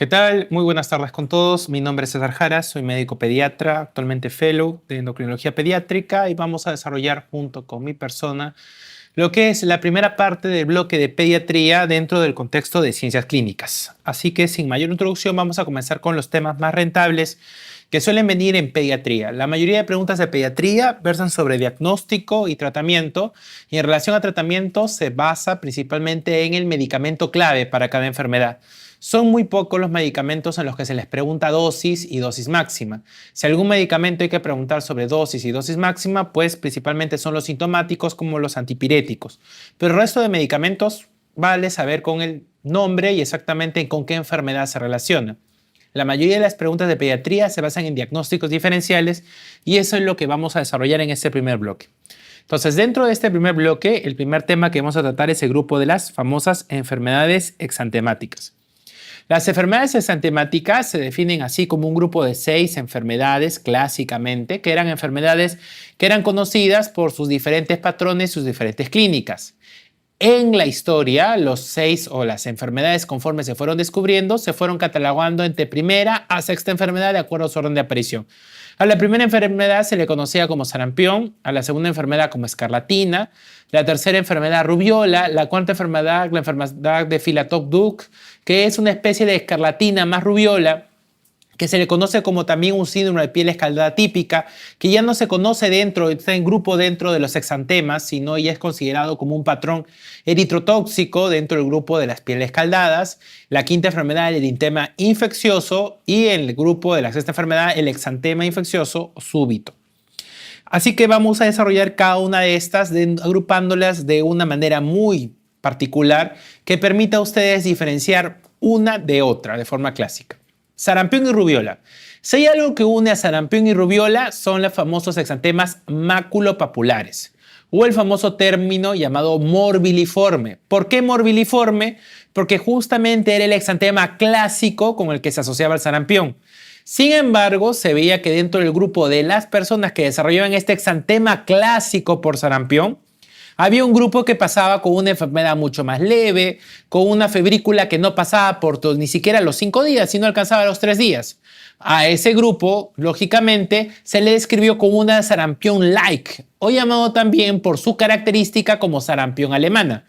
¿Qué tal? Muy buenas tardes con todos. Mi nombre es César Jara, soy médico pediatra, actualmente fellow de endocrinología pediátrica y vamos a desarrollar junto con mi persona lo que es la primera parte del bloque de pediatría dentro del contexto de ciencias clínicas. Así que sin mayor introducción vamos a comenzar con los temas más rentables que suelen venir en pediatría. La mayoría de preguntas de pediatría versan sobre diagnóstico y tratamiento, y en relación a tratamiento se basa principalmente en el medicamento clave para cada enfermedad. Son muy pocos los medicamentos en los que se les pregunta dosis y dosis máxima. Si algún medicamento hay que preguntar sobre dosis y dosis máxima, pues principalmente son los sintomáticos como los antipiréticos. Pero el resto de medicamentos vale saber con el nombre y exactamente con qué enfermedad se relaciona. La mayoría de las preguntas de pediatría se basan en diagnósticos diferenciales y eso es lo que vamos a desarrollar en este primer bloque. Entonces, dentro de este primer bloque, el primer tema que vamos a tratar es el grupo de las famosas enfermedades exantemáticas. Las enfermedades exantemáticas se definen así como un grupo de 6 enfermedades clásicamente, que eran enfermedades que eran conocidas por sus diferentes patrones, sus diferentes clínicas. En la historia, los 6 o las enfermedades conforme se fueron descubriendo, se fueron catalogando entre primera a sexta enfermedad de acuerdo a su orden de aparición. A la primera enfermedad se le conocía como sarampión, a la segunda enfermedad como escarlatina, la tercera enfermedad rubiola, la cuarta enfermedad, la enfermedad de Philatovsky, que es una especie de escarlatina más rubiola, que se le conoce como también un síndrome de piel escaldada típica, que ya no se conoce está en grupo dentro de los exantemas, sino ya es considerado como un patrón eritrotóxico dentro del grupo de las pieles escaldadas. La quinta enfermedad, el eritema infeccioso, y en el grupo de la sexta enfermedad, el exantema infeccioso súbito. Así que vamos a desarrollar cada una de estas, agrupándolas de una manera muy particular que permita a ustedes diferenciar una de otra de forma clásica. Sarampión y rubiola. Si hay algo que une a sarampión y rubiola son los famosos exantemas maculopapulares o el famoso término llamado morbiliforme. ¿Por qué morbiliforme? Porque justamente era el exantema clásico con el que se asociaba el sarampión. Sin embargo, se veía que dentro del grupo de las personas que desarrollaban este exantema clásico por sarampión, había un grupo que pasaba con una enfermedad mucho más leve, con una febrícula que no pasaba por ni siquiera los 5 días, sino alcanzaba los 3 días. A ese grupo, lógicamente, se le describió como una sarampión-like, o llamado también por su característica como sarampión alemana.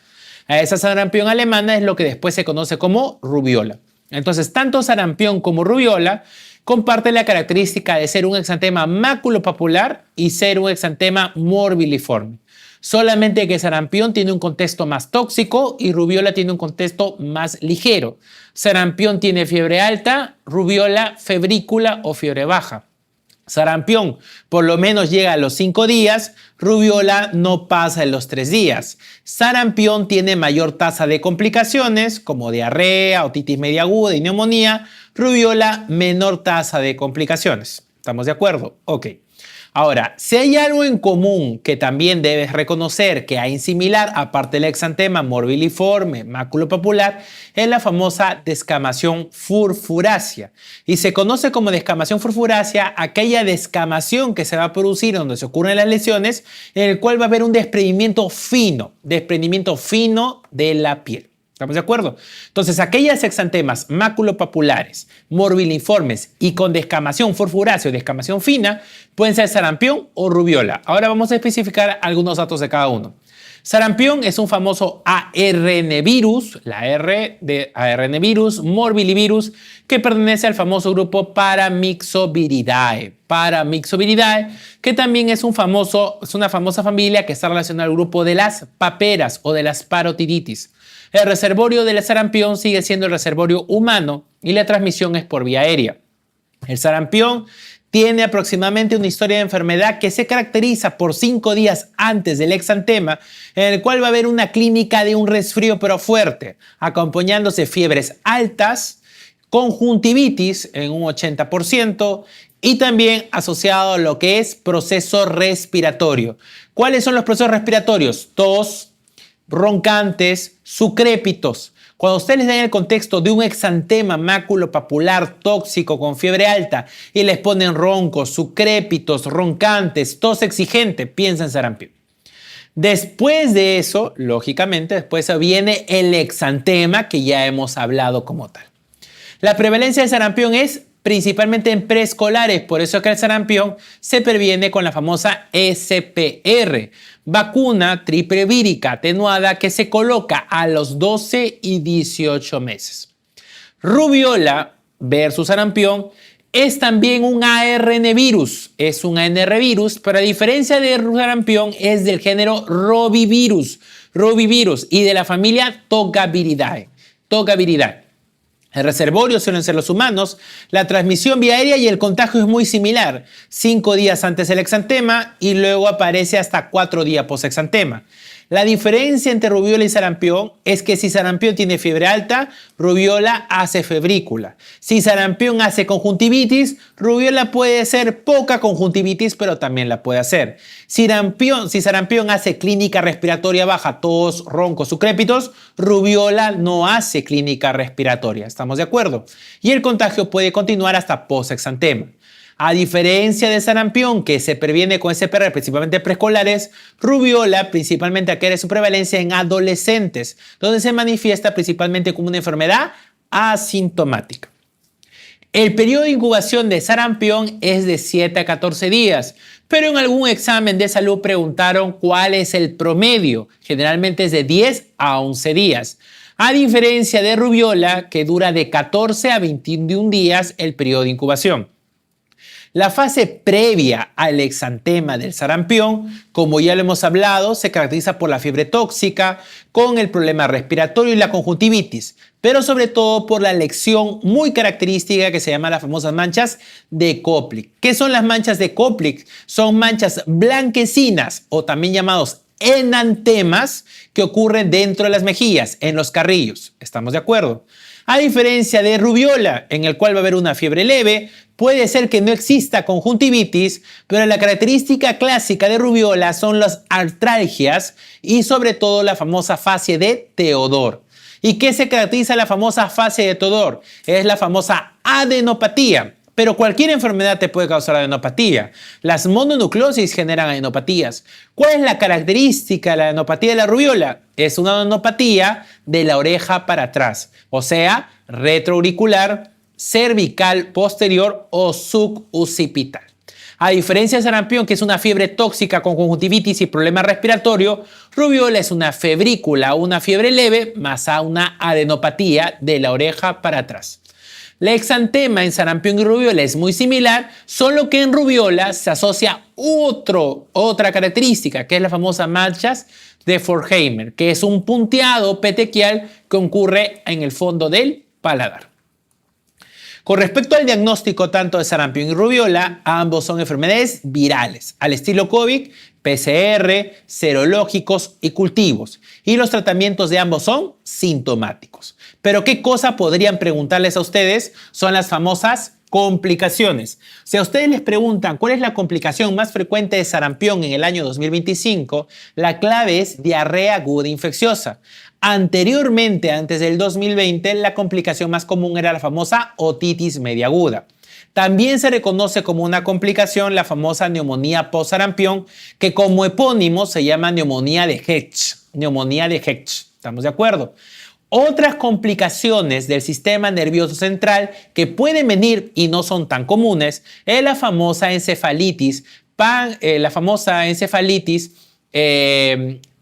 A esa sarampión alemana es lo que después se conoce como rubiola. Entonces, tanto sarampión como rubiola comparten la característica de ser un exantema maculopapular y ser un exantema morbiliforme. Solamente que sarampión tiene un contexto más tóxico y rubiola tiene un contexto más ligero. Sarampión tiene fiebre alta, rubiola febrícula o fiebre baja. Sarampión por lo menos llega a los 5 días, rubiola no pasa de los 3 días. Sarampión tiene mayor tasa de complicaciones como diarrea, otitis media aguda y neumonía, rubiola menor tasa de complicaciones. ¿Estamos de acuerdo? Ok. Ahora, si hay algo en común que también debes reconocer que hay similar, aparte del exantema morbiliforme maculopapular, es la famosa descamación furfurácea. Y se conoce como descamación furfurácea aquella descamación que se va a producir donde se ocurren las lesiones, en el cual va a haber un desprendimiento fino de la piel. ¿Estamos de acuerdo? Entonces, aquellas exantemas maculopapulares, morbiliformes y con descamación furfurácea o descamación fina pueden ser sarampión o rubiola. Ahora vamos a especificar algunos datos de cada uno. Sarampión es un famoso ARN virus, la R de ARN virus, morbilivirus, que pertenece al famoso grupo Paramyxoviridae. Paramyxoviridae, que también es una famosa familia que está relacionada al grupo de las paperas o de las parotiditis. El reservorio del sarampión sigue siendo el reservorio humano y la transmisión es por vía aérea. El sarampión tiene aproximadamente una historia de enfermedad que se caracteriza por 5 días antes del exantema, en el cual va a haber una clínica de un resfrío pero fuerte, acompañándose fiebres altas, conjuntivitis en un 80% y también asociado a lo que es proceso respiratorio. ¿Cuáles son los procesos respiratorios? Tos, roncantes, sucrépitos. Cuando ustedes les dan el contexto de un exantema maculopapular tóxico con fiebre alta y les ponen roncos, sucrépitos, roncantes, tos exigente, piensa en sarampión. Después de eso, lógicamente, después viene el exantema que ya hemos hablado como tal. La prevalencia de sarampión es principalmente en preescolares, por eso que el sarampión se previene con la famosa SPR, vacuna triple vírica atenuada que se coloca a los 12 y 18 meses. Rubiola versus sarampión es también un ARN virus, es un ARN virus, pero a diferencia de sarampión es del género rovivirus y de la familia Togaviridae. El reservorio suelen ser los humanos, la transmisión vía aérea y el contagio es muy similar, 5 días antes del exantema y luego aparece hasta 4 días post-exantema. La diferencia entre rubiola y sarampión es que si sarampión tiene fiebre alta, rubiola hace febrícula. Si sarampión hace conjuntivitis, rubiola puede ser poca conjuntivitis, pero también la puede hacer. Si sarampión hace clínica respiratoria baja, tos, roncos o crépitos, rubiola no hace clínica respiratoria. ¿Estamos de acuerdo? Y el contagio puede continuar hasta post-exantema. A diferencia de sarampión, que se previene con SPR principalmente preescolares, rubiola principalmente adquiere su prevalencia en adolescentes, donde se manifiesta principalmente como una enfermedad asintomática. El periodo de incubación de sarampión es de 7 a 14 días, pero en algún examen de salud preguntaron cuál es el promedio. Generalmente es de 10 a 11 días. A diferencia de rubiola, que dura de 14 a 21 días el periodo de incubación. La fase previa al exantema del sarampión, como ya lo hemos hablado, se caracteriza por la fiebre tóxica, con el problema respiratorio y la conjuntivitis, pero sobre todo por la lesión muy característica que se llama las famosas manchas de Koplik. ¿Qué son las manchas de Koplik? Son manchas blanquecinas o también llamados enantemas que ocurren dentro de las mejillas, en los carrillos. ¿Estamos de acuerdo? A diferencia de rubiola, en el cual va a haber una fiebre leve, puede ser que no exista conjuntivitis, pero la característica clásica de rubiola son las artralgias y sobre todo la famosa fase de Teodor. ¿Y qué se caracteriza la famosa fase de Teodor? Es la famosa adenopatía. Pero cualquier enfermedad te puede causar adenopatía. Las mononucleosis generan adenopatías. ¿Cuál es la característica de la adenopatía de la rubiola? Es una adenopatía de la oreja para atrás, o sea, retroauricular, cervical posterior o suboccipital. A diferencia de sarampión, que es una fiebre tóxica con conjuntivitis y problema respiratorio, rubiola es una febrícula o una fiebre leve más a una adenopatía de la oreja para atrás. La exantema en sarampión y rubiola es muy similar, solo que en rubiola se asocia otra característica, que es la famosa manchas de Forchheimer, que es un punteado petequial que ocurre en el fondo del paladar. Con respecto al diagnóstico tanto de sarampión y rubiola, ambos son enfermedades virales, al estilo COVID, PCR, serológicos y cultivos. Y los tratamientos de ambos son sintomáticos. Pero ¿qué cosa podrían preguntarles a ustedes? Son las famosas complicaciones. Si a ustedes les preguntan cuál es la complicación más frecuente de sarampión en el año 2025, la clave es diarrea aguda infecciosa. Anteriormente, antes del 2020, la complicación más común era la famosa otitis media aguda. También se reconoce como una complicación la famosa neumonía post-sarampión, que como epónimo se llama neumonía de Hecht. ¿Estamos de acuerdo? Otras complicaciones del sistema nervioso central que pueden venir y no son tan comunes es la famosa encefalitis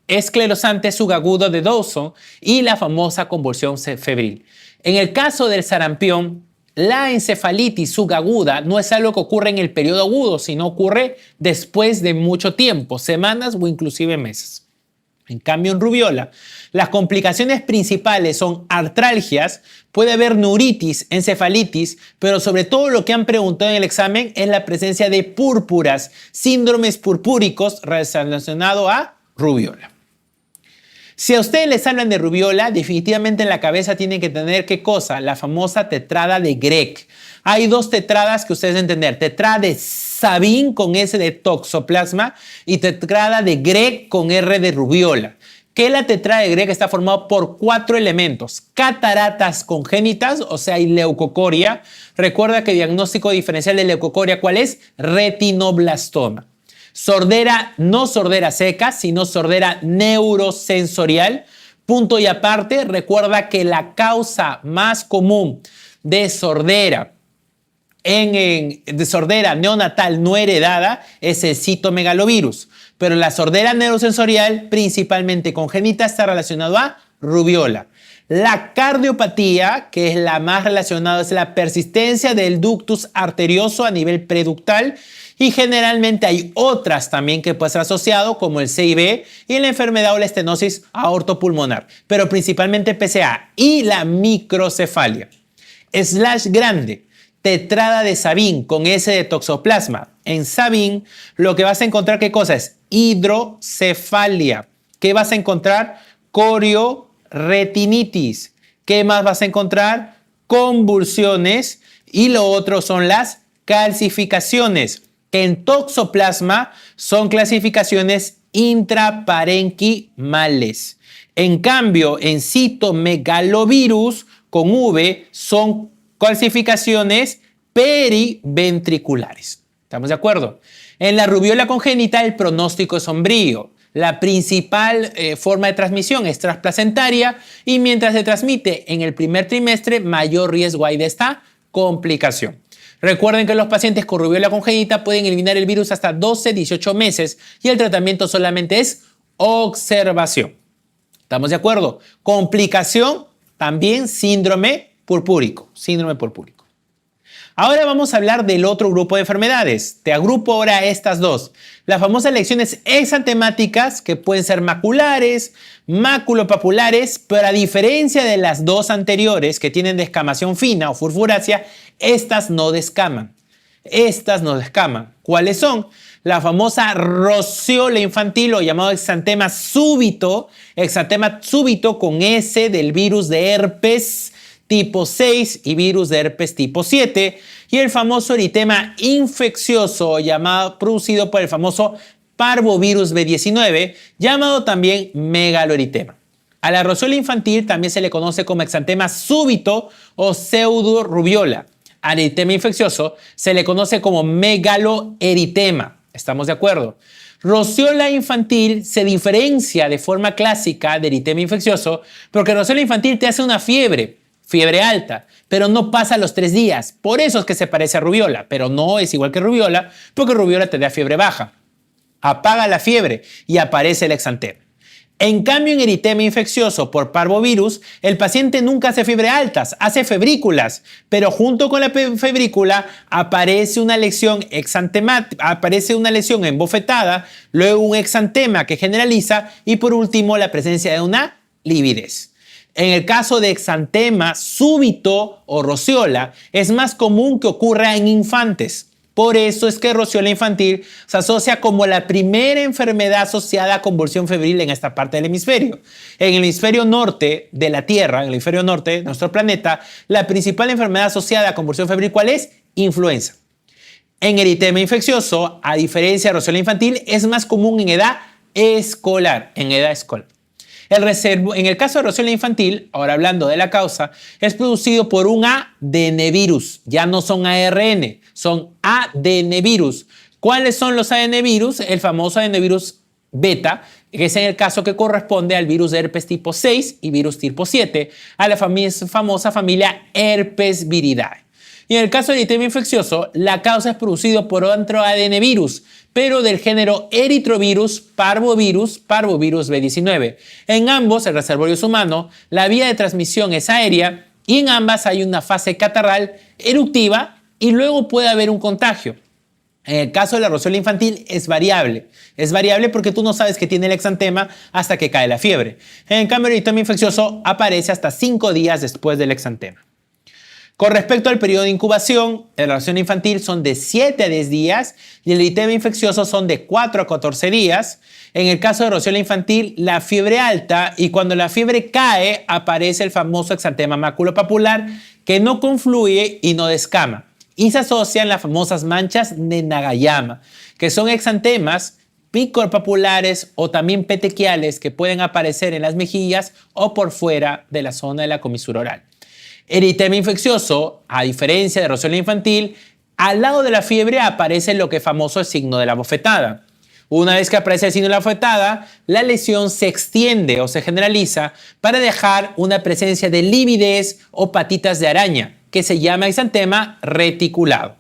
esclerosante subagudo de Dawson y la famosa convulsión febril. En el caso del sarampión, la encefalitis subaguda no es algo que ocurre en el periodo agudo, sino ocurre después de mucho tiempo, semanas o inclusive meses. En cambio, en rubiola, las complicaciones principales son artralgias, puede haber neuritis, encefalitis, pero sobre todo lo que han preguntado en el examen es la presencia de púrpuras, síndromes purpúricos relacionados a rubiola. Si a ustedes les hablan de rubiola, definitivamente en la cabeza tienen que tener ¿qué cosa? La famosa tetrada de Gregg. Hay dos tetradas que ustedes deben entender. Tetrada de Sabin con S de toxoplasma y tetrada de Gregg con R de rubiola. Que la tetrada de Gregg está formada por 4 elementos. Cataratas congénitas, o sea, hay leucocoria. Recuerda que el diagnóstico diferencial de leucocoria, ¿cuál es? Retinoblastoma. Sordera, no sordera seca, sino sordera neurosensorial. Punto y aparte, recuerda que la causa más común de sordera. De sordera neonatal no heredada es el citomegalovirus, pero la sordera neurosensorial, principalmente congénita, está relacionado a rubiola. La cardiopatía, que es la más relacionada, es la persistencia del ductus arterioso a nivel preductal, y generalmente hay otras también que pueden ser asociado, como el CIB y la enfermedad o la estenosis aortopulmonar, pero principalmente PCA y la microcefalia. Grande, tetrada de Sabin con S de toxoplasma. En Sabin lo que vas a encontrar, ¿qué cosa es? Hidrocefalia. ¿Qué vas a encontrar? Corioretinitis. ¿Qué más vas a encontrar? Convulsiones. Y lo otro son las calcificaciones, que en toxoplasma son clasificaciones intraparenquimales. En cambio, en citomegalovirus con V son clasificaciones periventriculares. ¿Estamos de acuerdo? En la rubiola congénita el pronóstico es sombrío. La principal forma de transmisión es transplacentaria y mientras se transmite en el primer trimestre, mayor riesgo hay de esta complicación. Recuerden que los pacientes con rubiola congénita pueden eliminar el virus hasta 12-18 meses y el tratamiento solamente es observación. ¿Estamos de acuerdo? Complicación, también síndrome purpúrico. Ahora vamos a hablar del otro grupo de enfermedades. Te agrupo ahora estas dos. Las famosas lesiones exantemáticas, que pueden ser maculares, maculopapulares, pero a diferencia de las dos anteriores que tienen descamación fina o furfurácea, estas no descaman. ¿Cuáles son? La famosa rociola infantil o llamado exantema súbito con S del virus de herpes tipo 6 y virus de herpes tipo 7, y el famoso eritema infeccioso producido por el famoso parvovirus B19, llamado también megaloeritema. A la rociola infantil también se le conoce como exantema súbito o pseudorubiola. Al eritema infeccioso se le conoce como megaloeritema. ¿Estamos de acuerdo? Rociola infantil se diferencia de forma clásica de eritema infeccioso porque rociola infantil te hace una fiebre alta, pero no pasa los 3 días. Por eso es que se parece a rubiola, pero no es igual que rubiola, porque rubiola te da fiebre baja. Apaga la fiebre y aparece el exantema. En cambio, en eritema infeccioso por parvovirus, el paciente nunca hace fiebre altas, hace febrículas, pero junto con la febrícula aparece una lesión embofetada, luego un exantema que generaliza y por último la presencia de una lividez. En el caso de exantema súbito o rociola, es más común que ocurra en infantes. Por eso es que rociola infantil se asocia como la primera enfermedad asociada a convulsión febril en esta parte del hemisferio. En el hemisferio norte de la Tierra, en el hemisferio norte de nuestro planeta, la principal enfermedad asociada a convulsión febril, ¿cuál es? Influenza. En eritema infeccioso, a diferencia de rociola infantil, es más común en edad escolar. En el caso de rociola infantil, ahora hablando de la causa, es producido por un adenovirus. Ya no son ARN, son adenovirus. ¿Cuáles son los adenovirus? El famoso adenovirus beta, que es en el caso que corresponde al virus de herpes tipo 6 y virus tipo 7, a la famosa familia Herpesviridae. Y en el caso del eritema infeccioso, la causa es producida por otro adenovirus, pero del género eritrovirus, parvovirus B19. En ambos, el reservorio es humano, la vía de transmisión es aérea y en ambas hay una fase catarral eruptiva y luego puede haber un contagio. En el caso de la rociola infantil es variable. Es variable porque tú no sabes que tiene el exantema hasta que cae la fiebre. En cambio, el eritema infeccioso aparece hasta 5 días después del exantema. Con respecto al periodo de incubación, la rociola infantil son de 7 a 10 días y el eritema infeccioso son de 4 a 14 días. En el caso de rociola infantil, la fiebre alta y cuando la fiebre cae aparece el famoso exantema maculopapular que no confluye y no descama. Y se asocian las famosas manchas de Nagayama, que son exantemas picopapulares o también petequiales que pueden aparecer en las mejillas o por fuera de la zona de la comisura oral. Eritema infeccioso, a diferencia de rociola infantil, al lado de la fiebre aparece lo que es famoso el signo de la bofetada. Una vez que aparece el signo de la bofetada, la lesión se extiende o se generaliza para dejar una presencia de lividez o patitas de araña, que se llama exantema reticulado.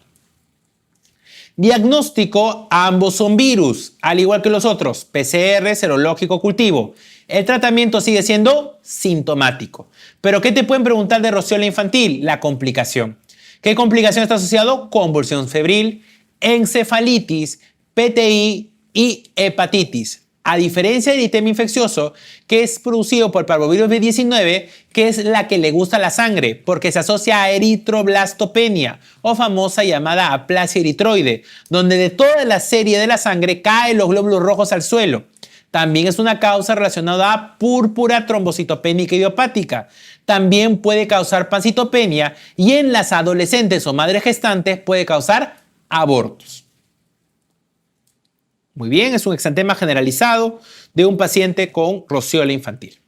Diagnóstico, ambos son virus, al igual que los otros, PCR, serológico, cultivo. El tratamiento sigue siendo sintomático. Pero ¿qué te pueden preguntar de roceola infantil? La complicación. ¿Qué complicación está asociado? Convulsión febril, encefalitis, PTI y hepatitis. A diferencia del eritema infeccioso, que es producido por parvovirus B19, que es la que le gusta a la sangre, porque se asocia a eritroblastopenia, o famosa llamada aplasia eritroide, donde de toda la serie de la sangre caen los glóbulos rojos al suelo. También es una causa relacionada a púrpura trombocitopénica idiopática. También puede causar pancitopenia y en las adolescentes o madres gestantes puede causar abortos. Muy bien, es un exantema generalizado de un paciente con roceola infantil.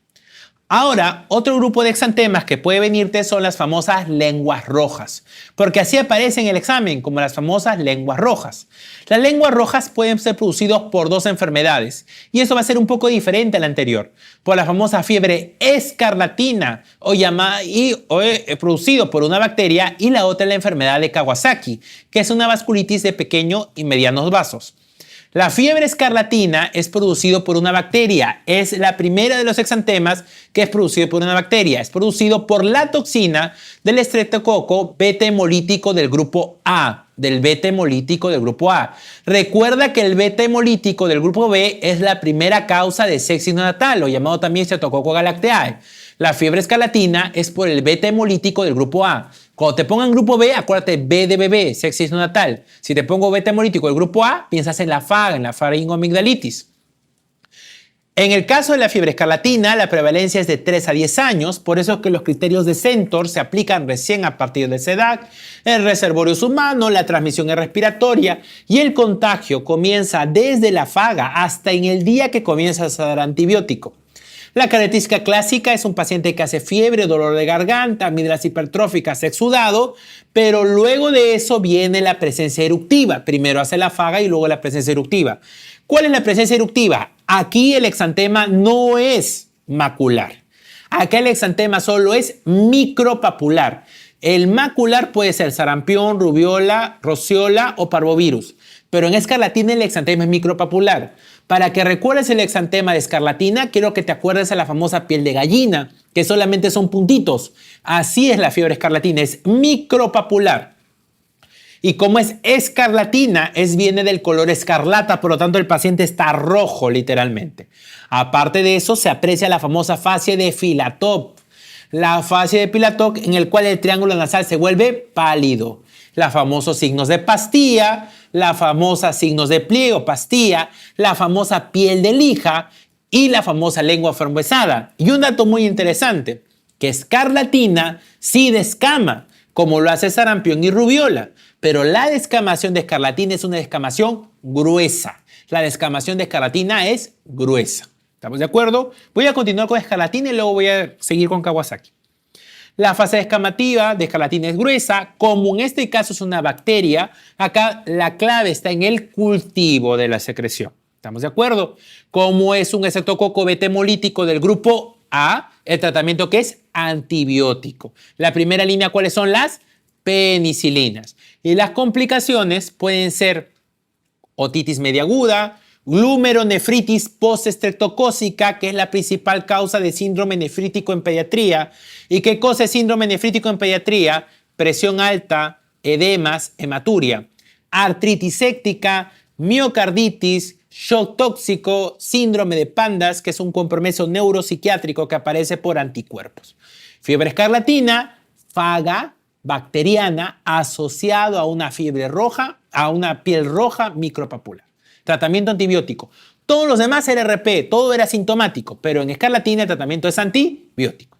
Ahora, otro grupo de exantemas que puede venirte son las famosas lenguas rojas, porque así aparecen en el examen como las famosas lenguas rojas. Las lenguas rojas pueden ser producidas por dos enfermedades y eso va a ser un poco diferente al anterior, por la famosa fiebre escarlatina producido por una bacteria, y la otra es la enfermedad de Kawasaki, que es una vasculitis de pequeños y medianos vasos. La fiebre escarlatina es producido por una bacteria. Es la primera de los exantemas que es producido por una bacteria. Es producido por la toxina del estreptococo beta hemolítico del grupo A. Recuerda que el beta hemolítico del grupo B es la primera causa de sepsis neonatal, o llamado también Streptococcus galacteae. La fiebre escarlatina es por el beta hemolítico del grupo A. Cuando te pongan grupo B, acuérdate B de bebé, sepsis neonatal. Si te pongo beta hemolítico del grupo A, piensas en la FAG, en la faringoamigdalitis. En el caso de la fiebre escarlatina, la prevalencia es de 3 a 10 años, por eso es que los criterios de Centor se aplican recién a partir de esa edad. El reservorio es humano, la transmisión es respiratoria y el contagio comienza desde la faga hasta en el día que comienzas a dar antibiótico. La característica clásica es un paciente que hace fiebre, dolor de garganta, amígdalas hipertróficas, exudado, pero luego de eso viene la presencia eruptiva. Primero hace la faga y luego la presencia eruptiva. ¿Cuál es la presencia eruptiva? Aquí el exantema no es macular. Acá el exantema solo es micropapular. El macular puede ser sarampión, rubiola, roceola o parvovirus. Pero en escarlatina el exantema es micropapular. Para que recuerdes el exantema de escarlatina, quiero que te acuerdes de la famosa piel de gallina, que solamente son puntitos. Así es la fiebre escarlatina, es micropapular. Y como es escarlatina, viene del color escarlata, por lo tanto el paciente está rojo literalmente. Aparte de eso, se aprecia la famosa fascia de Filatov. La fascia de Filatov en el cual el triángulo nasal se vuelve pálido. Los famosos signos de pastilla, la famosa signos de pliego, pastilla, la famosa piel de lija y la famosa lengua frambuesada. Y un dato muy interesante, que escarlatina sí descama, como lo hace sarampión y rubiola, pero la descamación de escarlatina es una descamación gruesa. La descamación de escarlatina es gruesa. ¿Estamos de acuerdo? Voy a continuar con escarlatina y luego voy a seguir con Kawasaki. La fase descamativa de escarlatina es gruesa, como en este caso es una bacteria. Acá la clave está en el cultivo de la secreción. ¿Estamos de acuerdo? Como es un estreptococo beta hemolítico del grupo A, el tratamiento que es antibiótico. La primera línea, ¿cuáles son? Las penicilinas. Y las complicaciones pueden ser otitis media aguda, glomerulonefritis postestreptocócica, que es la principal causa de síndrome nefrítico en pediatría. ¿Y qué cosa es síndrome nefrítico en pediatría? Presión alta, edemas, hematuria, artritis séptica, miocarditis, shock tóxico, síndrome de Pandas, que es un compromiso neuropsiquiátrico que aparece por anticuerpos. Fiebre escarlatina, faga bacteriana asociado a una fiebre roja, a una piel roja micropapular. Tratamiento antibiótico. Todos los demás era RP, todo era sintomático, pero en escarlatina el tratamiento es antibiótico.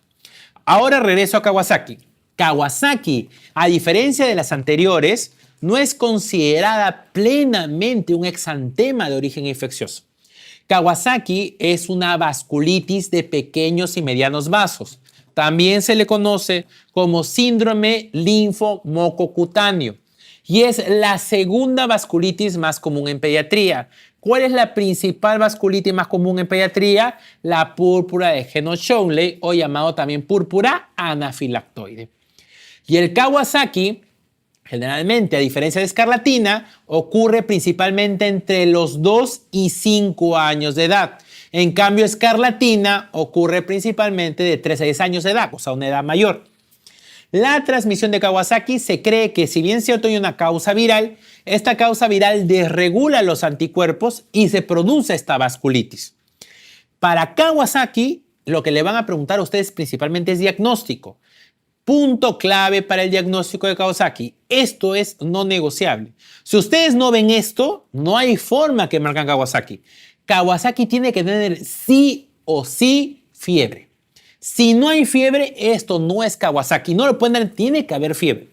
Ahora regreso a Kawasaki. Kawasaki, a diferencia de las anteriores, no es considerada plenamente un exantema de origen infeccioso. Kawasaki es una vasculitis de pequeños y medianos vasos. También se le conoce como síndrome linfomococutáneo y es la segunda vasculitis más común en pediatría. ¿Cuál es la principal vasculitis más común en pediatría? La púrpura de Heno-Schönlein, o llamado también púrpura anafilactoide. Y el Kawasaki, generalmente, a diferencia de escarlatina, ocurre principalmente entre los 2 y 5 años de edad. En cambio, escarlatina ocurre principalmente de 3 a 10 años de edad, o sea, una edad mayor. La transmisión de Kawasaki se cree que, si bien cierto hay una causa viral, esta causa viral desregula los anticuerpos y se produce esta vasculitis. Para Kawasaki, lo que le van a preguntar a ustedes principalmente es diagnóstico. Punto clave para el diagnóstico de Kawasaki. Esto es no negociable. Si ustedes no ven esto, no hay forma que marquen Kawasaki. Kawasaki tiene que tener sí o sí fiebre. Si no hay fiebre, esto no es Kawasaki. No lo pueden dar, tiene que haber fiebre.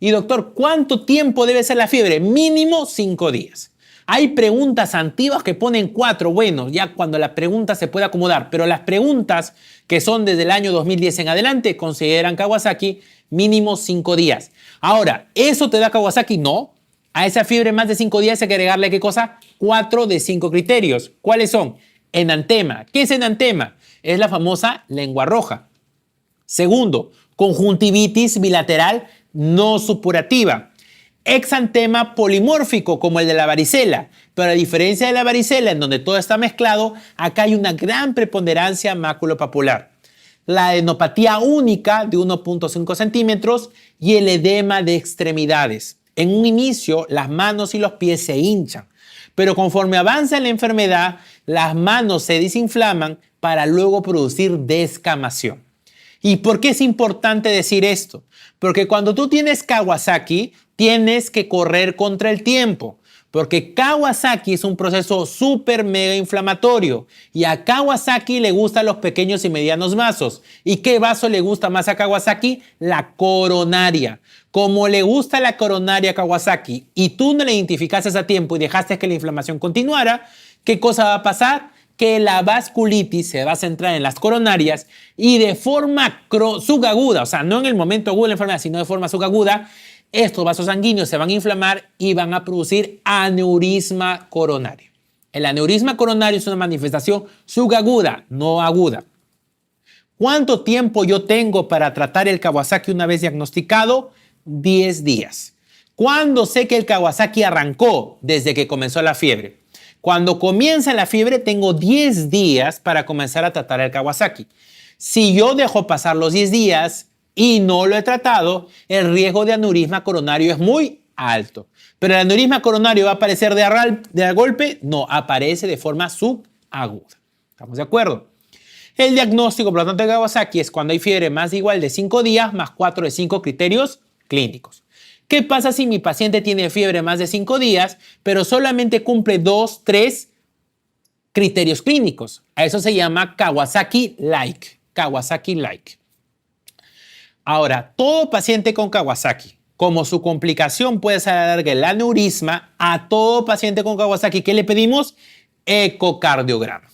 Y doctor, ¿cuánto tiempo debe ser la fiebre? Mínimo 5 días. Hay preguntas antiguas que ponen 4. Bueno, ya cuando la pregunta se puede acomodar. Pero las preguntas que son desde el año 2010 en adelante consideran Kawasaki mínimo 5 días. Ahora, ¿eso te da Kawasaki? No. A esa fiebre más de 5 días hay que agregarle, ¿qué cosa? 4 de 5 criterios. ¿Cuáles son? Enantema. ¿Qué es enantema? Es la famosa lengua roja. Segundo, conjuntivitis bilateral no supurativa. Exantema polimórfico, como el de la varicela. Pero a diferencia de la varicela, en donde todo está mezclado, acá hay una gran preponderancia maculopapular. La adenopatía única de 1.5 centímetros y el edema de extremidades. En un inicio, las manos y los pies se hinchan, pero conforme avanza la enfermedad, las manos se desinflaman para luego producir descamación. ¿Y por qué es importante decir esto? Porque cuando tú tienes Kawasaki, tienes que correr contra el tiempo. Porque Kawasaki es un proceso súper mega inflamatorio. Y a Kawasaki le gustan los pequeños y medianos vasos. ¿Y qué vaso le gusta más a Kawasaki? La coronaria. Como le gusta la coronaria a Kawasaki y tú no la identificaste a tiempo y dejaste que la inflamación continuara, ¿qué cosa va a pasar? Que la vasculitis se va a centrar en las coronarias y de forma subaguda, o sea, no en el momento agudo de la enfermedad, sino de forma subaguda, estos vasos sanguíneos se van a inflamar y van a producir aneurisma coronario. El aneurisma coronario es una manifestación subaguda, no aguda. ¿Cuánto tiempo yo tengo para tratar el Kawasaki una vez diagnosticado? 10 días. ¿Cuándo sé que el Kawasaki arrancó? Desde que comenzó la fiebre. Cuando comienza la fiebre, tengo 10 días para comenzar a tratar el Kawasaki. Si yo dejo pasar los 10 días y no lo he tratado, el riesgo de aneurisma coronario es muy alto. ¿Pero el aneurisma coronario va a aparecer de golpe? No, aparece de forma subaguda. ¿Estamos de acuerdo? El diagnóstico, por lo tanto, de Kawasaki es cuando hay fiebre más de igual de 5 días más 4 de 5 criterios clínicos. ¿Qué pasa si mi paciente tiene fiebre más de 5 días, pero solamente cumple 2, 3 criterios clínicos? A eso se llama Kawasaki-like. Kawasaki-like. Ahora, todo paciente con Kawasaki, como su complicación puede ser alargar el aneurisma, a todo paciente con Kawasaki, ¿qué le pedimos? Ecocardiograma.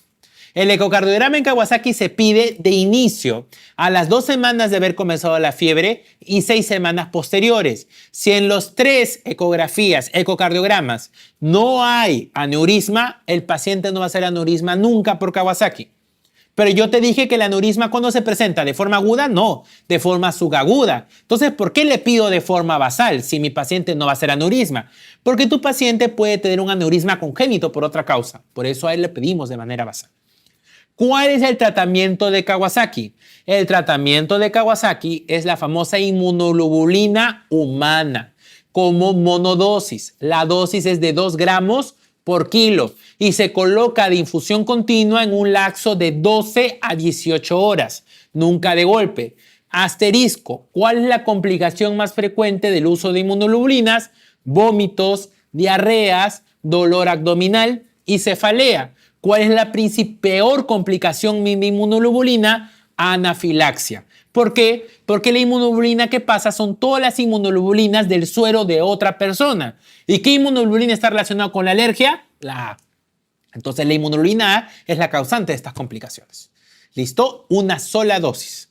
El ecocardiograma en Kawasaki se pide de inicio a las 2 semanas de haber comenzado la fiebre y 6 semanas posteriores. Si en los 3 ecocardiogramas, no hay aneurisma, el paciente no va a hacer aneurisma nunca por Kawasaki. Pero yo te dije que el aneurisma, ¿cuándo se presenta? ¿De forma aguda? No, de forma subaguda. Entonces, ¿por qué le pido de forma basal si mi paciente no va a hacer aneurisma? Porque tu paciente puede tener un aneurisma congénito por otra causa. Por eso a él le pedimos de manera basal. ¿Cuál es el tratamiento de Kawasaki? El tratamiento de Kawasaki es la famosa inmunoglobulina humana como monodosis. La dosis es de 2 gramos por kilo y se coloca de infusión continua en un lapso de 12 a 18 horas, nunca de golpe. Asterisco, ¿cuál es la complicación más frecuente del uso de inmunoglobulinas? Vómitos, diarreas, dolor abdominal y cefalea. ¿Cuál es la peor complicación de inmunoglobulina? Anafilaxia. ¿Por qué? Porque la inmunoglobulina que pasa son todas las inmunoglobulinas del suero de otra persona. ¿Y qué inmunoglobulina está relacionada con la alergia? La A. Entonces la inmunoglobulina A es la causante de estas complicaciones. ¿Listo? Una sola dosis.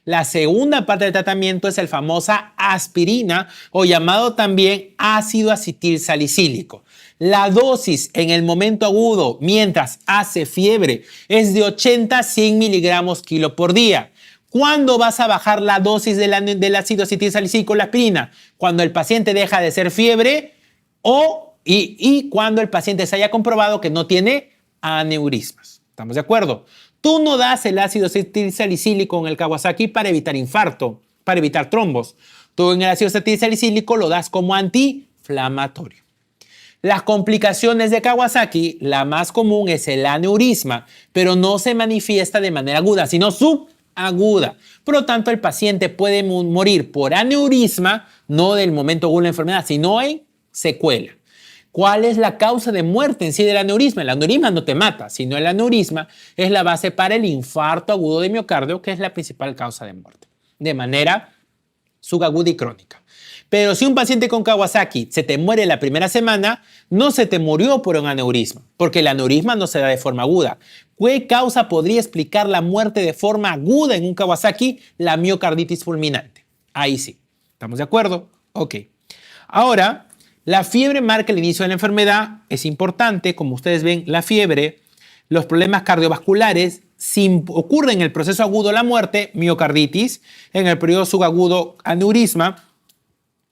La segunda parte del tratamiento es el famosa aspirina o llamado también ácido acetilsalicílico. La dosis en el momento agudo mientras hace fiebre es de 80 a 100 miligramos kilo por día. ¿Cuándo vas a bajar la dosis del ácido acetilsalicílico, la aspirina? Cuando el paciente deja de ser fiebre y cuando el paciente se haya comprobado que no tiene aneurismas. ¿Estamos de acuerdo? Tú no das el ácido acetilsalicílico en el Kawasaki para evitar infarto, para evitar trombos. Tú en el ácido acetilsalicílico lo das como antiinflamatorio. Las complicaciones de Kawasaki, la más común es el aneurisma, pero no se manifiesta de manera aguda, sino subaguda. Por lo tanto, el paciente puede morir por aneurisma, no del momento agudo de la enfermedad, sino en secuela. ¿Cuál es la causa de muerte en sí del aneurisma? El aneurisma no te mata, sino el aneurisma es la base para el infarto agudo de miocardio, que es la principal causa de muerte, de manera subaguda y crónica. Pero si un paciente con Kawasaki se te muere la primera semana, no se te murió por un aneurisma, porque el aneurisma no se da de forma aguda. ¿Qué causa podría explicar la muerte de forma aguda en un Kawasaki? La miocarditis fulminante. Ahí sí. ¿Estamos de acuerdo? Ok. Ahora, la fiebre marca el inicio de la enfermedad. Es importante, como ustedes ven, la fiebre, los problemas cardiovasculares, si ocurre en el proceso agudo la muerte, miocarditis, en el periodo subagudo, aneurisma.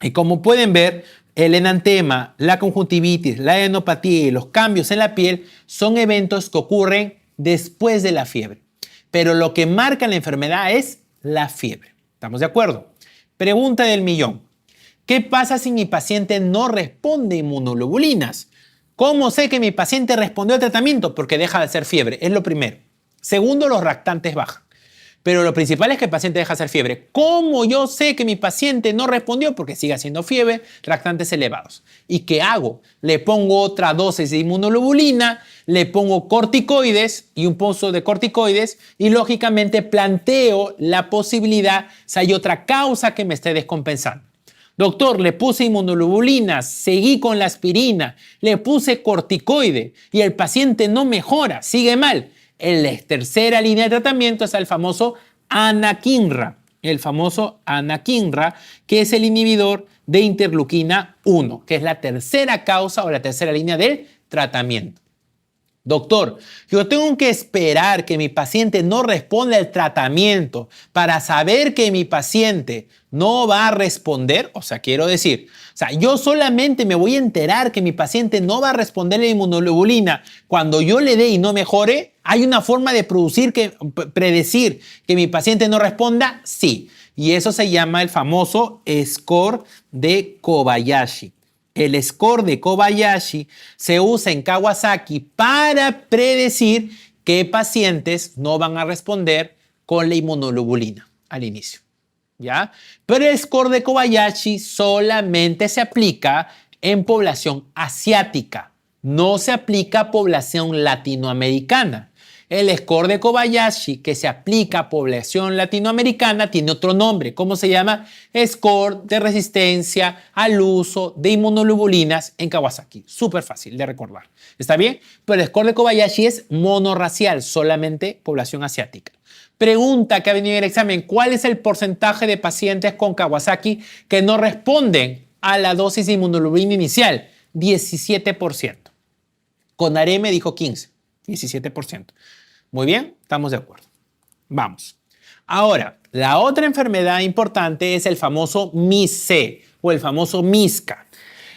Y como pueden ver, el enantema, la conjuntivitis, la adenopatía y los cambios en la piel son eventos que ocurren después de la fiebre. Pero lo que marca la enfermedad es la fiebre. ¿Estamos de acuerdo? Pregunta del millón. ¿Qué pasa si mi paciente no responde a inmunoglobulinas? ¿Cómo sé que mi paciente respondió al tratamiento? Porque deja de hacer fiebre, es lo primero. Segundo, los reactantes bajan. Pero lo principal es que el paciente deja de hacer fiebre. ¿Cómo yo sé que mi paciente no respondió? Porque sigue haciendo fiebre, reactantes elevados. ¿Y qué hago? Le pongo otra dosis de inmunoglobulina, le pongo corticoides y un pozo de corticoides y lógicamente planteo la posibilidad si hay otra causa que me esté descompensando. Doctor, le puse inmunoglobulinas, seguí con la aspirina, le puse corticoide y el paciente no mejora, sigue mal. En la tercera línea de tratamiento está el famoso anakinra, que es el inhibidor de interleuquina 1, que es la tercera causa o la tercera línea del tratamiento. Doctor, yo tengo que esperar que mi paciente no responda al tratamiento para saber que mi paciente no va a responder. O sea, quiero decir, yo solamente me voy a enterar que mi paciente no va a responder a la inmunoglobulina cuando yo le dé y no mejore. ¿Hay una forma de predecir que mi paciente no responda? Sí. Y eso se llama el famoso score de Kobayashi. El score de Kobayashi se usa en Kawasaki para predecir qué pacientes no van a responder con la inmunoglobulina al inicio, ¿ya? Pero el score de Kobayashi solamente se aplica en población asiática, no se aplica a población latinoamericana. El score de Kobayashi que se aplica a población latinoamericana tiene otro nombre. ¿Cómo se llama? Score de resistencia al uso de inmunoglobulinas en Kawasaki. Súper fácil de recordar. ¿Está bien? Pero el score de Kobayashi es monorracial, solamente población asiática. Pregunta que ha venido en el examen. ¿Cuál es el porcentaje de pacientes con Kawasaki que no responden a la dosis de inmunoglobulina inicial? 17%. Con AREME dijo 15%. 17%. Muy bien, estamos de acuerdo. Vamos. Ahora, la otra enfermedad importante es el famoso MIS-C o el famoso MISCA.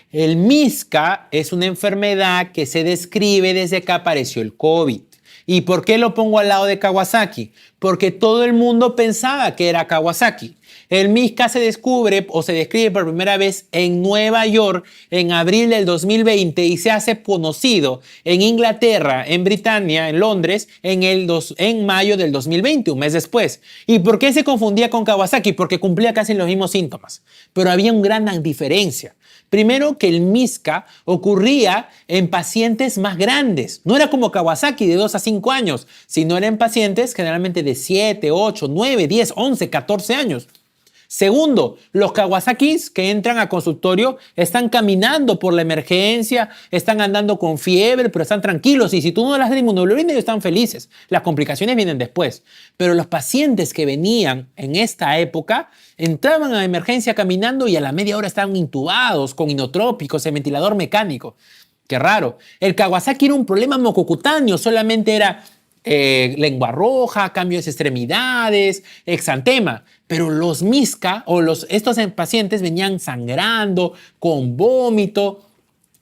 El MISCA es una enfermedad que se describe desde que apareció el COVID. ¿Y por qué lo pongo al lado de Kawasaki? Porque todo el mundo pensaba que era Kawasaki. El MISCA se descubre o se describe por primera vez en Nueva York en abril del 2020 y se hace conocido en Inglaterra, en Britania, en Londres, en mayo del 2020, un mes después. ¿Y por qué se confundía con Kawasaki? Porque cumplía casi los mismos síntomas, pero había una gran diferencia. Primero, que el MISCA ocurría en pacientes más grandes. No era como Kawasaki de 2 a 5 años, sino era en pacientes generalmente de 7, 8, 9, 10, 11, 14 años. Segundo, los Kawasakis que entran a consultorio están caminando por la emergencia, están andando con fiebre, pero están tranquilos. Y si tú no les das inmunoglobulina, ellos están felices. Las complicaciones vienen después. Pero los pacientes que venían en esta época entraban a emergencia caminando y a la media hora estaban intubados con inotrópicos, en ventilador mecánico. Qué raro. El Kawasaki era un problema mucocutáneo, solamente era lengua roja, cambios de extremidades, exantema. Pero los MISCA estos pacientes venían sangrando, con vómito,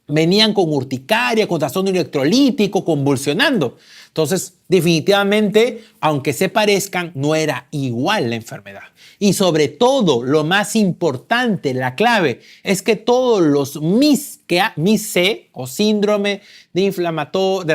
venían con urticaria, con trastorno electrolítico, convulsionando. Entonces, definitivamente, aunque se parezcan, no era igual la enfermedad. Y sobre todo, lo más importante, la clave, es que todos los MIS-C o síndrome de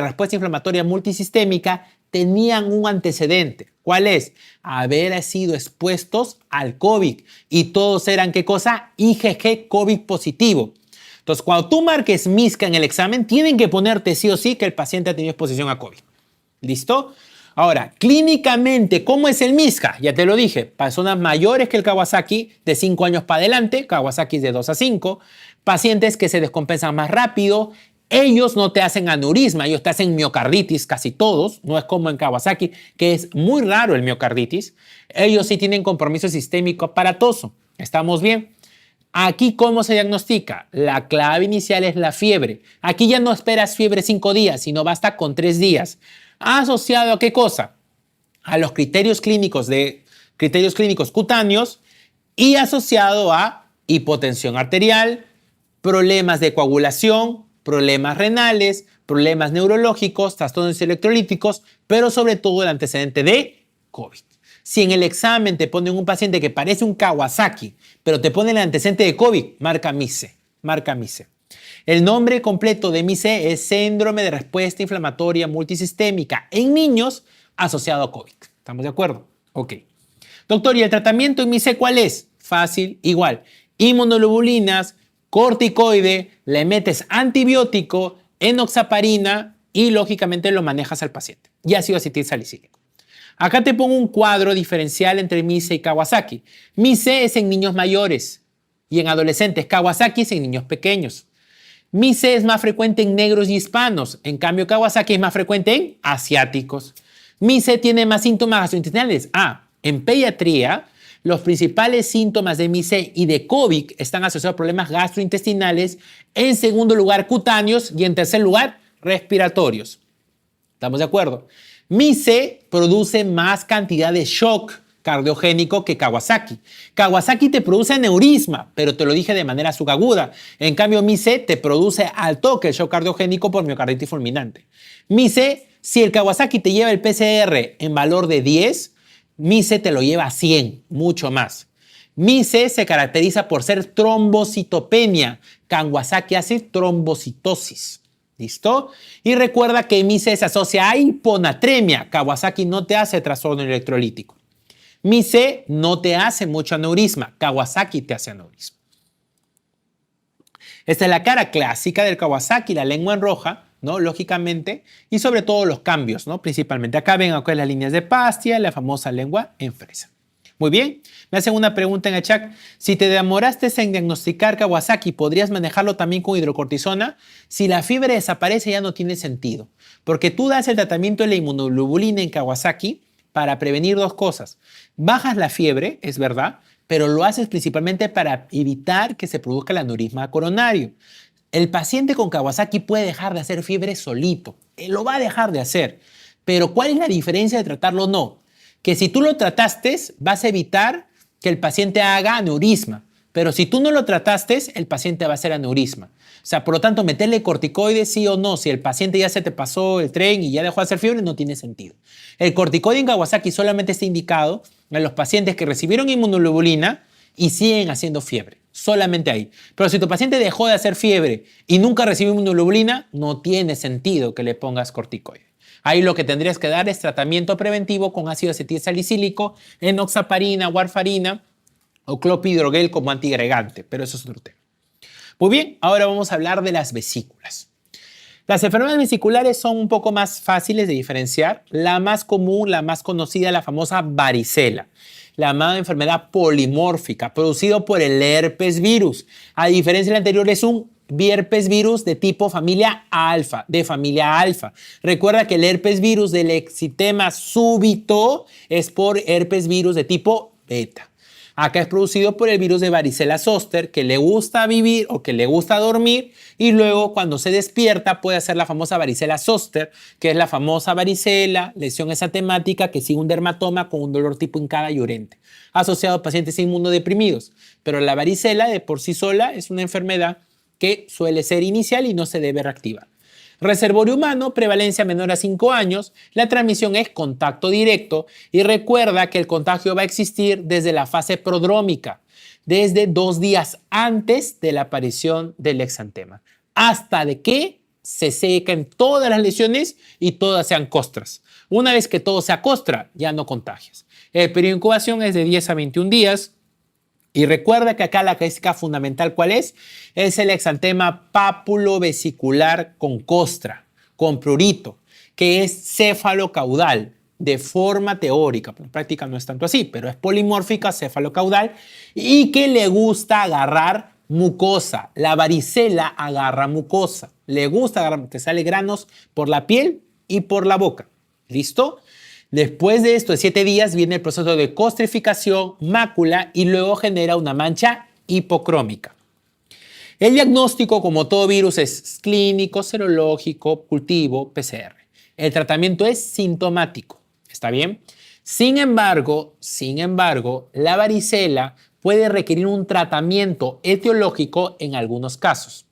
respuesta inflamatoria multisistémica tenían un antecedente. ¿Cuál es? Haber sido expuestos al COVID. Y todos eran, ¿qué cosa? IgG COVID positivo. Entonces, cuando tú marques MISCA en el examen, tienen que ponerte sí o sí que el paciente ha tenido exposición a COVID. ¿Listo? Ahora, clínicamente, ¿cómo es el MISCA? Ya te lo dije, personas mayores que el Kawasaki, de 5 años para adelante, Kawasaki es de 2 a 5, pacientes que se descompensan más rápido, ellos no te hacen aneurisma, ellos te hacen miocarditis, casi todos, no es como en Kawasaki, que es muy raro el miocarditis, ellos sí tienen compromiso sistémico aparatoso, ¿estamos bien? Aquí, ¿cómo se diagnostica? La clave inicial es la fiebre. Aquí ya no esperas fiebre 5 días, sino basta con 3 días. ¿Asociado a qué cosa? A los criterios clínicos cutáneos y asociado a hipotensión arterial, problemas de coagulación, problemas renales, problemas neurológicos, trastornos electrolíticos, pero sobre todo el antecedente de COVID. Si en el examen te ponen un paciente que parece un Kawasaki, pero te ponen el antecedente de COVID, marca MIS-C, marca MIS-C. El nombre completo de MIS-C es síndrome de respuesta inflamatoria multisistémica en niños asociado a COVID. ¿Estamos de acuerdo? Ok. Doctor, ¿y el tratamiento en MIS-C cuál es? Fácil, igual. Inmunoglobulinas, corticoide, le metes antibiótico, enoxaparina y lógicamente lo manejas al paciente. Y ácido acetilsalicílico. Acá te pongo un cuadro diferencial entre MIS-C y Kawasaki. MIS-C es en niños mayores y en adolescentes. Kawasaki es en niños pequeños. MIS-C es más frecuente en negros y hispanos. En cambio, Kawasaki es más frecuente en asiáticos. MIS-C tiene más síntomas gastrointestinales. En pediatría, los principales síntomas de MIS-C y de COVID están asociados a problemas gastrointestinales. En segundo lugar, cutáneos. Y en tercer lugar, respiratorios. ¿Estamos de acuerdo? MIS-C produce más cantidad de shock cardiogénico que Kawasaki. Kawasaki te produce aneurisma, pero te lo dije de manera subaguda. En cambio, MIS-C te produce al toque el shock cardiogénico por miocarditis fulminante. MIS-C, si el Kawasaki te lleva el PCR en valor de 10, MIS-C te lo lleva a 100, mucho más. MIS-C se caracteriza por ser trombocitopenia. Kawasaki hace trombocitosis. ¿Listo? Y recuerda que MIS-C se asocia a hiponatremia. Kawasaki no te hace trastorno electrolítico. MIS-C no te hace mucho aneurisma. Kawasaki te hace aneurisma. Esta es la cara clásica del Kawasaki, la lengua en roja, ¿no? Lógicamente, y sobre todo los cambios, ¿no? Principalmente acá ven acá las líneas de Pastia, la famosa lengua en fresa. Muy bien, me hacen una pregunta en el chat. Si te demoraste en diagnosticar Kawasaki, ¿podrías manejarlo también con hidrocortisona? Si la fiebre desaparece ya no tiene sentido, porque tú das el tratamiento de la inmunoglobulina en Kawasaki para prevenir dos cosas. Bajas la fiebre, es verdad, pero lo haces principalmente para evitar que se produzca el aneurisma coronario. El paciente con Kawasaki puede dejar de hacer fiebre solito, él lo va a dejar de hacer, pero ¿cuál es la diferencia de tratarlo o no? Que si tú lo trataste, vas a evitar que el paciente haga aneurisma. Pero si tú no lo trataste, el paciente va a hacer aneurisma. O sea, por lo tanto, meterle corticoides sí o no, si el paciente ya se te pasó el tren y ya dejó de hacer fiebre, no tiene sentido. El corticoide en Kawasaki solamente está indicado en los pacientes que recibieron inmunoglobulina y siguen haciendo fiebre. Solamente ahí. Pero si tu paciente dejó de hacer fiebre y nunca recibió inmunoglobulina, no tiene sentido que le pongas corticoide. Ahí lo que tendrías que dar es tratamiento preventivo con ácido acetilsalicílico, enoxaparina, warfarina o clopidogrel como antiagregante, pero eso es otro tema. Muy bien, ahora vamos a hablar de las vesículas. Las enfermedades vesiculares son un poco más fáciles de diferenciar. La más común, la más conocida, la famosa varicela, la llamada enfermedad polimórfica, producido por el herpes virus. A diferencia del anterior, es un herpes virus de tipo familia alfa, de familia alfa. Recuerda que el herpes virus del exitema súbito es por herpes virus de tipo beta. Acá es producido por el virus de varicela zoster, que le gusta vivir o que le gusta dormir, y luego cuando se despierta puede hacer la famosa varicela zoster, que es la famosa varicela, lesión exantemática que sigue un dermatoma con un dolor tipo hincada y urente, asociado a pacientes inmunodeprimidos. Pero la varicela de por sí sola es una enfermedad que suele ser inicial y no se debe reactivar. Reservorio humano, prevalencia menor a 5 años, la transmisión es contacto directo y recuerda que el contagio va a existir desde la fase prodrómica, desde 2 días antes de la aparición del exantema, hasta de que se sequen todas las lesiones y todas sean costras. Una vez que todo sea costra, ya no contagias. El periodo de incubación es de 10 a 21 días. Y recuerda que acá la característica fundamental, ¿cuál es? Es el exantema pápulo-vesicular con costra, con prurito, que es cefalocaudal de forma teórica. En práctica no es tanto así, pero es polimórfica, cefalocaudal, y que le gusta agarrar mucosa. La varicela agarra mucosa. Le gusta agarrar, te sale granos por la piel y por la boca. ¿Listo? Después de esto, de 7 días, viene el proceso de costrificación, mácula y luego genera una mancha hipocrómica. El diagnóstico, como todo virus, es clínico, serológico, cultivo, PCR. El tratamiento es sintomático. ¿Está bien? Sin embargo, la varicela puede requerir un tratamiento etiológico en algunos casos.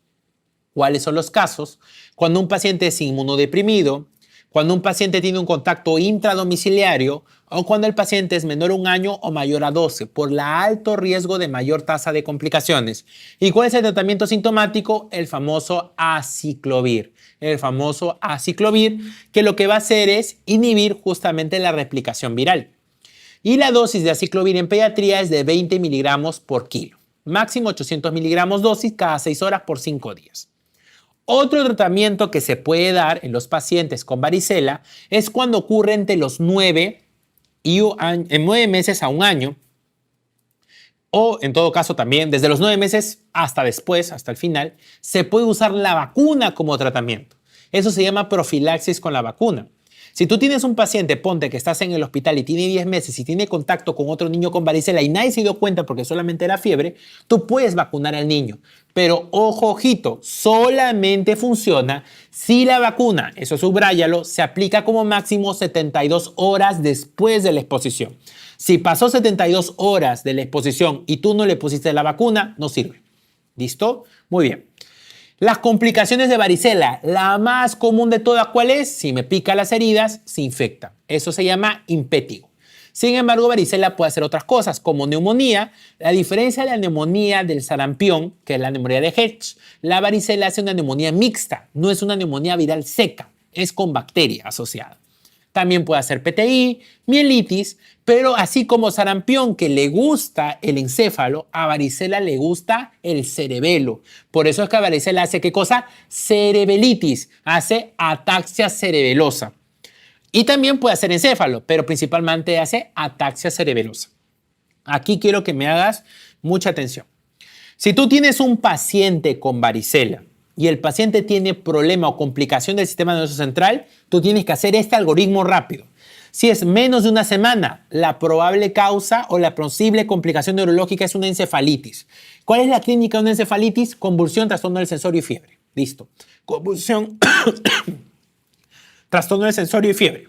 ¿Cuáles son los casos? Cuando un paciente es inmunodeprimido, cuando un paciente tiene un contacto intradomiciliario o cuando el paciente es menor a 1 año o mayor a 12 por el alto riesgo de mayor tasa de complicaciones. ¿Y cuál es el tratamiento sintomático? El famoso aciclovir. Que lo que va a hacer es inhibir justamente la replicación viral. Y la dosis de aciclovir en pediatría es de 20 miligramos por kilo. Máximo 800 miligramos dosis cada 6 horas por 5 días. Otro tratamiento que se puede dar en los pacientes con varicela es cuando ocurre entre los 9 meses a 1 año, o en todo caso también desde los 9 meses hasta después, hasta el final, se puede usar la vacuna como tratamiento. Eso se llama profilaxis con la vacuna. Si tú tienes un paciente, ponte que estás en el hospital y tiene 10 meses y tiene contacto con otro niño con varicela y nadie se dio cuenta porque solamente era fiebre, tú puedes vacunar al niño. Pero ojo, ojito, solamente funciona si la vacuna, eso subráyalo, se aplica como máximo 72 horas después de la exposición. Si pasó 72 horas de la exposición y tú no le pusiste la vacuna, no sirve. ¿Listo? Muy bien. Las complicaciones de varicela, la más común de todas, ¿cuál es? Si me pica las heridas, se infecta. Eso se llama impétigo. Sin embargo, varicela puede hacer otras cosas, como neumonía. La diferencia de la neumonía del sarampión, que es la neumonía de Hertz, la varicela hace una neumonía mixta, no es una neumonía viral seca, es con bacteria asociada. También puede hacer PTI, mielitis, pero así como sarampión que le gusta el encéfalo, a varicela le gusta el cerebelo. Por eso es que a varicela hace ¿qué cosa? Cerebelitis, hace ataxia cerebelosa. Y también puede hacer encéfalo, pero principalmente hace ataxia cerebelosa. Aquí quiero que me hagas mucha atención. Si tú tienes un paciente con varicela y el paciente tiene problema o complicación del sistema nervioso central, tú tienes que hacer este algoritmo rápido. Si es menos de 1 semana, la probable causa o la posible complicación neurológica es una encefalitis. ¿Cuál es la clínica de una encefalitis? Convulsión, trastorno del sensorio y fiebre. Listo. Convulsión, trastorno del sensorio y fiebre.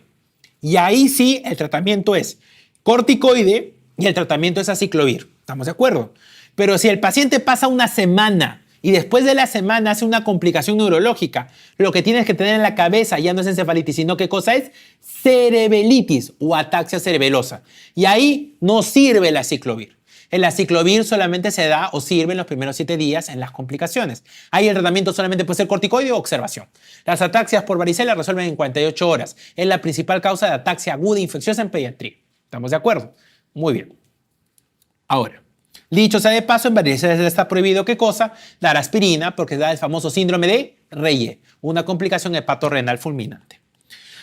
Y ahí sí, el tratamiento es corticoide y el tratamiento es aciclovir. ¿Estamos de acuerdo? Pero si el paciente pasa 1 semana y después de la semana hace una complicación neurológica, lo que tienes que tener en la cabeza ya no es encefalitis, sino ¿qué cosa es? Cerebelitis o ataxia cerebelosa. Y ahí no sirve el aciclovir. El aciclovir solamente se da o sirve en los primeros 7 días en las complicaciones. Ahí el tratamiento solamente puede ser corticoide o observación. Las ataxias por varicela resuelven en 48 horas. Es la principal causa de ataxia aguda infecciosa en pediatría. ¿Estamos de acuerdo? Muy bien. Ahora, dicho sea de paso, en varicela está prohibido ¿qué cosa? Dar aspirina porque da el famoso síndrome de Reye, una complicación hepatorrenal fulminante.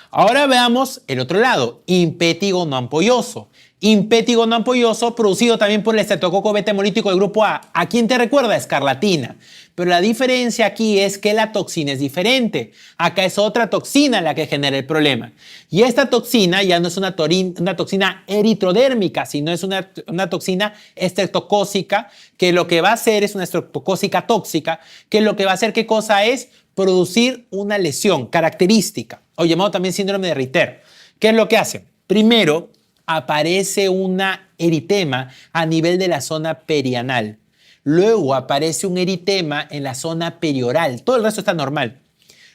Ahora veamos el otro lado, impétigo no ampolloso. Impétigo no ampolloso producido también por el estreptococo beta hemolítico del grupo A. ¿A quién te recuerda? Escarlatina. Pero la diferencia aquí es que la toxina es diferente. Acá es otra toxina la que genera el problema. Y esta toxina ya no es una toxina eritrodérmica, sino es una toxina estreptocócica, que lo que va a hacer es una estreptocócica tóxica, que lo que va a hacer, ¿qué cosa es? Producir una lesión característica, o llamado también síndrome de Ritter. ¿Qué es lo que hace? Primero, aparece un eritema a nivel de la zona perianal. Luego aparece un eritema en la zona perioral. Todo el resto está normal.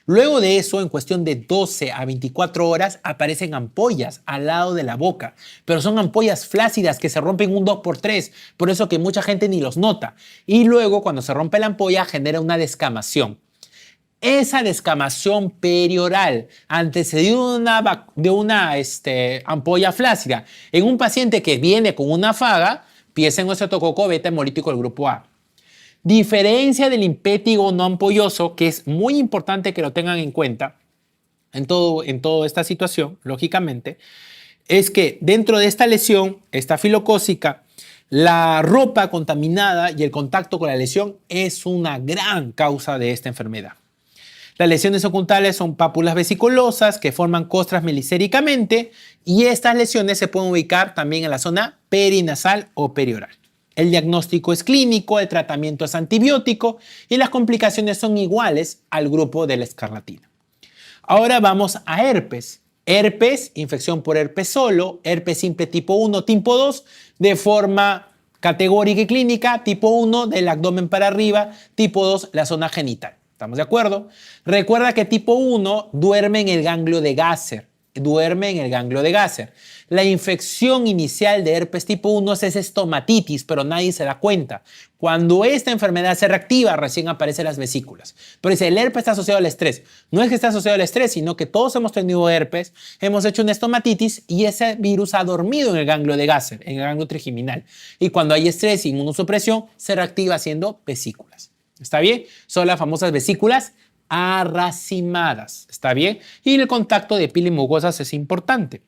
Luego de eso, en cuestión de 12 a 24 horas, aparecen ampollas al lado de la boca. Pero son ampollas flácidas que se rompen un 2x3. Por eso que mucha gente ni los nota. Y luego, cuando se rompe la ampolla, genera una descamación. Esa descamación perioral antecedido de una ampolla flácida en un paciente que viene con una faga, piensa en un estreptococo beta hemolítico del grupo A. Diferencia del impétigo no ampolloso, que es muy importante que lo tengan en cuenta en toda esta situación, lógicamente, es que dentro de esta lesión estafilocócica, la ropa contaminada y el contacto con la lesión es una gran causa de esta enfermedad. Las lesiones ocuntales son pápulas vesiculosas que forman costras melicéricamente y estas lesiones se pueden ubicar también en la zona perinasal o perioral. El diagnóstico es clínico, el tratamiento es antibiótico y las complicaciones son iguales al grupo de la escarlatina. Ahora vamos a herpes. Herpes, infección por herpes solo, herpes simple tipo 1, tipo 2, de forma categórica y clínica, tipo 1 del abdomen para arriba, tipo 2 la zona genital. ¿Estamos de acuerdo? Recuerda que tipo 1 duerme en el ganglio de Gasser. La infección inicial de herpes tipo 1 es estomatitis, pero nadie se da cuenta. Cuando esta enfermedad se reactiva, recién aparecen las vesículas. Pero dice, el herpes está asociado al estrés. No es que esté asociado al estrés, sino que todos hemos tenido herpes, hemos hecho una estomatitis y ese virus ha dormido en el ganglio de Gasser, en el ganglio trigeminal. Y cuando hay estrés y inmunosupresión, se reactiva haciendo vesículas. ¿Está bien? Son las famosas vesículas arracimadas. ¿Está bien? Y el contacto de piel y mucosas es importante.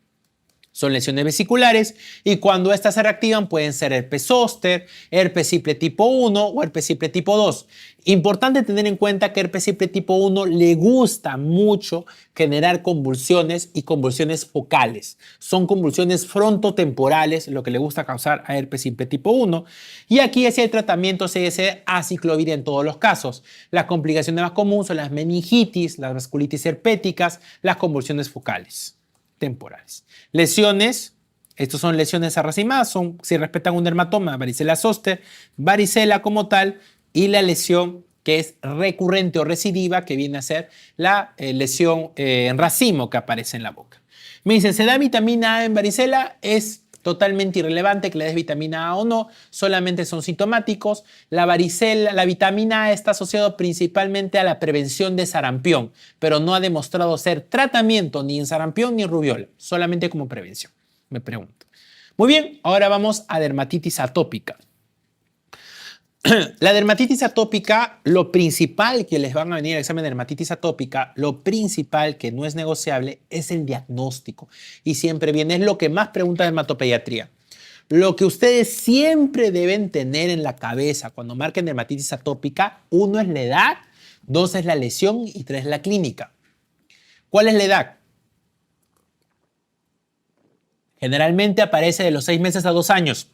Son lesiones vesiculares y cuando estas se reactivan pueden ser herpes zóster, herpes simple tipo 1 o herpes simple tipo 2. Importante tener en cuenta que herpes simple tipo 1 le gusta mucho generar convulsiones y convulsiones focales. Son convulsiones frontotemporales lo que le gusta causar a herpes simple tipo 1. Y aquí es el tratamiento CSD aciclovir en todos los casos. Las complicaciones más comunes son las meningitis, las vasculitis herpéticas, las convulsiones focales temporales. Lesiones, estos son lesiones arracimadas, si respetan un dermatoma, varicela zoster, varicela como tal, y la lesión que es recurrente o recidiva, que viene a ser la lesión en racimo que aparece en la boca. Me dicen, ¿se da vitamina A en varicela? Es totalmente irrelevante que le des vitamina A o no, solamente son sintomáticos. La varicela, la vitamina A está asociada principalmente a la prevención de sarampión, pero no ha demostrado ser tratamiento ni en sarampión ni en rubiola, solamente como prevención, me pregunto. Muy bien, ahora vamos a dermatitis atópica. La dermatitis atópica, lo principal que les van a venir al examen de dermatitis atópica, lo principal que no es negociable es el diagnóstico. Y siempre viene, es lo que más pregunta de dermatopediatría. Lo que ustedes siempre deben tener en la cabeza cuando marquen dermatitis atópica, 1 es la edad, 2 es la lesión y 3 la clínica. ¿Cuál es la edad? Generalmente aparece de los 6 meses a 2 años.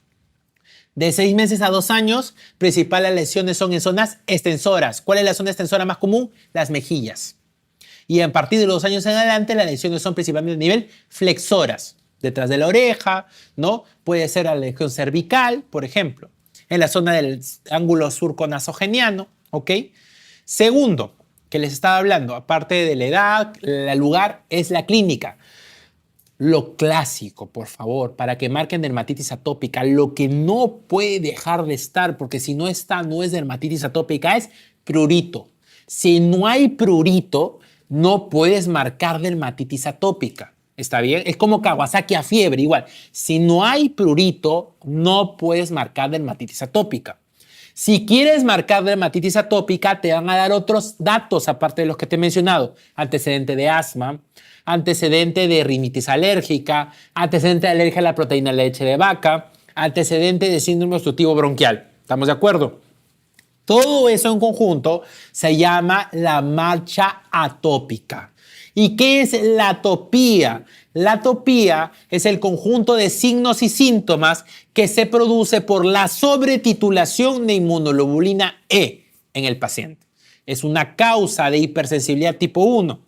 De 6 meses a 2 años, principales lesiones son en zonas extensoras. ¿Cuál es la zona extensora más común? Las mejillas. Y a partir de los 2 años en adelante, las lesiones son principalmente a nivel flexoras. Detrás de la oreja, ¿no? Puede ser la lesión cervical, por ejemplo. En la zona del ángulo surconasogeniano, ¿ok? Segundo, que les estaba hablando, aparte de la edad, el lugar, es la clínica. Lo clásico, por favor, para que marquen dermatitis atópica, lo que no puede dejar de estar, porque si no está, no es dermatitis atópica, es prurito. Si no hay prurito, no puedes marcar dermatitis atópica. ¿Está bien? Es como Kawasaki a fiebre, igual. Si no hay prurito, no puedes marcar dermatitis atópica. Si quieres marcar dermatitis atópica, te van a dar otros datos aparte de los que te he mencionado. Antecedente de asma, antecedente de rinitis alérgica, antecedente de alergia a la proteína de leche de vaca, antecedente de síndrome obstructivo bronquial. ¿Estamos de acuerdo? Todo eso en conjunto se llama la marcha atópica. ¿Y qué es la atopía? La atopía es el conjunto de signos y síntomas que se produce por la sobretitulación de inmunoglobulina E en el paciente. Es una causa de hipersensibilidad tipo 1.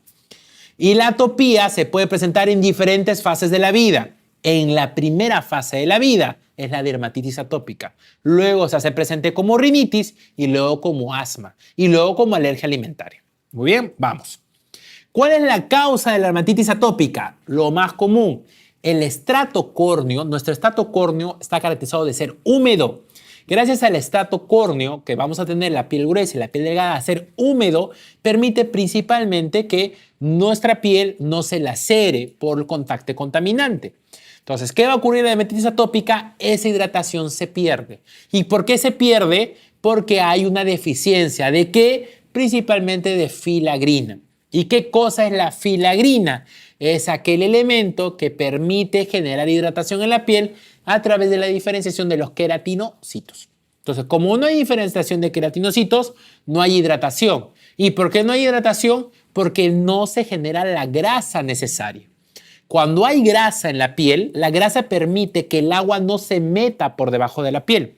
Y la atopía se puede presentar en diferentes fases de la vida. En la primera fase de la vida es la dermatitis atópica. Luego se hace presente como rinitis y luego como asma y luego como alergia alimentaria. Muy bien, vamos. ¿Cuál es la causa de la dermatitis atópica? Lo más común, el estrato córneo. Nuestro estrato córneo está caracterizado de ser húmedo. Gracias al estrato córneo, que vamos a tener la piel gruesa y la piel delgada, a ser húmedo, permite principalmente que nuestra piel no se lacere por el contacto contaminante. Entonces, ¿qué va a ocurrir en la dermatitis atópica? Esa hidratación se pierde. ¿Y por qué se pierde? Porque hay una deficiencia. ¿De qué? Principalmente de filagrina. ¿Y qué cosa es la filagrina? Es aquel elemento que permite generar hidratación en la piel a través de la diferenciación de los queratinocitos. Entonces, como no hay diferenciación de queratinocitos, no hay hidratación. ¿Y por qué no hay hidratación? Porque no se genera la grasa necesaria. Cuando hay grasa en la piel, la grasa permite que el agua no se meta por debajo de la piel.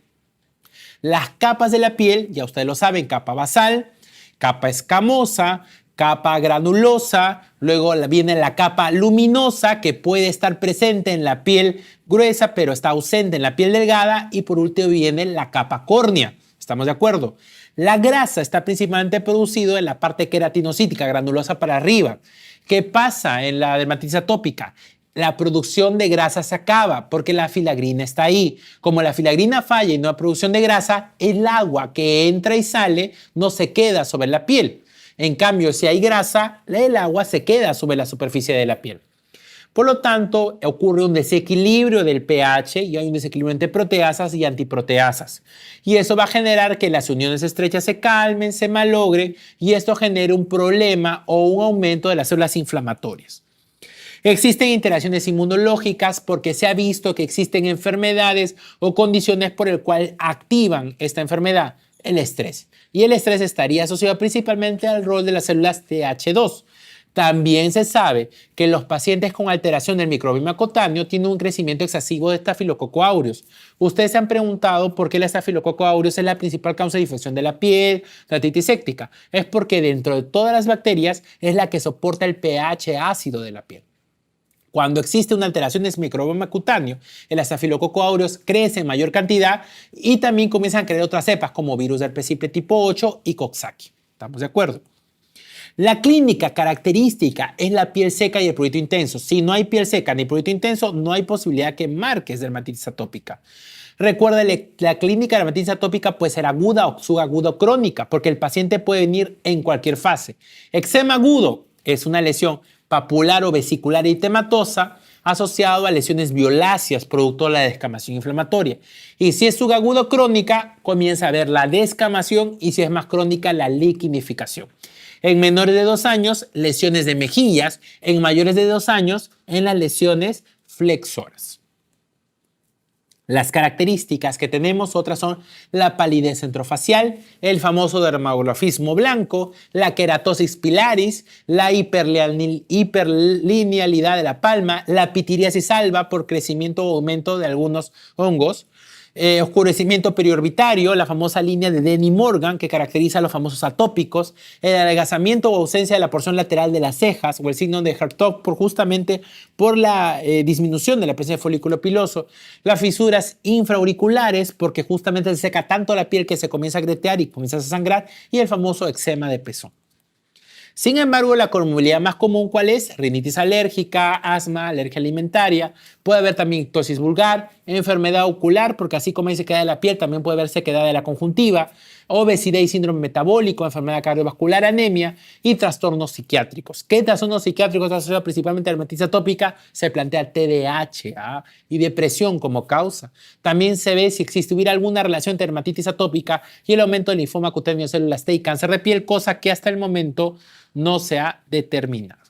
Las capas de la piel, ya ustedes lo saben, capa basal, capa escamosa, capa granulosa, luego viene la capa luminosa que puede estar presente en la piel gruesa pero está ausente en la piel delgada y por último viene la capa córnea. ¿Estamos de acuerdo? La grasa está principalmente producida en la parte queratinocítica, granulosa para arriba. ¿Qué pasa en la dermatitis atópica? La producción de grasa se acaba porque la filagrina está ahí. Como la filagrina falla y no hay producción de grasa, el agua que entra y sale no se queda sobre la piel. En cambio, si hay grasa, el agua se queda sobre la superficie de la piel. Por lo tanto, ocurre un desequilibrio del pH y hay un desequilibrio entre proteasas y antiproteasas. Y eso va a generar que las uniones estrechas se calmen, se malogren y esto genere un problema o un aumento de las células inflamatorias. Existen interacciones inmunológicas porque se ha visto que existen enfermedades o condiciones por el cual activan esta enfermedad, el estrés. Y el estrés estaría asociado principalmente al rol de las células TH2. También se sabe que los pacientes con alteración del microbioma cutáneo tienen un crecimiento excesivo de Staphylococcus aureus. Ustedes se han preguntado por qué la Staphylococcus aureus es la principal causa de infección de la piel, la otitis séptica. Es porque dentro de todas las bacterias es la que soporta el pH ácido de la piel. Cuando existe una alteración del microbioma cutáneo, el Staphylococcus aureus crece en mayor cantidad y también comienzan a crecer otras cepas como virus del herpes simple tipo 8 y Coxsackie. ¿Estamos de acuerdo? La clínica característica es la piel seca y el prurito intenso. Si no hay piel seca ni prurito intenso, no hay posibilidad que marques dermatitis atópica. Recuerda, la clínica de dermatitis atópica puede ser aguda o subaguda o crónica, porque el paciente puede venir en cualquier fase. Eczema agudo es una lesión papular o vesicular eritematosa asociado a lesiones violáceas producto de la descamación inflamatoria. Y si es subaguda o crónica, comienza a haber la descamación y si es más crónica, la liquinificación. En menores de 2 años, lesiones de mejillas. En mayores de 2 años, en las lesiones flexoras. Las características que tenemos otras son la palidez centrofacial, el famoso dermatografismo blanco, la queratosis pilaris, la hiperlinealidad de la palma, la pitiriasis alba por crecimiento o aumento de algunos hongos, oscurecimiento periorbitario, la famosa línea de Denny-Morgan que caracteriza a los famosos atópicos, el adelgazamiento o ausencia de la porción lateral de las cejas o el signo de Hartog justamente por la disminución de la presencia de folículo piloso, las fisuras infraauriculares porque justamente se seca tanto la piel que se comienza a grietear y comienza a sangrar y el famoso eczema de pezón. Sin embargo, la comorbilidad más común, ¿cuál es? Rinitis alérgica, asma, alergia alimentaria. Puede haber también ictosis vulgar, enfermedad ocular, porque así como hay sequedad de la piel, también puede haber sequedad de la conjuntiva, obesidad y síndrome metabólico, enfermedad cardiovascular, anemia y trastornos psiquiátricos. ¿Qué trastornos psiquiátricos asociados principalmente a la dermatitis atópica? Se plantea TDAH y depresión como causa. También se ve si hubiera alguna relación entre dermatitis atópica y el aumento del linfoma cutáneo, células T y cáncer de piel, cosa que hasta el momento no se ha determinado.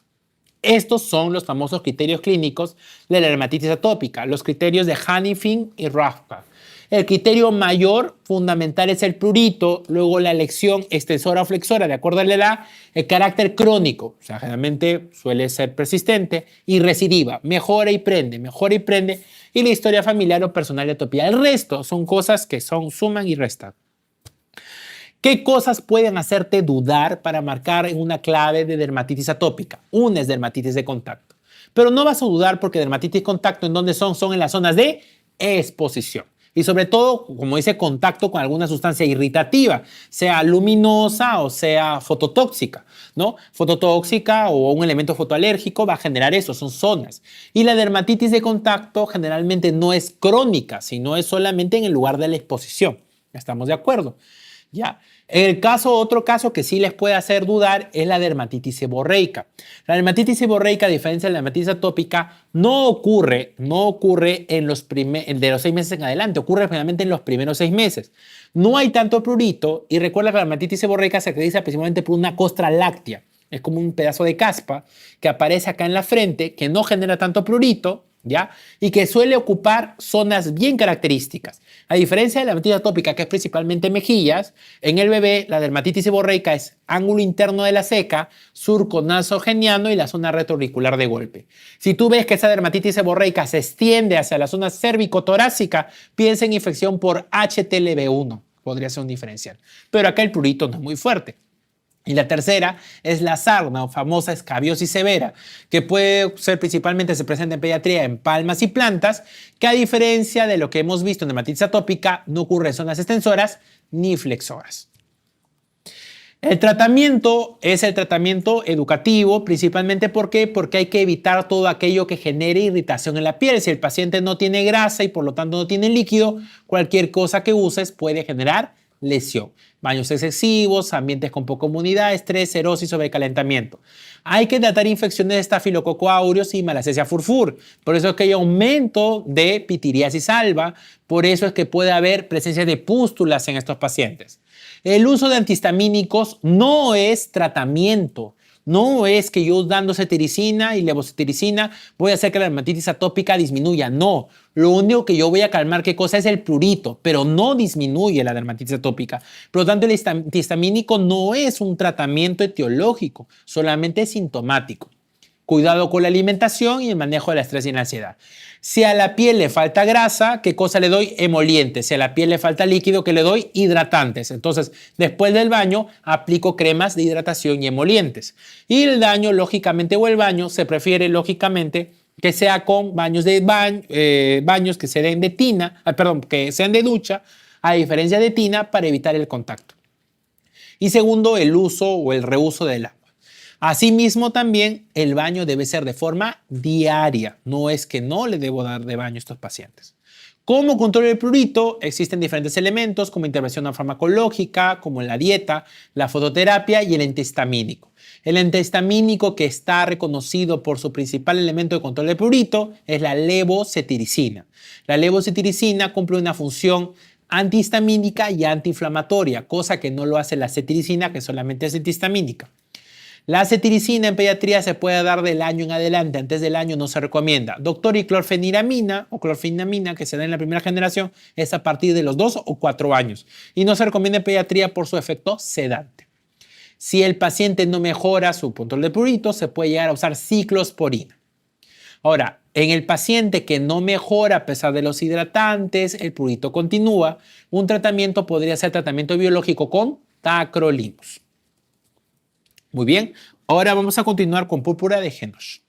Estos son los famosos criterios clínicos de la dermatitis atópica, los criterios de Hanifin y Rothbard. El criterio mayor fundamental es el prurito, luego la elección extensora o flexora, de acuerdo a la edad, el carácter crónico, o sea, generalmente suele ser persistente, y recidiva, mejora y prende, y la historia familiar o personal de atopía. El resto son cosas que suman y restan. ¿Qué cosas pueden hacerte dudar para marcar en una clave de dermatitis atópica? Una es dermatitis de contacto. Pero no vas a dudar porque dermatitis de contacto, ¿en dónde son? Son en las zonas de exposición. Y sobre todo, como dice, contacto con alguna sustancia irritativa, sea luminosa o sea fototóxica, ¿no? Fototóxica o un elemento fotoalérgico va a generar eso, son zonas. Y la dermatitis de contacto generalmente no es crónica, sino es solamente en el lugar de la exposición. ¿Estamos de acuerdo? Ya. Otro caso que sí les puede hacer dudar es la dermatitis seborreica. La dermatitis seborreica, a diferencia de la dermatitis atópica, no ocurre en de los 6 meses en adelante, ocurre generalmente en los primeros 6 meses. No hay tanto prurito y recuerda que la dermatitis seborreica se caracteriza principalmente por una costra láctea. Es como un pedazo de caspa que aparece acá en la frente, que no genera tanto prurito, ¿ya? Y que suele ocupar zonas bien características. A diferencia de la dermatitis atópica, que es principalmente mejillas, en el bebé la dermatitis seborreica es ángulo interno de la ceja, surco nasogeniano y la zona retroauricular de golpe. Si tú ves que esa dermatitis seborreica se extiende hacia la zona cérvico-torácica, piensa en infección por HTLV1. Podría ser un diferencial. Pero acá el prurito no es muy fuerte. Y la tercera es la sarna o famosa escabiosis severa, que puede ser principalmente, se presenta en pediatría en palmas y plantas, que a diferencia de lo que hemos visto en dermatitis atópica, no ocurre en zonas extensoras ni flexoras. El tratamiento es el tratamiento educativo, principalmente ¿por qué? Porque hay que evitar todo aquello que genere irritación en la piel. Si el paciente no tiene grasa y por lo tanto no tiene líquido, cualquier cosa que uses puede generar lesión. Baños excesivos, ambientes con poca humedad, estrés, cirrosis, sobrecalentamiento. Hay que tratar infecciones de estafilococo aureus y malacesia furfur. Por eso es que hay aumento de pitiriasis alba. Por eso es que puede haber presencia de pústulas en estos pacientes. El uso de antihistamínicos no es tratamiento. No es que yo dando cetiricina y levocetiricina voy a hacer que la dermatitis atópica disminuya. No, lo único que yo voy a calmar qué cosa es el prurito, pero no disminuye la dermatitis atópica. Por lo tanto, el antihistamínico no es un tratamiento etiológico, solamente es sintomático. Cuidado con la alimentación y el manejo del estrés y la ansiedad. Si a la piel le falta grasa, ¿qué cosa le doy? Emolientes. Si a la piel le falta líquido, ¿qué le doy? Hidratantes. Entonces, después del baño, aplico cremas de hidratación y emolientes. Y el baño, lógicamente, o el baño, se prefiere, lógicamente, que sea con baños que se den de tina, que sean de ducha, a diferencia de tina, para evitar el contacto. Y segundo, el uso o el reuso del agua. Asimismo, también el baño debe ser de forma diaria. No es que no le debo dar de baño a estos pacientes. Como control del prurito, existen diferentes elementos como intervención farmacológica, como la dieta, la fototerapia y el antihistamínico. El antihistamínico que está reconocido por su principal elemento de control del prurito es la levocetiricina. La levocetiricina cumple una función antihistamínica y antiinflamatoria, cosa que no lo hace la cetiricina, que solamente es antihistamínica. La cetiricina en pediatría se puede dar del año en adelante, antes del año no se recomienda. Doctor, y clorfeniramina o clorfenamina que se da en la primera generación es a partir de los 2 o 4 años y no se recomienda en pediatría por su efecto sedante. Si el paciente no mejora su control de prurito, se puede llegar a usar ciclosporina. Ahora, en el paciente que no mejora a pesar de los hidratantes, el prurito continúa, un tratamiento podría ser tratamiento biológico con tacrolimus. Muy bien, ahora vamos a continuar con púrpura de Henoch.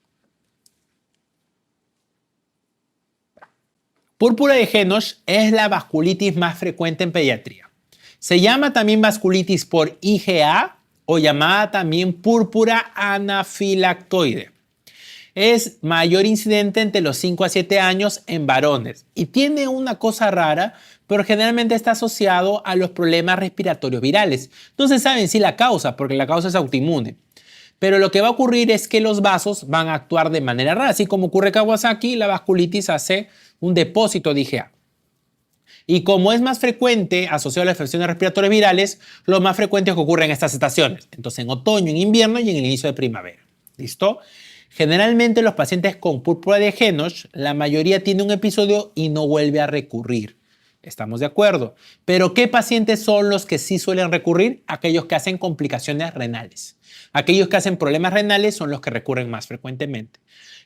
Púrpura de Henoch es la vasculitis más frecuente en pediatría. Se llama también vasculitis por IgA o llamada también púrpura anafilactoide. Es mayor incidente entre los 5 a 7 años en varones y tiene una cosa rara, pero generalmente está asociado a los problemas respiratorios virales. No se sabe en sí la causa, porque la causa es autoinmune. Pero lo que va a ocurrir es que los vasos van a actuar de manera rara. Así como ocurre en Kawasaki, la vasculitis hace un depósito de IgA. Y como es más frecuente asociado a las infecciones respiratorias virales, lo más frecuente es que ocurre en estas estaciones. Entonces, en otoño, en invierno y en el inicio de primavera. ¿Listo? Generalmente los pacientes con púrpura de Henoch, la mayoría tiene un episodio y no vuelve a recurrir. Estamos de acuerdo. Pero ¿qué pacientes son los que sí suelen recurrir? Aquellos que hacen complicaciones renales. Aquellos que hacen problemas renales son los que recurren más frecuentemente.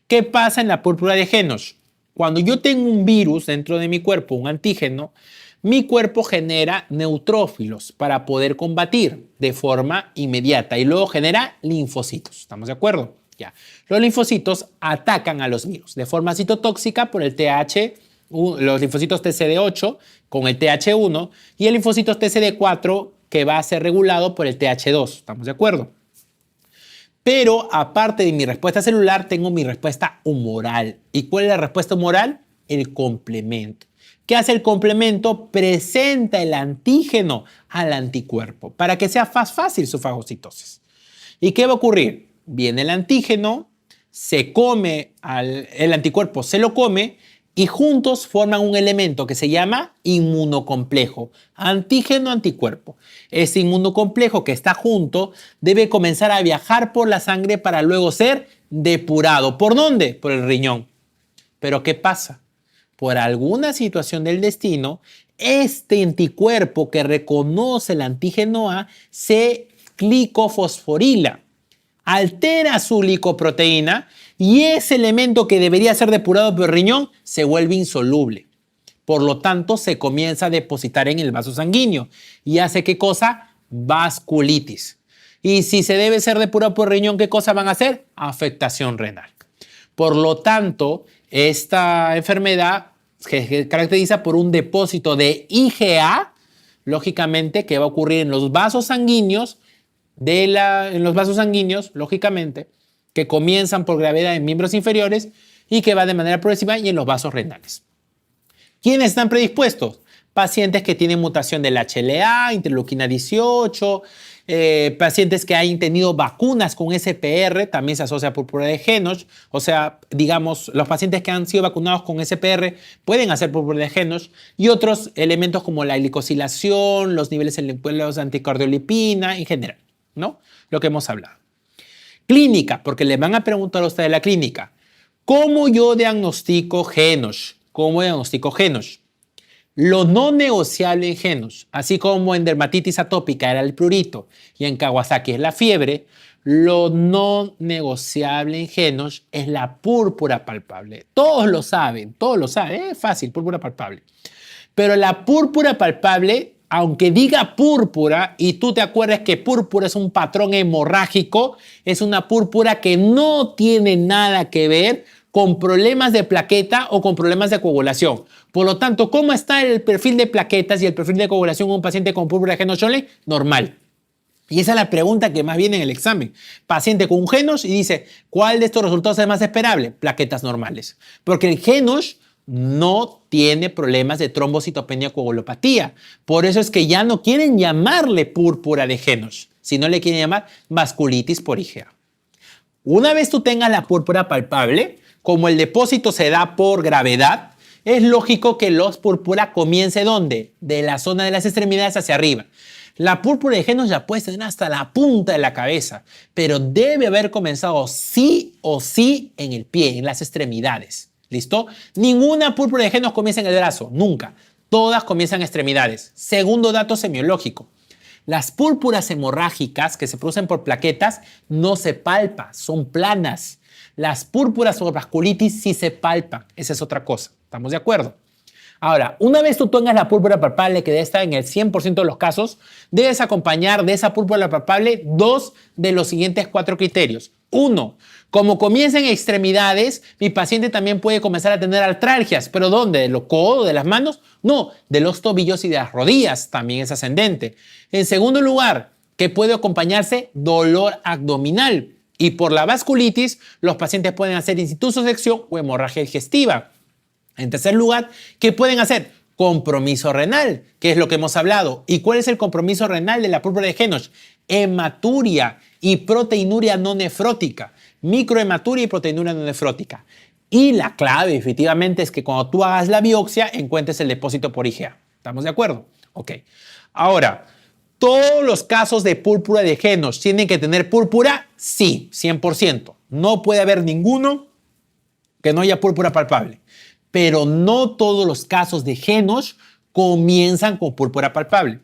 ¿Qué pasa en la púrpura de Henoch? Cuando yo tengo un virus dentro de mi cuerpo, un antígeno, mi cuerpo genera neutrófilos para poder combatir de forma inmediata y luego genera linfocitos. ¿Estamos de acuerdo? Ya. Los linfocitos atacan a los virus de forma citotóxica por el TH, los linfocitos TCD8 con el TH1 y el linfocito TCD4 que va a ser regulado por el TH2. ¿Estamos de acuerdo? Pero aparte de mi respuesta celular, tengo mi respuesta humoral. ¿Y cuál es la respuesta humoral? El complemento. ¿Qué hace el complemento? Presenta el antígeno al anticuerpo para que sea más fácil su fagocitosis. ¿Y qué va a ocurrir? Viene el antígeno, se come, el anticuerpo se lo come y juntos forman un elemento que se llama inmunocomplejo, antígeno-anticuerpo. Ese inmunocomplejo que está junto debe comenzar a viajar por la sangre para luego ser depurado. ¿Por dónde? Por el riñón. ¿Pero qué pasa? Por alguna situación del destino, este anticuerpo que reconoce el antígeno A se glicofosforila, altera su glicoproteína y ese elemento que debería ser depurado por el riñón se vuelve insoluble. Por lo tanto, se comienza a depositar en el vaso sanguíneo y hace ¿qué cosa? Vasculitis. Y si se debe ser depurado por el riñón, ¿qué cosa van a hacer? Afectación renal. Por lo tanto, esta enfermedad se caracteriza por un depósito de IgA, lógicamente, que va a ocurrir en los vasos sanguíneos, lógicamente, que comienzan por gravedad en miembros inferiores y que va de manera progresiva y en los vasos renales. ¿Quiénes están predispuestos? Pacientes que tienen mutación del HLA, interleuquina 18, pacientes que hayan tenido vacunas con SPR, también se asocia a púrpura de Henoch. O sea, digamos, los pacientes que han sido vacunados con SPR pueden hacer púrpura de Henoch y otros elementos como la glicosilación, los niveles en los anticardiolipina en general, ¿no? Lo que hemos hablado. Clínica, porque le van a preguntar a ustedes la clínica. ¿Cómo yo diagnostico Henoch? ¿Cómo diagnostico Henoch? Lo no negociable en Henoch, así como en dermatitis atópica era el prurito y en Kawasaki es la fiebre, lo no negociable en Henoch es la púrpura palpable. Todos lo saben, es fácil, púrpura palpable. Pero la púrpura palpable, aunque diga púrpura y tú te acuerdas que púrpura es un patrón hemorrágico, es una púrpura que no tiene nada que ver con problemas de plaqueta o con problemas de coagulación. Por lo tanto, ¿cómo está el perfil de plaquetas y el perfil de coagulación en un paciente con púrpura de Henoch-Schönlein? Normal. Y esa es la pregunta que más viene en el examen. Paciente con un Henoch y dice, ¿cuál de estos resultados es más esperable? Plaquetas normales. Porque el Henoch no tiene problemas de trombocitopenia o coagulopatía. Por eso es que ya no quieren llamarle púrpura de Henoch, sino le quieren llamar vasculitis por IgA. Una vez tú tengas la púrpura palpable, como el depósito se da por gravedad, es lógico que la púrpura comience ¿dónde? De la zona de las extremidades hacia arriba. La púrpura de Henoch ya puede tener hasta la punta de la cabeza, pero debe haber comenzado sí o sí en el pie, en las extremidades. ¿Listo? Ninguna púrpura de Henoch comienza en el brazo, nunca. Todas comienzan en extremidades. Segundo dato semiológico. Las púrpuras hemorrágicas que se producen por plaquetas no se palpan, son planas. Las púrpuras por vasculitis sí se palpan. Esa es otra cosa. ¿Estamos de acuerdo? Ahora, una vez tú tengas la púrpura palpable, que debe estar en el 100% de los casos, debes acompañar de esa púrpura palpable dos de los siguientes 4 criterios. 1. Como comienza en extremidades, mi paciente también puede comenzar a tener artralgias. ¿Pero dónde? ¿De los codos, de las manos? No, de los tobillos y de las rodillas. También es ascendente. En segundo lugar, que puede acompañarse dolor abdominal. Y por la vasculitis, los pacientes pueden hacer institusosección o hemorragia digestiva. En tercer lugar, ¿qué pueden hacer? Compromiso renal, que es lo que hemos hablado. ¿Y cuál es el compromiso renal de la púrpura de Henoch? Hematuria y proteinuria no nefrótica. Microhematuria y proteinuria no nefrótica. Y la clave, efectivamente, es que cuando tú hagas la biopsia, encuentres el depósito por IgA. ¿Estamos de acuerdo? Ok. Ahora, ¿todos los casos de púrpura de Henoch tienen que tener púrpura? Sí, 100%. No puede haber ninguno que no haya púrpura palpable. Pero no todos los casos de GENOSH comienzan con púrpura palpable.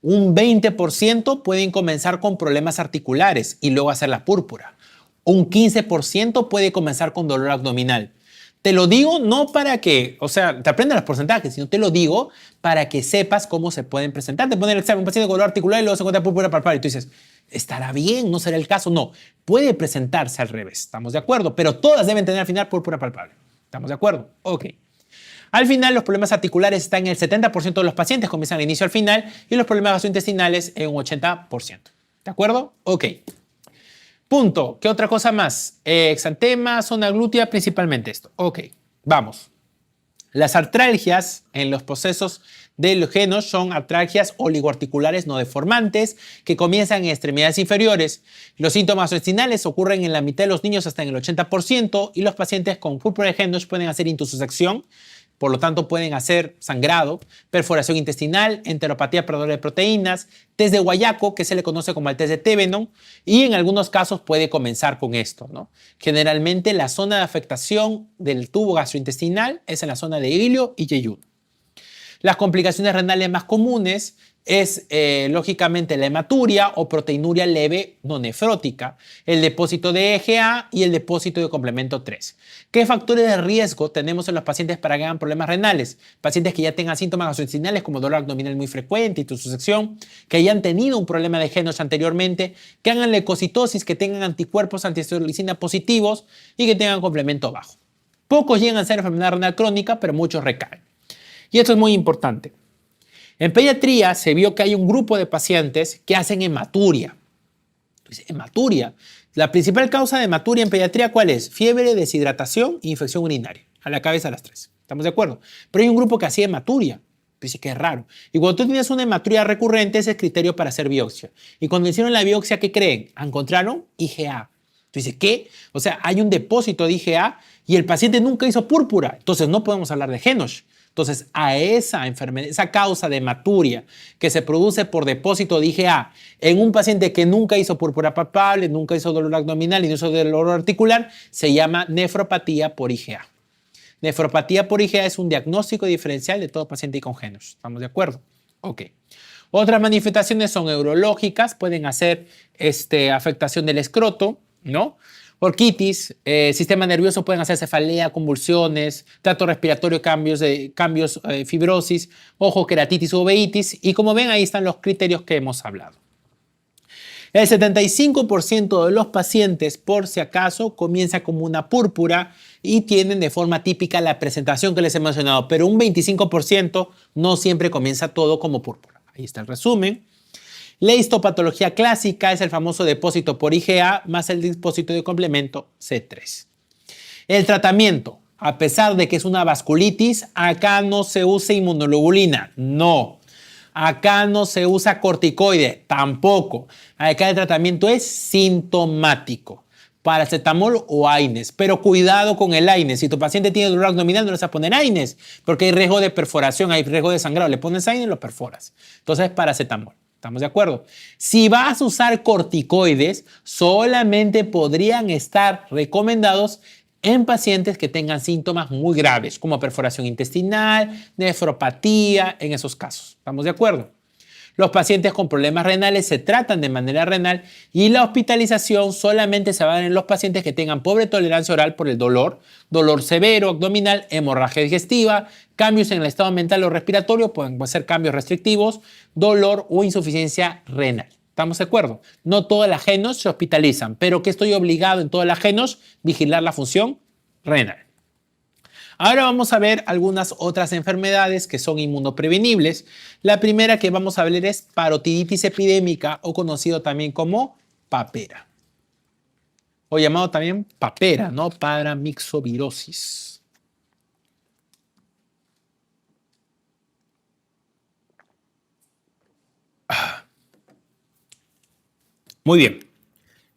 Un 20% pueden comenzar con problemas articulares y luego hacer la púrpura. Un 15% puede comenzar con dolor abdominal. Te lo digo no para que, o sea, te aprendas los porcentajes, sino te lo digo para que sepas cómo se pueden presentar. Te ponen el examen, un paciente con dolor articular y luego se encuentra púrpura palpable y tú dices, ¿estará bien? ¿No será el caso? No, puede presentarse al revés, ¿estamos de acuerdo? Pero todas deben tener al final púrpura palpable. ¿Estamos de acuerdo? Ok. Al final, los problemas articulares están en el 70% de los pacientes, comienzan al inicio al final, y los problemas gastrointestinales en un 80%. ¿De acuerdo? Ok. Punto. ¿Qué otra cosa más? Exantema, zona glútea, principalmente esto. Ok, vamos. Las artralgias en los procesos de los GENOSH son artralgias oligoarticulares no deformantes que comienzan en extremidades inferiores. Los síntomas gastrointestinales ocurren en la mitad de los niños hasta en el 80% y los pacientes con púrpura de GENOSH pueden hacer intussusección, por lo tanto pueden hacer sangrado, perforación intestinal, enteropatía perdedora de proteínas, test de guayaco, que se le conoce como el test de Thevenon, y en algunos casos puede comenzar con esto, ¿no? Generalmente la zona de afectación del tubo gastrointestinal es en la zona de ilio y yeyuno. Las complicaciones renales más comunes es, lógicamente, la hematuria o proteinuria leve no nefrótica, el depósito de EGA y el depósito de complemento 3. ¿Qué factores de riesgo tenemos en los pacientes para que hagan problemas renales? Pacientes que ya tengan síntomas gastrointestinales como dolor abdominal muy frecuente, intussusección, que hayan tenido un problema de GENOSH anteriormente, que hagan leucocitosis, que tengan anticuerpos antihistolicina positivos y que tengan complemento bajo. Pocos llegan a ser enfermedad renal crónica, pero muchos recaen. Y esto es muy importante. En pediatría se vio que hay un grupo de pacientes que hacen hematuria. Entonces, hematuria. La principal causa de hematuria en pediatría, ¿cuál es? Fiebre, deshidratación e infección urinaria. A la cabeza las tres. ¿Estamos de acuerdo? Pero hay un grupo que hacía hematuria. Dice que es raro. Y cuando tú tienes una hematuria recurrente, ese es el criterio para hacer biopsia. Y cuando hicieron la biopsia, ¿qué creen? Encontraron IgA. Tú dices, ¿qué? O sea, hay un depósito de IgA y el paciente nunca hizo púrpura. Entonces no podemos hablar de GENOSH. Entonces, a esa enfermedad, esa causa de hematuria que se produce por depósito de IgA en un paciente que nunca hizo púrpura palpable, nunca hizo dolor abdominal y no hizo dolor articular, se llama nefropatía por IgA. Nefropatía por IgA es un diagnóstico diferencial de todo paciente con GENOSH. ¿Estamos de acuerdo? Ok. Otras manifestaciones son neurológicas, pueden hacer afectación del escroto, ¿no? Orquitis, sistema nervioso, pueden hacer cefalea, convulsiones, tracto respiratorio, cambios, fibrosis, ojo, queratitis o uveitis. Y como ven, ahí están los criterios que hemos hablado. El 75% de los pacientes, por si acaso, comienza como una púrpura y tienen de forma típica la presentación que les he mencionado, pero un 25% no siempre comienza todo como púrpura. Ahí está el resumen. La histopatología clásica es el famoso depósito por IgA más el depósito de complemento C3. El tratamiento, a pesar de que es una vasculitis, acá no se usa inmunoglobulina, no. Acá no se usa corticoide, tampoco. Acá el tratamiento es sintomático. Paracetamol o AINES, pero cuidado con el AINES. Si tu paciente tiene dolor abdominal, no le vas a poner AINES, porque hay riesgo de perforación, hay riesgo de sangrado. Le pones AINES y lo perforas. Entonces, paracetamol. ¿Estamos de acuerdo? Si vas a usar corticoides, solamente podrían estar recomendados en pacientes que tengan síntomas muy graves, como perforación intestinal, nefropatía, en esos casos. ¿Estamos de acuerdo? Los pacientes con problemas renales se tratan de manera renal y la hospitalización solamente se va a dar en los pacientes que tengan pobre tolerancia oral por el dolor, dolor severo abdominal, hemorragia digestiva, cambios en el estado mental o respiratorio, pueden ser cambios restrictivos, dolor o insuficiencia renal. ¿Estamos de acuerdo? No todas las GENOSH se hospitalizan, pero que estoy obligado en todas las GENOSH vigilar la función renal. Ahora vamos a ver algunas otras enfermedades que son inmunoprevenibles. La primera que vamos a ver es parotiditis epidémica o conocido también como papera. O llamado también papera, ¿no? Paramyxovirosis. Muy bien.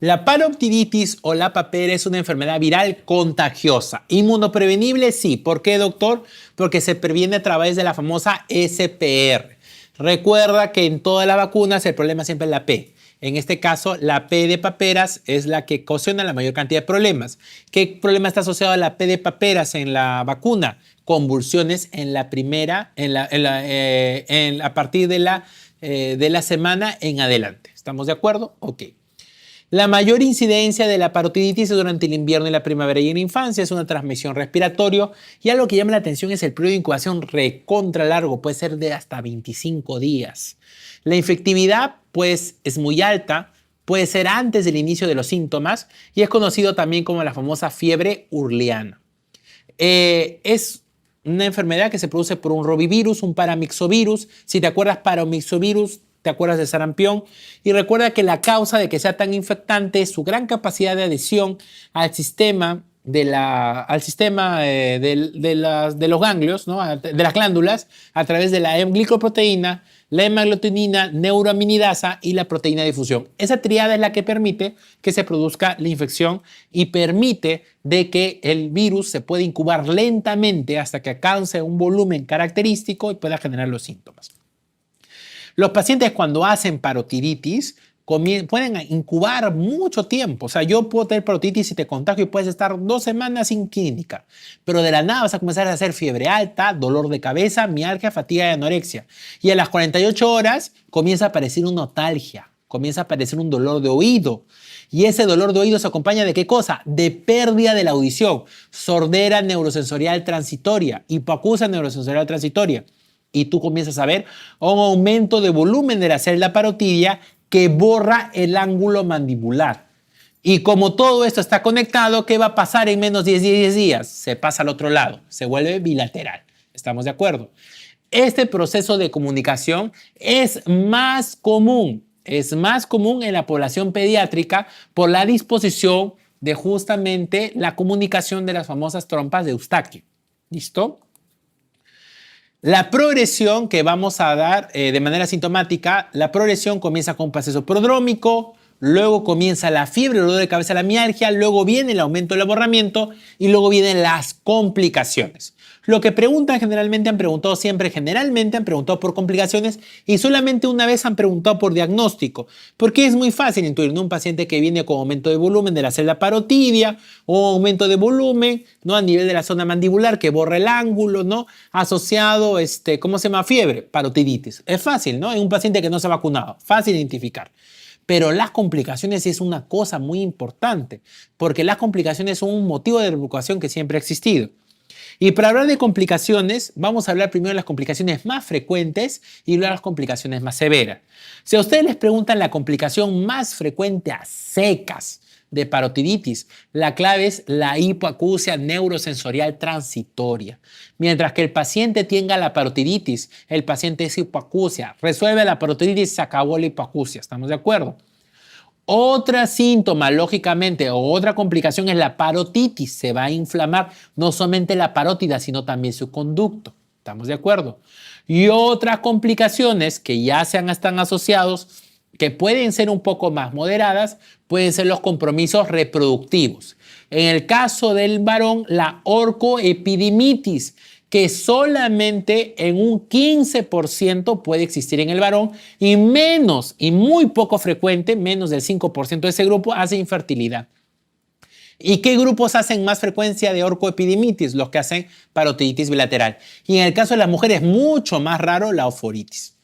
La parotiditis o la papera es una enfermedad viral contagiosa. Inmunoprevenible, sí. ¿Por qué, doctor? Porque se previene a través de la famosa SPR. Recuerda que en todas las vacunas el problema siempre es la P. En este caso, la P de paperas es la que ocasiona la mayor cantidad de problemas. ¿Qué problema está asociado a la P de paperas en la vacuna? Convulsiones en la primera, a partir de la semana en adelante. ¿Estamos de acuerdo? Ok. La mayor incidencia de la parotiditis es durante el invierno y la primavera y en la infancia. Es una transmisión respiratoria y algo que llama la atención es el periodo de incubación recontra largo, puede ser de hasta 25 días. La infectividad pues es muy alta, puede ser antes del inicio de los síntomas y es conocido también como la famosa fiebre urliana. Es una enfermedad que se produce por un rovivirus, un paramyxovirus. Si te acuerdas, paramyxovirus, te acuerdas de sarampión, y recuerda que la causa de que sea tan infectante es su gran capacidad de adhesión al sistema de los ganglios, ¿no? De las glándulas, a través de la glicoproteína, la hemaglutinina, neuroaminidasa y la proteína de difusión. Esa tríada es la que permite que se produzca la infección y permite de que el virus se pueda incubar lentamente hasta que alcance un volumen característico y pueda generar los síntomas. Los pacientes cuando hacen parotiditis pueden incubar mucho tiempo. O sea, yo puedo tener parotiditis y te contagio y puedes estar 2 semanas sin clínica. Pero de la nada vas a comenzar a hacer fiebre alta, dolor de cabeza, mialgia, fatiga y anorexia. Y a las 48 horas comienza a aparecer una otalgia, comienza a aparecer un dolor de oído. Y ese dolor de oído se acompaña ¿de qué cosa? De pérdida de la audición, sordera neurosensorial transitoria, hipoacusia neurosensorial transitoria. Y tú comienzas a ver un aumento de volumen de la celda parotidia que borra el ángulo mandibular. Y como todo esto está conectado, ¿qué va a pasar en menos de 10 días? Se pasa al otro lado, se vuelve bilateral. ¿Estamos de acuerdo? Este proceso de comunicación es más común en la población pediátrica por la disposición de justamente la comunicación de las famosas trompas de Eustaquio. ¿Listo? La progresión que vamos a dar de manera sintomática, la progresión comienza con un proceso prodrómico, luego comienza la fiebre, el dolor de cabeza, la mialgia, luego viene el aumento del aborramiento y luego vienen las complicaciones. Lo que preguntan generalmente han preguntado por complicaciones y solamente una vez han preguntado por diagnóstico, porque es muy fácil intuir, ¿no? Un paciente que viene con aumento de volumen de la celda parotidia o aumento de volumen, ¿no? A nivel de la zona mandibular que borra el ángulo, ¿no? Asociado, ¿cómo se llama? Fiebre, parotiditis. Es fácil, ¿no? En un paciente que no se ha vacunado, fácil identificar. Pero las complicaciones es una cosa muy importante, porque las complicaciones son un motivo de preocupación que siempre ha existido. Y para hablar de complicaciones, vamos a hablar primero de las complicaciones más frecuentes y luego de las complicaciones más severas. Si a ustedes les preguntan la complicación más frecuente a secas de parotiditis, la clave es la hipoacusia neurosensorial transitoria. Mientras que el paciente tenga la parotiditis, el paciente es hipoacusia. Resuelve la parotiditis, se acabó la hipoacusia. ¿Estamos de acuerdo? Otra síntoma, lógicamente, o otra complicación es la parotitis. Se va a inflamar no solamente la parótida, sino también su conducto. ¿Estamos de acuerdo? Y otras complicaciones que ya están asociados, que pueden ser un poco más moderadas, pueden ser los compromisos reproductivos. En el caso del varón, la orcoepidimitis, que solamente en un 15% puede existir en el varón y muy poco frecuente, menos del 5% de ese grupo hace infertilidad. ¿Y qué grupos hacen más frecuencia de orcoepidimitis? Los que hacen parotiditis bilateral. Y en el caso de las mujeres, mucho más raro la oforitis.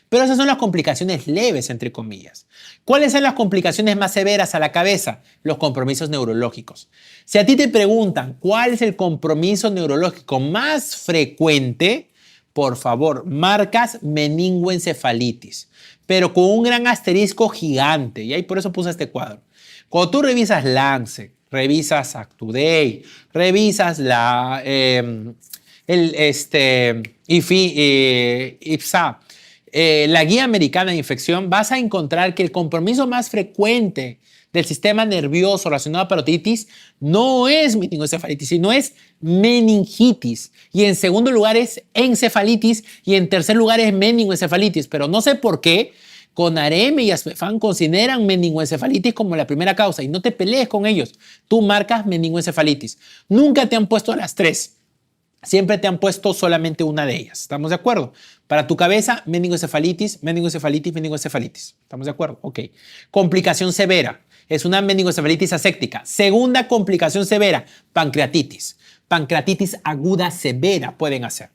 Pero esas son las complicaciones leves, entre comillas. ¿Cuáles son las complicaciones más severas a la cabeza? Los compromisos neurológicos. Si a ti te preguntan cuál es el compromiso neurológico más frecuente, por favor, marcas meningoencefalitis, pero con un gran asterisco gigante. Y ahí por eso puse este cuadro. Cuando tú revisas Lancet, revisas Act-Today, revisas la IPSA, la guía americana de infección, vas a encontrar que el compromiso más frecuente del sistema nervioso relacionado a parotiditis no es meningoencefalitis, sino es meningitis. Y en segundo lugar es encefalitis y en tercer lugar es meningoencefalitis. Pero no sé por qué CONAREM y ASFEFAN consideran meningoencefalitis como la primera causa y no te pelees con ellos. Tú marcas meningoencefalitis. Nunca te han puesto las tres. Siempre te han puesto solamente una de ellas. ¿Estamos de acuerdo? Para tu cabeza, meningoencefalitis, meningoencefalitis, meningoencefalitis. ¿Estamos de acuerdo? Ok. Complicación severa. Es una meningoencefalitis aséptica. Segunda complicación severa, pancreatitis. Pancreatitis aguda severa pueden hacer.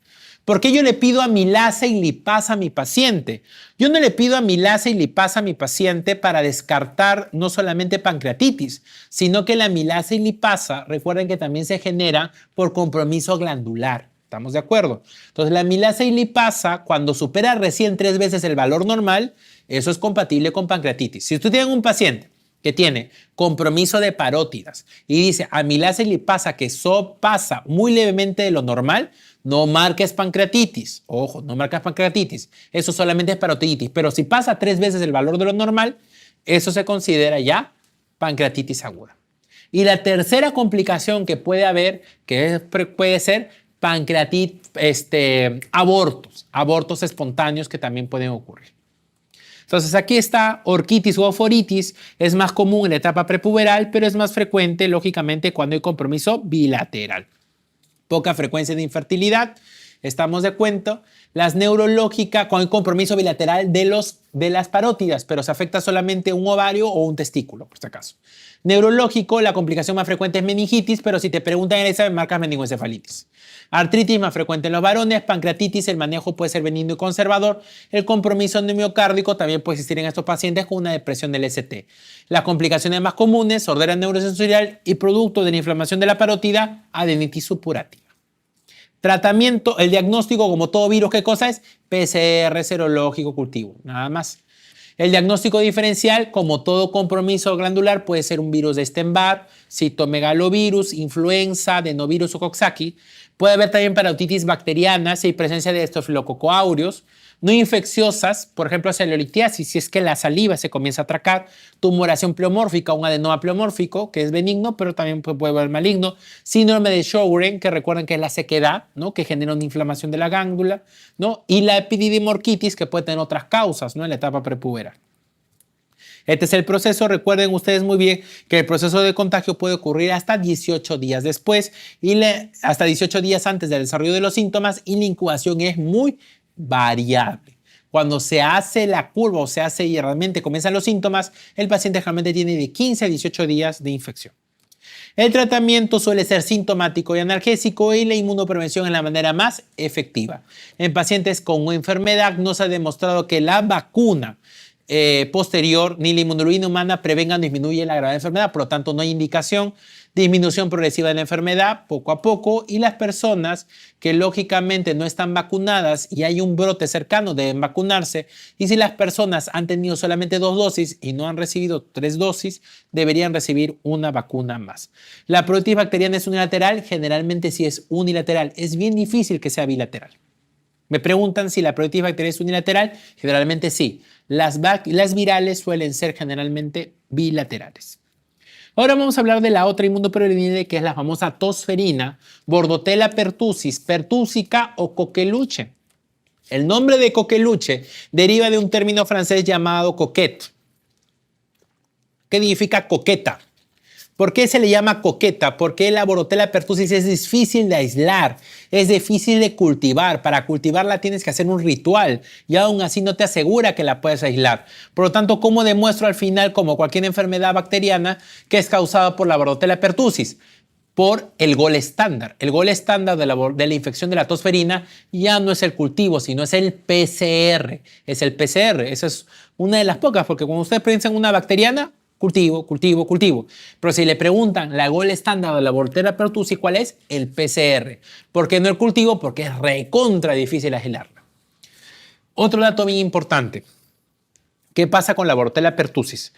¿Por qué yo le pido amilasa y lipasa a mi paciente? Yo no le pido amilasa y lipasa a mi paciente para descartar no solamente pancreatitis, sino que la amilasa y lipasa, recuerden que también se genera por compromiso glandular. ¿Estamos de acuerdo? Entonces, la amilasa y lipasa, cuando supera recién 3 veces el valor normal, eso es compatible con pancreatitis. Si usted tiene un paciente que tiene compromiso de parótidas y dice amilasa y lipasa que pasa muy levemente de lo normal, no marques pancreatitis. Ojo, no marcas pancreatitis. Eso solamente es parotiditis. Pero si pasa 3 veces el valor de lo normal, eso se considera ya pancreatitis aguda. Y la tercera complicación que puede haber, puede ser pancreatitis, abortos espontáneos que también pueden ocurrir. Entonces aquí está orquitis u oforitis, es más común en la etapa prepuberal, pero es más frecuente, lógicamente, cuando hay compromiso bilateral. Poca frecuencia de infertilidad, estamos de acuerdo. Las neurológicas, cuando hay compromiso bilateral de las parótidas, pero se afecta solamente un ovario o un testículo, por si acaso. Neurológico, la complicación más frecuente es meningitis, pero si te preguntan en esa, marcas meningoencefalitis. Artritis más frecuente en los varones, pancreatitis, el manejo puede ser benigno y conservador. El compromiso miocárdico también puede existir en estos pacientes con una depresión del ST. Las complicaciones más comunes, sordera neurosensorial y producto de la inflamación de la parótida, adenitis supurativa. Tratamiento, el diagnóstico, como todo virus, ¿qué cosa es? PCR, serológico, cultivo, nada más. El diagnóstico diferencial, como todo compromiso glandular, puede ser un virus de Epstein-Barr, citomegalovirus, influenza, adenovirus o Coxsackie. Puede haber también parotitis bacteriana si hay presencia de Staphylococcus aureus. No infecciosas, por ejemplo, celulitiasis, si es que la saliva se comienza a atracar. Tumoración pleomórfica, un adenoma pleomórfico, que es benigno, pero también puede ser maligno. Síndrome de Sjögren, que recuerden que es la sequedad, ¿no? Que genera una inflamación de la glándula, ¿no? Y la epididimorquitis, que puede tener otras causas, ¿no? En la etapa prepuberal. Este es el proceso. Recuerden ustedes muy bien que el proceso de contagio puede ocurrir hasta 18 días después y hasta 18 días antes del desarrollo de los síntomas, y la incubación es muy variable. Cuando se hace la curva o se hace y realmente comienzan los síntomas, el paciente realmente tiene de 15 a 18 días de infección. El tratamiento suele ser sintomático y analgésico, y la inmunoprevención es la manera más efectiva. En pacientes con enfermedad no se ha demostrado que la vacuna posterior ni la inmunoglobulina humana prevengan o disminuyen la gravedad de la enfermedad, por lo tanto no hay indicación. Disminución progresiva de la enfermedad poco a poco, y las personas que lógicamente no están vacunadas y hay un brote cercano deben vacunarse, y si las personas han tenido solamente 2 dosis y no han recibido 3 dosis, deberían recibir una vacuna más. La parotitis bacteriana es unilateral, generalmente sí es unilateral, es bien difícil que sea bilateral. Me preguntan si la parotitis bacteriana es unilateral, generalmente sí. Las virales suelen ser generalmente bilaterales. Ahora vamos a hablar de la otra inmunoprevenida, que es la famosa tosferina, Bordetella pertussis, pertussica o coqueluche. El nombre de coqueluche deriva de un término francés llamado coquette, que significa coqueta. ¿Por qué se le llama coqueta? Porque la Bordetella pertussis es difícil de aislar, es difícil de cultivar. Para cultivarla tienes que hacer un ritual y aún así no te asegura que la puedes aislar. Por lo tanto, ¿cómo demuestro al final, como cualquier enfermedad bacteriana, que es causada por la Bordetella pertussis? Por el gol estándar. El gol estándar de la infección de la tosferina ya no es el cultivo, sino es el PCR. Es el PCR. Esa es una de las pocas, porque cuando ustedes piensan en una bacteriana, cultivo, cultivo, cultivo. Pero si le preguntan la gol estándar de la Bordetella pertussis, ¿cuál es? El PCR. ¿Por qué no el cultivo? Porque es recontra difícil aislarla. Otro dato bien importante. ¿Qué pasa con la Bordetella pertussis?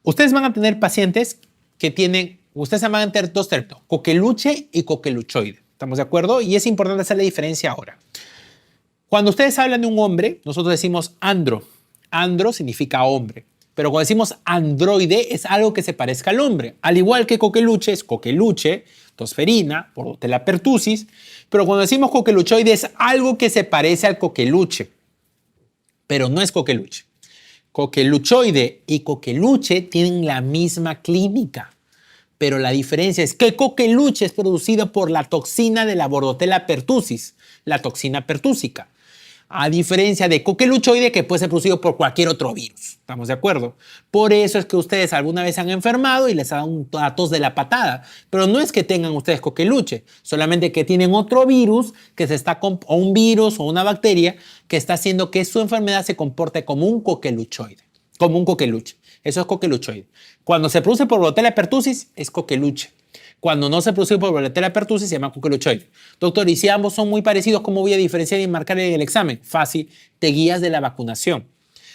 Ustedes van a tener pacientes que ustedes van a tener 2 términos, coqueluche y coqueluchoide. ¿Estamos de acuerdo? Y es importante hacer la diferencia ahora. Cuando ustedes hablan de un hombre, nosotros decimos andro. Andro significa hombre. Pero cuando decimos androide, es algo que se parezca al hombre. Al igual que coqueluche, es coqueluche, tosferina, Bordetella pertussis. Pero cuando decimos coqueluchoide, es algo que se parece al coqueluche. Pero no es coqueluche. Coqueluchoide y coqueluche tienen la misma clínica. Pero la diferencia es que coqueluche es producido por la toxina de la Bordetella pertussis, la toxina pertúsica. A diferencia de coqueluchoide, que puede ser producido por cualquier otro virus. ¿Estamos de acuerdo? Por eso es que ustedes alguna vez han enfermado y les ha dado una tos de la patada. Pero no es que tengan ustedes coqueluche, solamente que tienen otro virus que o un virus o una bacteria que está haciendo que su enfermedad se comporte como un coqueluchoide, como un coqueluche. Eso es coqueluchoide. Cuando se produce por Bordetella pertussis, es coqueluche. Cuando no se produce por Bordetella pertussis, se llama coqueluchoide. Doctor, y si ambos son muy parecidos, ¿cómo voy a diferenciar y marcar en el examen? Fácil, te guías de la vacunación.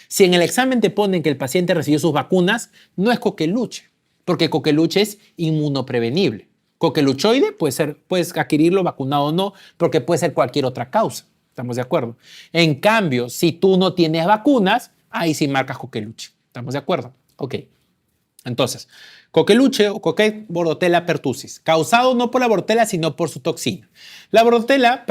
Si en el examen te ponen que el paciente recibió sus vacunas, no es coqueluche, porque coqueluche es inmunoprevenible. Coqueluchoide puedes adquirirlo vacunado o no, porque puede ser cualquier otra causa. ¿Estamos de acuerdo? En cambio, si tú no tienes vacunas, ahí sí marcas coqueluche. ¿Estamos de acuerdo? Ok. Entonces, coqueluche o Bordetella pertussis, causado no por la Bordetella, sino por su toxina. La Bordetella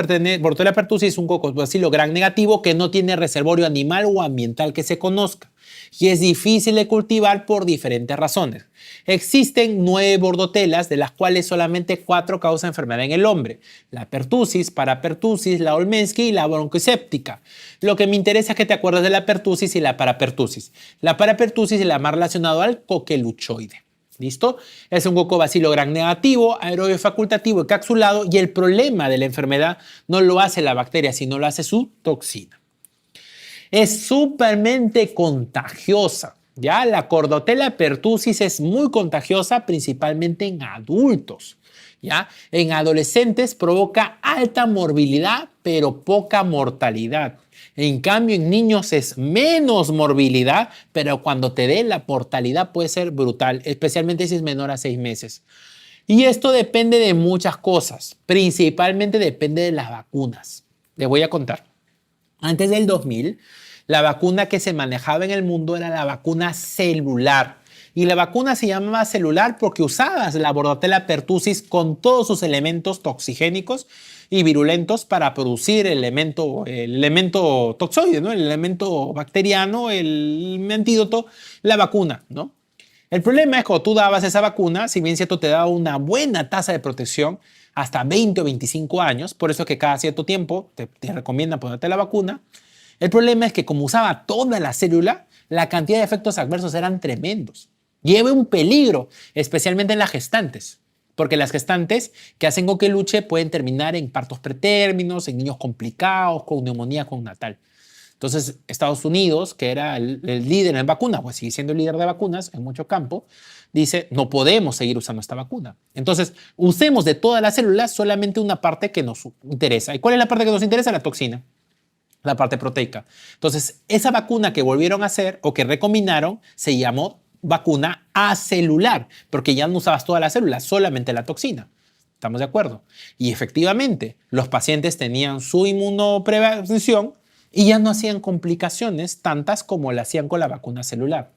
pertussis es un cocobacilo gram negativo que no tiene reservorio animal o ambiental que se conozca y es difícil de cultivar por diferentes razones. Existen 9 bordotelas, de las cuales solamente 4 causan enfermedad en el hombre: la pertussis, parapertussis, la olmensky y la bronquiséptica. Lo que me interesa es que te acuerdes de la pertussis y la parapertussis. La parapertussis es la más relacionada al coqueluchoide. ¿Listo? Es un cocobacilo gram negativo, aerobio facultativo y capsulado, y el problema de la enfermedad no lo hace la bacteria, sino lo hace su toxina. Es súpermente contagiosa. ¿Ya? La Bordetella pertussis es muy contagiosa, principalmente en adultos. ¿Ya? En adolescentes provoca alta morbilidad, pero poca mortalidad. En cambio, en niños es menos morbilidad, pero cuando te dé la mortalidad puede ser brutal, especialmente si es menor a 6 meses. Y esto depende de muchas cosas, principalmente depende de las vacunas. Les voy a contar. Antes del 2000, la vacuna que se manejaba en el mundo era la vacuna celular. Y la vacuna se llamaba celular porque usabas la Bordetella pertussis con todos sus elementos toxigénicos y virulentos para producir el elemento toxoide, ¿no? El elemento bacteriano, el antídoto, la vacuna, ¿no? El problema es que cuando tú dabas esa vacuna, si bien cierto te daba una buena tasa de protección hasta 20 o 25 años, por eso es que cada cierto tiempo te recomiendan ponerte la vacuna. El problema es que como usaba toda la célula, la cantidad de efectos adversos eran tremendos. Lleva un peligro, especialmente en las gestantes, porque las gestantes que hacen coqueluche pueden terminar en partos pretérminos, en niños complicados, con neumonía connatal. Entonces, Estados Unidos, que era el líder en vacunas, pues sigue siendo el líder de vacunas en muchos campos, dice, no podemos seguir usando esta vacuna. Entonces, usemos de todas las células solamente una parte que nos interesa. ¿Y cuál es la parte que nos interesa? La toxina, la parte proteica. Entonces, esa vacuna que volvieron a hacer o que recombinaron se llamó vacuna acelular, porque ya no usabas todas las células, solamente la toxina. ¿Estamos de acuerdo? Y efectivamente, los pacientes tenían su inmunoprevención y ya no hacían complicaciones tantas como la hacían con la vacuna celular.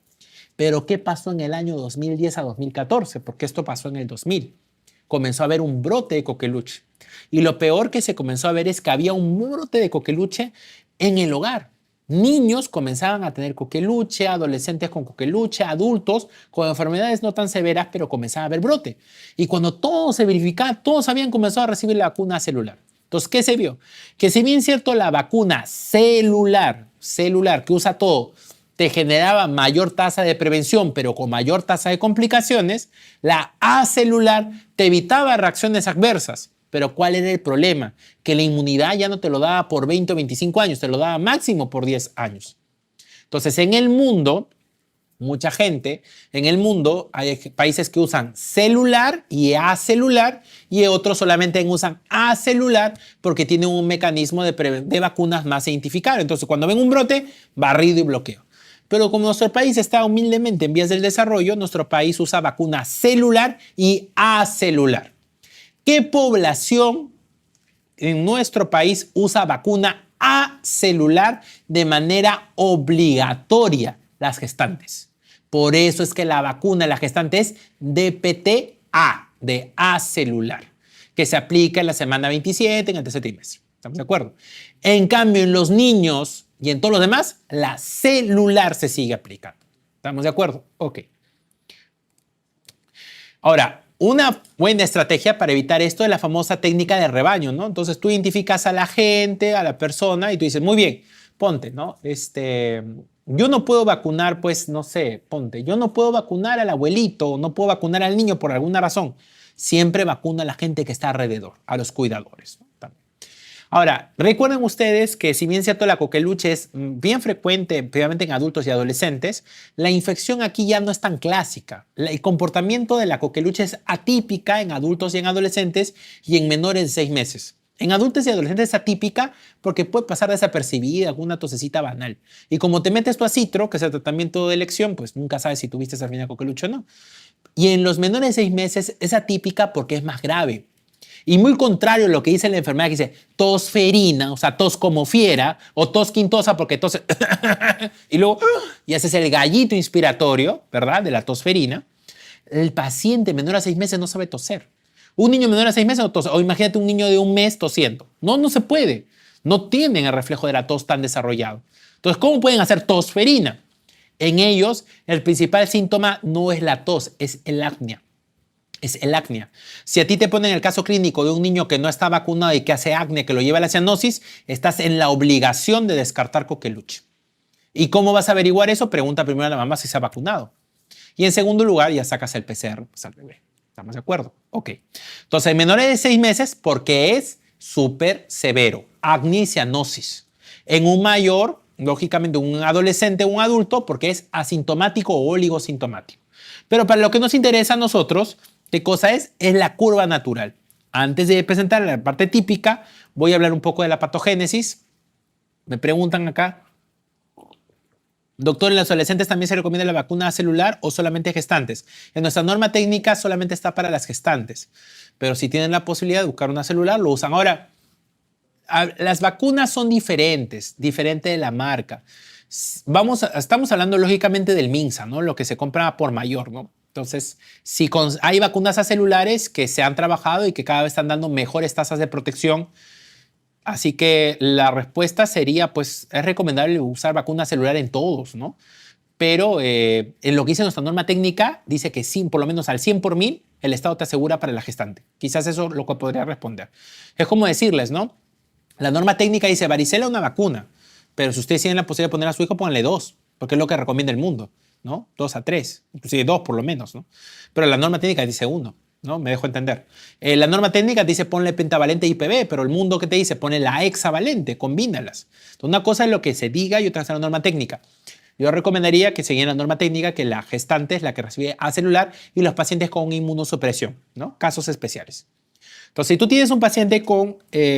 Pero ¿qué pasó en el año 2010 a 2014? Porque esto pasó en el 2000. Comenzó a haber un brote de coqueluche. Y lo peor que se comenzó a ver es que había un brote de coqueluche en el hogar. Niños comenzaban a tener coqueluche, adolescentes con coqueluche, adultos con enfermedades no tan severas, pero comenzaba a haber brote. Y cuando todo se verificaba, todos habían comenzado a recibir la vacuna celular. Entonces, ¿qué se vio? Que si bien cierto la vacuna celular que usa todo, te generaba mayor tasa de prevención, pero con mayor tasa de complicaciones, la acelular te evitaba reacciones adversas. Pero ¿cuál era el problema? Que la inmunidad ya no te lo daba por 20 o 25 años, te lo daba máximo por 10 años. Entonces, en el mundo, mucha gente, en el mundo hay países que usan celular y acelular y otros solamente usan acelular porque tienen un mecanismo de vacunas más identificado. Entonces, cuando ven un brote, barrido y bloqueo. Pero como nuestro país está humildemente en vías del desarrollo, nuestro país usa vacuna celular y acelular. ¿Qué población en nuestro país usa vacuna acelular de manera obligatoria? Las gestantes. Por eso es que la vacuna de la gestante es DPT-A, de acelular, que se aplica en la semana 27, en el tercer trimestre. ¿Estamos de acuerdo? En cambio, en los niños y en todos los demás, la celular se sigue aplicando. ¿Estamos de acuerdo? Ok. Ahora, Una buena estrategia para evitar esto es la famosa técnica de rebaño, ¿no? Entonces tú identificas a la gente, a la persona y tú dices, muy bien, ponte, ¿no? Yo no puedo vacunar, pues, no sé, ponte, yo no puedo vacunar al abuelito, no puedo vacunar al niño por alguna razón. Siempre vacuna a la gente que está alrededor, a los cuidadores, ¿no? También. Ahora, recuerden ustedes que si bien cierto la coqueluche es bien frecuente, especialmente en adultos y adolescentes, la infección aquí ya no es tan clásica. El comportamiento de la coqueluche es atípica en adultos y en adolescentes y en menores de 6 meses. En adultos y adolescentes es atípica porque puede pasar desapercibida, alguna tosecita banal. Y como te metes tu acitro, que es el tratamiento de elección, pues nunca sabes si tuviste esa final coqueluche o no. Y en los menores de 6 meses es atípica porque es más grave. Y muy contrario a lo que dice la enfermedad que dice tosferina, o sea, tos como fiera, o tos quintosa porque tose y luego y haces el gallito inspiratorio, ¿verdad? De la tosferina. El paciente menor a 6 meses no sabe toser. Un niño menor a 6 meses no tose. O imagínate un niño de 1 mes tosiendo. No, no se puede. No tienen el reflejo de la tos tan desarrollado. Entonces, ¿cómo pueden hacer tosferina? En ellos, el principal síntoma no es la tos, es el apnea. Es el acné. Si a ti te ponen el caso clínico de un niño que no está vacunado y que hace acné, que lo lleva a la cianosis, estás en la obligación de descartar coqueluche. ¿Y cómo vas a averiguar eso? Pregunta primero a la mamá si se ha vacunado. Y en segundo lugar, ya sacas el PCR pues, al bebé. ¿Estamos de acuerdo? Ok. Entonces, en menores de 6 meses, porque es súper severo. Acné y cianosis. En un mayor, lógicamente, un adolescente o un adulto, porque es asintomático o oligosintomático. Pero para lo que nos interesa a nosotros, ¿qué cosa es? Es la curva natural. Antes de presentar la parte típica, voy a hablar un poco de la patogénesis. Me preguntan acá, doctor, ¿en los adolescentes también se recomienda la vacuna celular o solamente gestantes? En nuestra norma técnica solamente está para las gestantes, pero si tienen la posibilidad de buscar una celular, lo usan. Ahora, las vacunas son diferentes, diferente de la marca. Estamos hablando lógicamente del Minsa, ¿no? Lo que se compra por mayor, ¿no? Entonces, si hay vacunas acelulares que se han trabajado y que cada vez están dando mejores tasas de protección, así que la respuesta sería, pues, es recomendable usar vacuna celular en todos, ¿no? Pero en lo que dice nuestra norma técnica, dice que sí, por lo menos al 100 por 1000, el Estado te asegura para la gestante. Quizás eso es lo que podría responder. Es como decirles, ¿no? La norma técnica dice varicela una vacuna, pero si ustedes tienen la posibilidad de poner a su hijo, pónganle 2, porque es lo que recomienda el mundo, ¿no? 2 a 3, inclusive 2 por lo menos, ¿no? Pero la norma técnica dice 1, ¿no? Me dejo entender. La norma técnica dice ponle pentavalente IPV, pero el mundo que te dice pone la hexavalente, combínalas. Entonces, una cosa es lo que se diga y otra es la norma técnica. Yo recomendaría que siguieran la norma técnica, que la gestante es la que recibe a celular y los pacientes con inmunosupresión, ¿no? Casos especiales. Entonces, si tú tienes un paciente con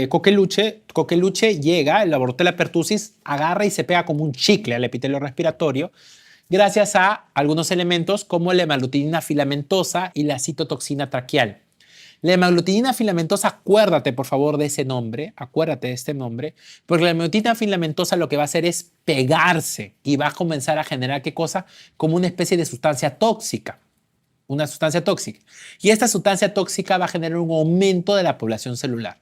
coqueluche llega, el Bordetella pertussis agarra y se pega como un chicle al epitelio respiratorio gracias a algunos elementos como la hemaglutinina filamentosa y la citotoxina traqueal. La hemaglutinina filamentosa, acuérdate por favor de ese nombre, acuérdate de este nombre, porque la hemaglutinina filamentosa lo que va a hacer es pegarse y va a comenzar a generar ¿qué cosa? Como una especie de sustancia tóxica. Una sustancia tóxica. Y esta sustancia tóxica va a generar un aumento de la población celular.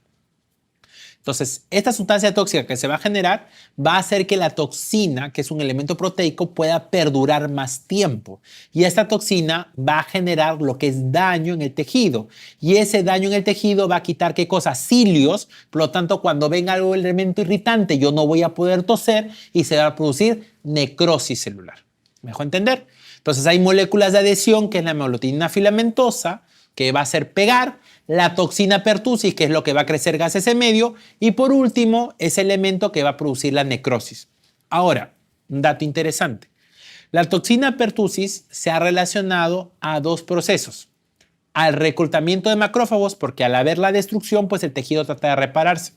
Entonces, esta sustancia tóxica que se va a generar va a hacer que la toxina, que es un elemento proteico, pueda perdurar más tiempo. Y esta toxina va a generar lo que es daño en el tejido. Y ese daño en el tejido va a quitar ¿qué cosa? Cilios. Por lo tanto, cuando venga algo elemento irritante, yo no voy a poder toser y se va a producir necrosis celular. ¿Me dejo entender? Entonces hay moléculas de adhesión, que es la hemaglutinina filamentosa, que va a hacer pegar, la toxina pertussis, que es lo que va a crecer gases en medio, y por último, ese elemento que va a producir la necrosis. Ahora, un dato interesante. La toxina pertussis se ha relacionado a 2 procesos. Al reclutamiento de macrófagos, porque al haber la destrucción, pues el tejido trata de repararse.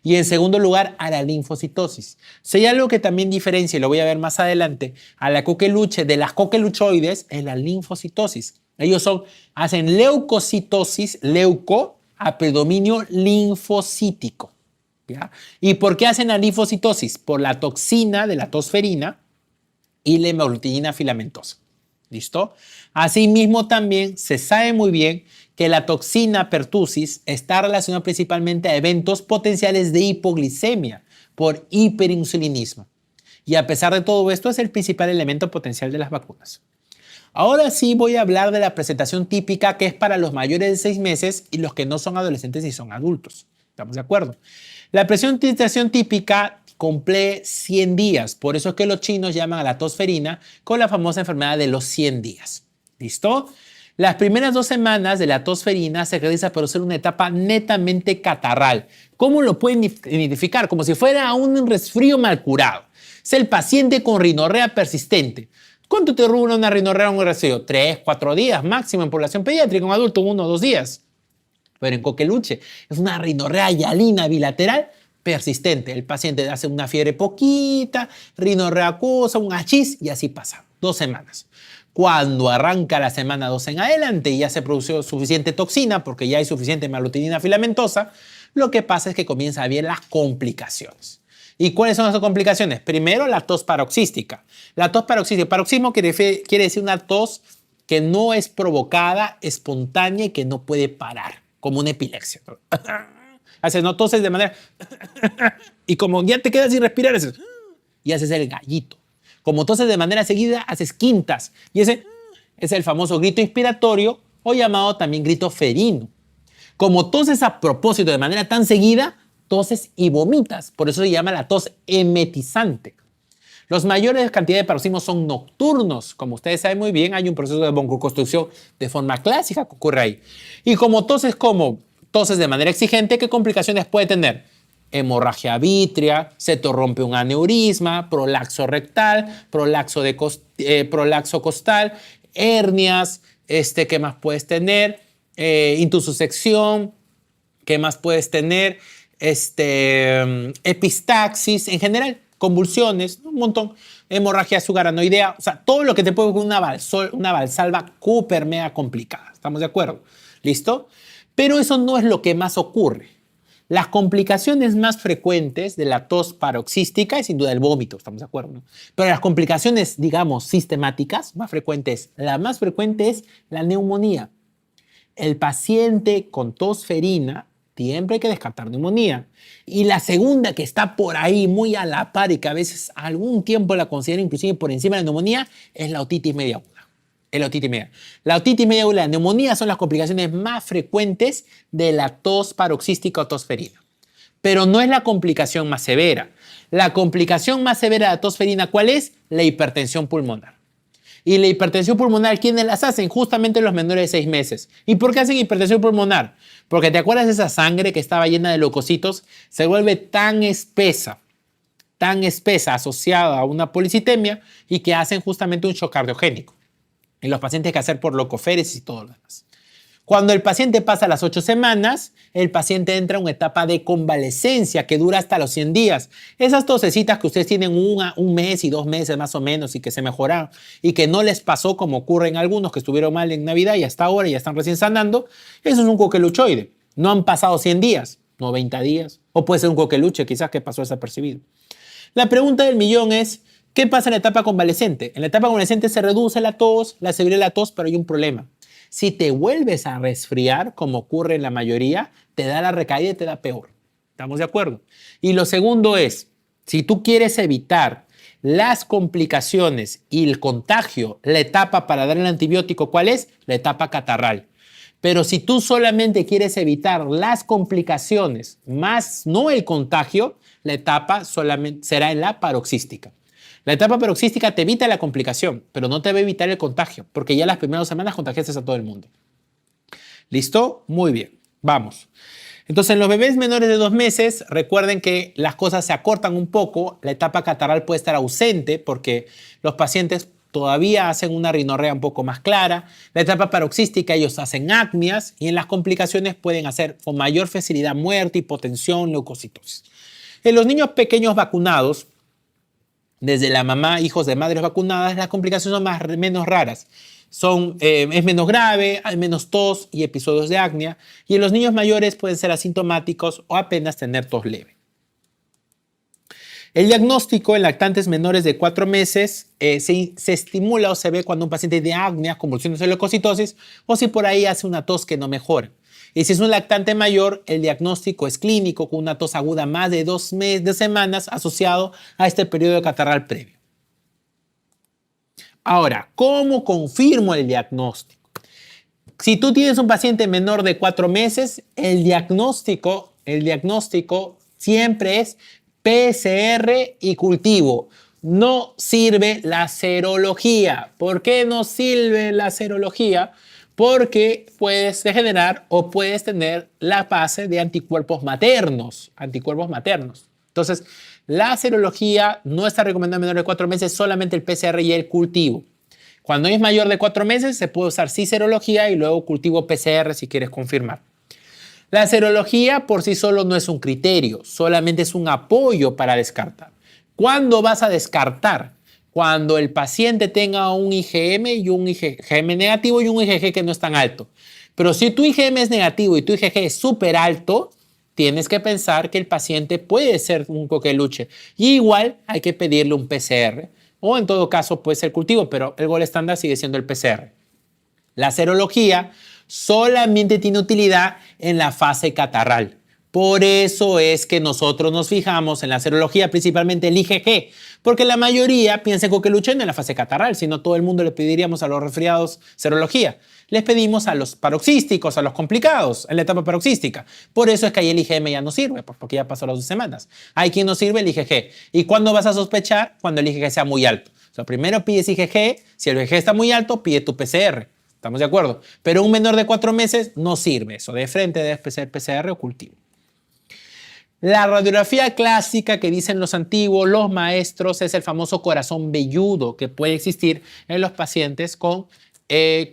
Y en segundo lugar, a la linfocitosis. Si hay algo que también diferencia, y lo voy a ver más adelante, a la coqueluche de las coqueluchoides, es la linfocitosis. Ellos hacen leucocitosis, a predominio linfocítico. ¿Ya? ¿Y por qué hacen la linfocitosis? Por la toxina de la tosferina y la hemaglutinina filamentosa. ¿Listo? Asimismo, también se sabe muy bien que la toxina pertussis está relacionada principalmente a eventos potenciales de hipoglicemia por hiperinsulinismo. Y a pesar de todo esto, es el principal elemento potencial de las vacunas. Ahora sí voy a hablar de la presentación típica, que es para los mayores de 6 meses y los que no son adolescentes ni son adultos. ¿Estamos de acuerdo? La presentación típica cumple 100 días. Por eso es que los chinos llaman a la tosferina con la famosa enfermedad de los 100 días. ¿Listo? Las primeras 2 semanas de la tosferina se caracteriza por ser una etapa netamente catarral. ¿Cómo lo pueden identificar? Como si fuera un resfrío mal curado. Es el paciente con rinorrea persistente. ¿Cuánto te dura una rinorrea o un resfrío? 3, 4 días máximo en población pediátrica, un adulto 1 o 2 días. Pero en coqueluche es una rinorrea hialina bilateral persistente. El paciente hace una fiebre poquita, rinorrea acuosa, un achis y así pasa. 2 semanas. Cuando arranca la semana 2 en adelante y ya se produjo suficiente toxina porque ya hay suficiente malutinina filamentosa, lo que pasa es que comienza a haber las complicaciones. ¿Y cuáles son esas complicaciones? Primero, la tos paroxística. La tos paroxística. Paroxismo quiere decir una tos que no es provocada, espontánea y que no puede parar, como una epilepsia. Haces, no toses de manera... y como ya te quedas sin respirar, haces... y haces el gallito. Como toses de manera seguida, haces quintas. Y ese es el famoso grito inspiratorio o llamado también grito ferino. Como toses a propósito de manera tan seguida, toses y vomitas. Por eso se llama la tos emetizante. Los mayores cantidades de paroxismos son nocturnos. Como ustedes saben muy bien, hay un proceso de broncoconstricción de forma clásica que ocurre ahí. Y como toses de manera exigente, ¿qué complicaciones puede tener? Hemorragia vítrea, se te rompe un aneurisma, prolaxo rectal, prolaxo costal, hernias, ¿qué más puedes tener? Intussusección, ¿qué más puedes tener? Epistaxis, en general, convulsiones, un montón, hemorragia subaranoidea, o sea, todo lo que te puede ocurrir una valsalva súper mega complicada. ¿Estamos de acuerdo? ¿Listo? Pero eso no es lo que más ocurre. Las complicaciones más frecuentes de la tos paroxística es sin duda el vómito, ¿estamos de acuerdo? ¿No? Pero las complicaciones, digamos, sistemáticas, la más frecuente es la neumonía. El paciente con tosferina siempre hay que descartar neumonía. Y la segunda, que está por ahí muy a la par y que a veces algún tiempo la considera inclusive por encima de la neumonía, es la otitis media aguda. La otitis media aguda y la neumonía son las complicaciones más frecuentes de la tos paroxística o tosferina. Pero no es la complicación más severa. La complicación más severa de la tosferina, ¿cuál es? La hipertensión pulmonar. Y la hipertensión pulmonar, ¿quiénes las hacen? Justamente los menores de 6 meses. ¿Y por qué hacen hipertensión pulmonar? Porque te acuerdas de esa sangre que estaba llena de leucocitos, se vuelve tan espesa asociada a una policitemia y que hacen justamente un shock cardiogénico. Y los pacientes hay que hacer por leucoféresis y todo lo demás. Cuando el paciente pasa las 8 semanas, el paciente entra en una etapa de convalecencia que dura hasta los 100 días. Esas tosecitas que ustedes tienen un mes y 2 meses más o menos y que se mejoraron y que no les pasó como ocurre en algunos que estuvieron mal en Navidad y hasta ahora ya están recién sanando, eso es un coqueluchoide. No han pasado 100 días, 90 días, o puede ser un coqueluche quizás que pasó desapercibido. La pregunta del millón es, ¿qué pasa en la etapa convaleciente? En la etapa convaleciente se reduce la tos, la severidad de la tos, pero hay un problema. Si te vuelves a resfriar, como ocurre en la mayoría, te da la recaída y te da peor. ¿Estamos de acuerdo? Y lo segundo es, si tú quieres evitar las complicaciones y el contagio, la etapa para dar el antibiótico, ¿cuál es? La etapa catarral. Pero si tú solamente quieres evitar las complicaciones, más no el contagio, la etapa solamente será en la paroxística. La etapa paroxística te evita la complicación, pero no te va a evitar el contagio, porque ya las primeras 2 semanas contagiaste a todo el mundo. ¿Listo? Muy bien. Vamos. Entonces, en los bebés menores de 2 meses, recuerden que las cosas se acortan un poco. La etapa catarral puede estar ausente porque los pacientes todavía hacen una rinorrea un poco más clara. La etapa paroxística, ellos hacen apneas y en las complicaciones pueden hacer con mayor facilidad muerte, hipotensión, leucocitosis. En los niños pequeños vacunados, desde la mamá, hijos de madres vacunadas, las complicaciones son menos raras. Es menos grave, hay menos tos y episodios de apnea. Y en los niños mayores pueden ser asintomáticos o apenas tener tos leve. El diagnóstico en lactantes menores de 4 meses se estimula o se ve cuando un paciente tiene apnea, convulsiones o leucocitosis, o si por ahí hace una tos que no mejora. Y si es un lactante mayor, el diagnóstico es clínico con una tos aguda más de 2 semanas asociado a este periodo catarral previo. Ahora, ¿cómo confirmo el diagnóstico? Si tú tienes un paciente menor de 4 meses, el diagnóstico siempre es PCR y cultivo. No sirve la serología. ¿Por qué no sirve la serología? Porque puedes degenerar o puedes tener la base de anticuerpos maternos. Entonces, la serología no está recomendada en menores de 4 meses, solamente el PCR y el cultivo. Cuando es mayor de 4 meses, se puede usar sí serología y luego cultivo PCR si quieres confirmar. La serología por sí solo no es un criterio, solamente es un apoyo para descartar. ¿Cuándo vas a descartar? Cuando el paciente tenga un IgM y un IgM negativo y un IgG que no es tan alto. Pero si tu IgM es negativo y tu IgG es súper alto, tienes que pensar que el paciente puede ser un coqueluche. Y igual hay que pedirle un PCR. O en todo caso puede ser cultivo, pero el gol estándar sigue siendo el PCR. La serología solamente tiene utilidad en la fase catarral. Por eso es que nosotros nos fijamos en la serología, principalmente el IgG, porque la mayoría piensa en coqueluche en la fase catarral, si no todo el mundo le pediríamos a los resfriados serología. Les pedimos a los paroxísticos, a los complicados, en la etapa paroxística. Por eso es que ahí el IgM ya no sirve, porque ya pasó las 2 semanas. Hay quien no sirve el IgG. ¿Y cuándo vas a sospechar? Cuando el IgG sea muy alto. O sea, primero pides IgG, si el IgG está muy alto, pide tu PCR. ¿Estamos de acuerdo? Pero un menor de 4 meses no sirve eso. De frente debe ser PCR o cultivo. La radiografía clásica que dicen los antiguos, los maestros, es el famoso corazón velludo que puede existir en los pacientes con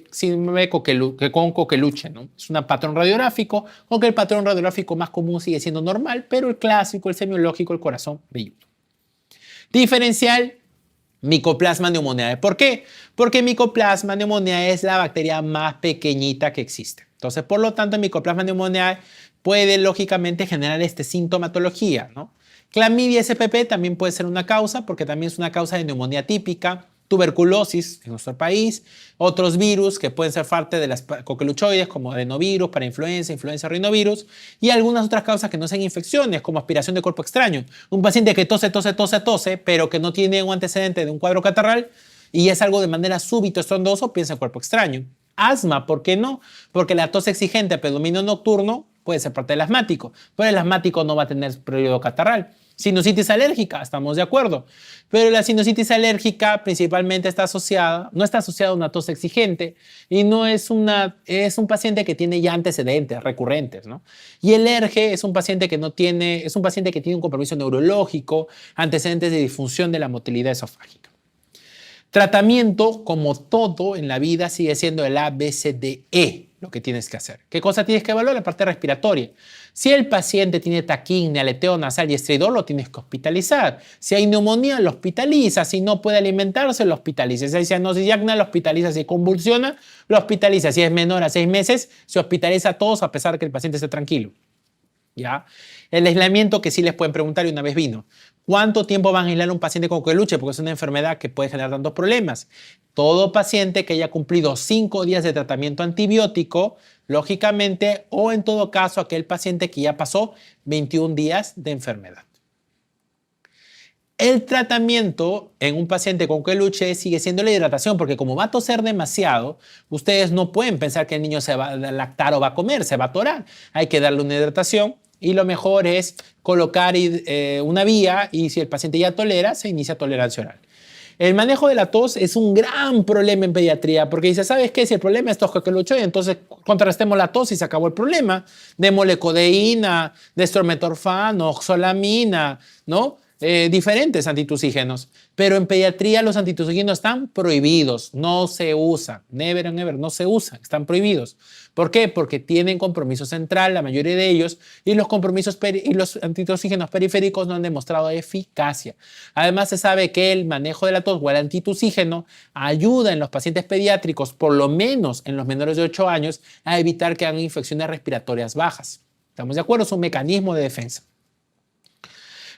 síndrome con coqueluche, ¿no? Es un patrón radiográfico, aunque el patrón radiográfico más común sigue siendo normal, pero el clásico, el semiológico, el corazón velludo. Diferencial, Mycoplasma pneumoniae. ¿Por qué? Porque Mycoplasma pneumoniae es la bacteria más pequeñita que existe. Entonces, por lo tanto, Mycoplasma pneumoniae puede lógicamente generar sintomatología, ¿no? Clamidia SPP también puede ser una causa porque también es una causa de neumonía típica, tuberculosis en nuestro país, otros virus que pueden ser parte de las coqueluchoides como adenovirus, parainfluenza, influenza rinovirus y algunas otras causas que no sean infecciones como aspiración de cuerpo extraño. Un paciente que tose, pero que no tiene un antecedente de un cuadro catarral y es algo de manera súbito estrondoso, piensa en cuerpo extraño. Asma, ¿por qué no? Porque la tos exigente a predominio nocturno puede ser parte del asmático, pero el asmático no va a tener periodo catarral. Sinusitis alérgica, estamos de acuerdo, pero la sinusitis alérgica principalmente no está asociada a una tos exigente y no es un paciente que tiene ya antecedentes recurrentes, ¿no? Y el ERGE es un paciente que es un paciente que tiene un compromiso neurológico, antecedentes de disfunción de la motilidad esofágica. Tratamiento, como todo en la vida, sigue siendo el ABCDE, lo que tienes que hacer. ¿Qué cosa tienes que evaluar? La parte respiratoria. Si el paciente tiene taquimia, aleteo nasal y estridor, lo tienes que hospitalizar. Si hay neumonía, lo hospitaliza. Si no puede alimentarse, lo hospitaliza. Si hay cianosis diagna, lo hospitaliza. Si convulsiona, lo hospitaliza. Si es menor a 6 meses, se hospitaliza a todos a pesar de que el paciente esté tranquilo. ¿Ya? El aislamiento que sí les pueden preguntar y una vez vino. ¿Cuánto tiempo van a aislar a un paciente con coqueluche? Porque es una enfermedad que puede generar tantos problemas. Todo paciente que haya cumplido 5 días de tratamiento antibiótico, lógicamente, o en todo caso aquel paciente que ya pasó 21 días de enfermedad. El tratamiento en un paciente con coqueluche sigue siendo la hidratación, porque como va a toser demasiado, ustedes no pueden pensar que el niño se va a lactar o va a comer, se va a atorar. Hay que darle una hidratación. Y lo mejor es colocar una vía y si el paciente ya tolera, se inicia tolerancia oral. El manejo de la tos es un gran problema en pediatría porque dice, ¿sabes qué? Si el problema es tos coqueluche, entonces contrarrestemos la tos y se acabó el problema. Démosle codeína, destrometorfano, oxolamina, ¿no? Diferentes antitusígenos. Pero en pediatría los antitusígenos están prohibidos, no se usan. Never and ever, no se usan, están prohibidos. ¿Por qué? Porque tienen compromiso central, la mayoría de ellos, y los antitusígenos periféricos no han demostrado eficacia. Además, se sabe que el manejo de la tos o el antitusígeno ayuda en los pacientes pediátricos, por lo menos en los menores de 8 años, a evitar que hagan infecciones respiratorias bajas. ¿Estamos de acuerdo? Es un mecanismo de defensa.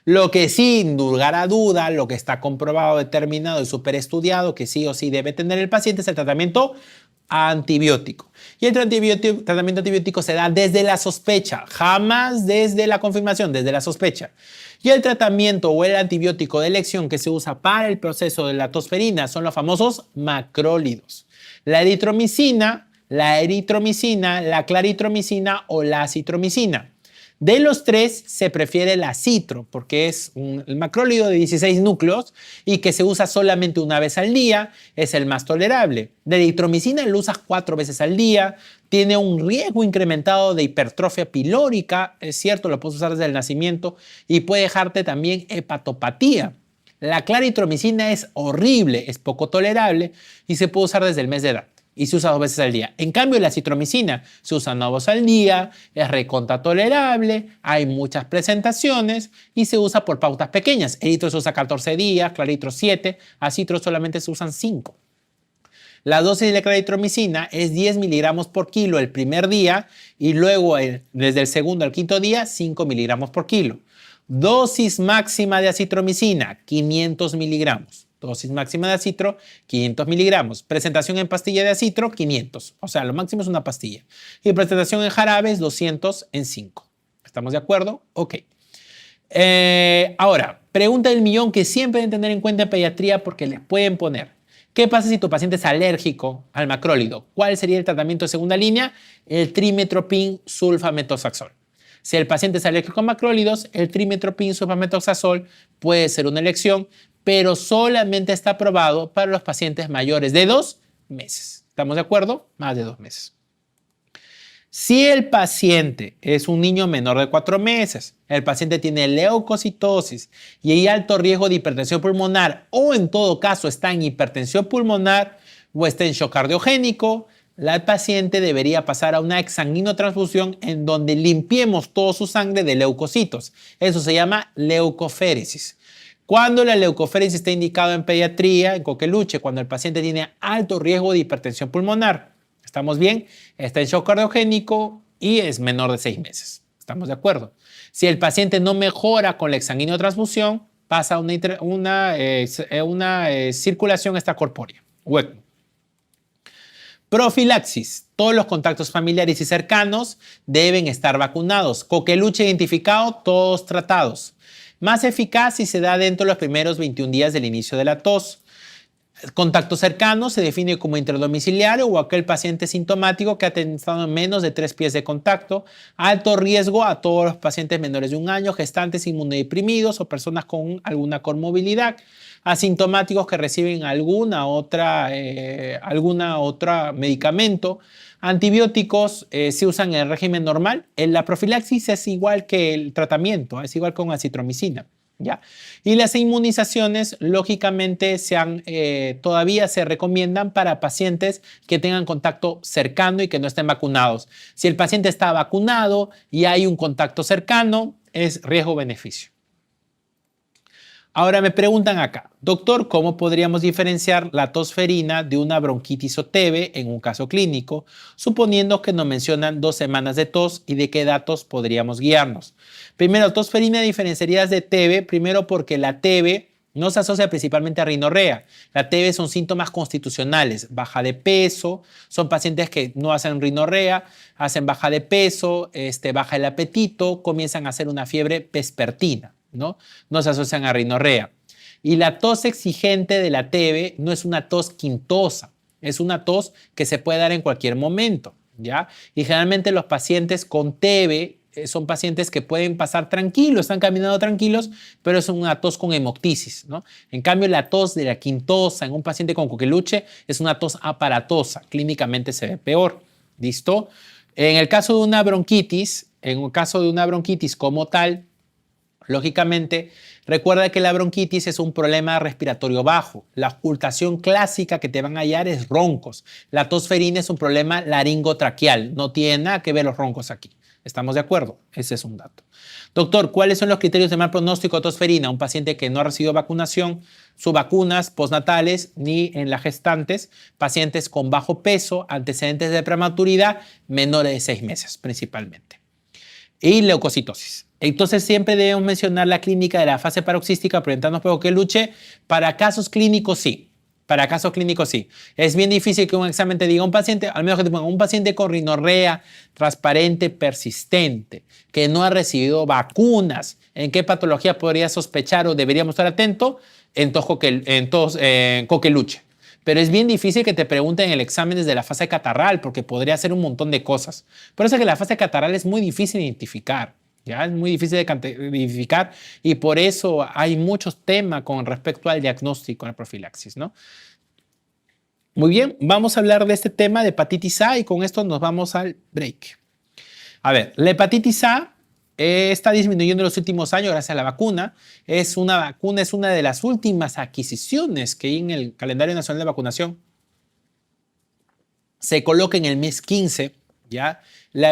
Lo que sin lugar a duda, lo que está comprobado, determinado y superestudiado, que sí o sí debe tener el paciente es el tratamiento antibiótico. Y el tratamiento antibiótico se da desde la sospecha, jamás desde la confirmación, desde la sospecha. Y el tratamiento o el antibiótico de elección que se usa para el proceso de la tosferina son los famosos macrólidos. La eritromicina, la claritromicina o la acitromicina. De los tres se prefiere el acitro porque es el macrólido de 16 núcleos y que se usa solamente una vez al día, es el más tolerable. La eritromicina lo usas 4 veces al día, tiene un riesgo incrementado de hipertrofia pilórica, es cierto, lo puedes usar desde el nacimiento y puede dejarte también hepatopatía. La claritromicina es horrible, es poco tolerable y se puede usar desde el mes de edad. Y se usa 2 veces al día. En cambio, la acitromicina se usa 9 veces al día, es recontra tolerable, hay muchas presentaciones y se usa por pautas pequeñas. Eritro se usa 14 días, claritro 7, acitro solamente se usan 5. La dosis de la claritromicina es 10 miligramos por kilo el primer día y luego desde el segundo al quinto día 5 miligramos por kilo. Dosis máxima de acitromicina, 500 miligramos. Dosis máxima de acitro, 500 miligramos. Presentación en pastilla de acitro, 500. O sea, lo máximo es una pastilla. Y presentación en jarabes, 200 en 5. ¿Estamos de acuerdo? Ok. Ahora, pregunta del millón que siempre deben tener en cuenta en pediatría porque les pueden poner. ¿Qué pasa si tu paciente es alérgico al macrólido? ¿Cuál sería el tratamiento de segunda línea? El trimetoprim sulfamethoxazol. Si el paciente es alérgico a macrólidos, el trimetoprim sulfamethoxazol puede ser una elección, pero solamente está aprobado para los pacientes mayores de 2 meses. ¿Estamos de acuerdo? Más de 2 meses. Si el paciente es un niño menor de 4 meses, el paciente tiene leucocitosis y hay alto riesgo de hipertensión pulmonar o en todo caso está en hipertensión pulmonar o está en shock cardiogénico, el paciente debería pasar a una exsanguinotransfusión en donde limpiemos toda su sangre de leucocitos. Eso se llama leucoféresis. Cuando la leucoféresis está indicada en pediatría, en coqueluche, cuando el paciente tiene alto riesgo de hipertensión pulmonar. ¿Estamos bien? Está en shock cardiogénico y es menor de 6 meses. ¿Estamos de acuerdo? Si el paciente no mejora con la exsanguinotransfusión, pasa a una circulación extracorpórea, hueco. Profilaxis. Todos los contactos familiares y cercanos deben estar vacunados. Coqueluche identificado, todos tratados. Más eficaz si se da dentro de los primeros 21 días del inicio de la tos. Contacto cercano se define como interdomiciliario o aquel paciente sintomático que ha estado en menos de 3 pies de contacto. Alto riesgo a todos los pacientes menores de 1 año, gestantes inmunodeprimidos o personas con alguna comorbilidad. Asintomáticos que reciben alguna otra medicamento. Antibióticos se usan en el régimen normal. La profilaxis es igual que el tratamiento, es igual con acitromicina. ¿Ya? Y las inmunizaciones, lógicamente, todavía se recomiendan para pacientes que tengan contacto cercano y que no estén vacunados. Si el paciente está vacunado y hay un contacto cercano, es riesgo-beneficio. Ahora me preguntan acá, doctor, ¿cómo podríamos diferenciar la tosferina de una bronquitis o TB en un caso clínico, suponiendo que nos mencionan 2 semanas de tos y de qué datos podríamos guiarnos? Primero, tosferina diferenciarías de TB, primero porque la TB no se asocia principalmente a rinorrea. La TB son síntomas constitucionales, baja de peso, son pacientes que no hacen rinorrea, hacen baja de peso, baja el apetito, comienzan a hacer una fiebre vespertina. ¿No? No se asocian a rinorrea. Y la tos exigente de la TB no es una tos quintosa, es una tos que se puede dar en cualquier momento, ¿ya? Y generalmente los pacientes con TB son pacientes que pueden pasar tranquilos, están caminando tranquilos, pero es una tos con hemoptisis, ¿no? En cambio, la tos de la quintosa en un paciente con coqueluche es una tos aparatosa, clínicamente se ve peor, ¿listo? En el caso de una bronquitis, como tal, lógicamente, recuerda que la bronquitis es un problema respiratorio bajo. La ocultación clásica que te van a hallar es roncos. La tosferina es un problema laringotraqueal. No tiene nada que ver los roncos aquí. ¿Estamos de acuerdo? Ese es un dato. Doctor, ¿cuáles son los criterios de mal pronóstico de tosferina? Un paciente que no ha recibido vacunación, subvacunas postnatales ni en las gestantes, pacientes con bajo peso, antecedentes de prematuridad, menores de 6 meses principalmente. Y leucocitosis. Entonces siempre debemos mencionar la clínica de la fase paroxística, presentarnos por coqueluche. Para casos clínicos sí. Para casos clínicos sí. Es bien difícil que un examen te diga un paciente, al menos que te ponga un paciente con rinorrea transparente persistente, que no ha recibido vacunas. ¿En qué patología podría sospechar o deberíamos estar atento? En coqueluche. Pero es bien difícil que te pregunten el examen desde la fase catarral porque podría ser un montón de cosas. Por eso es que la fase catarral es muy difícil de identificar. ¿Ya? Es muy difícil de identificar y por eso hay muchos temas con respecto al diagnóstico en la profilaxis, ¿no? Muy bien, vamos a hablar de este tema de hepatitis A y con esto nos vamos al break. A ver, la hepatitis A está disminuyendo en los últimos años gracias a la vacuna. Es una de las últimas adquisiciones que hay en el calendario nacional de vacunación. Se coloca en el mes 15, ¿ya? La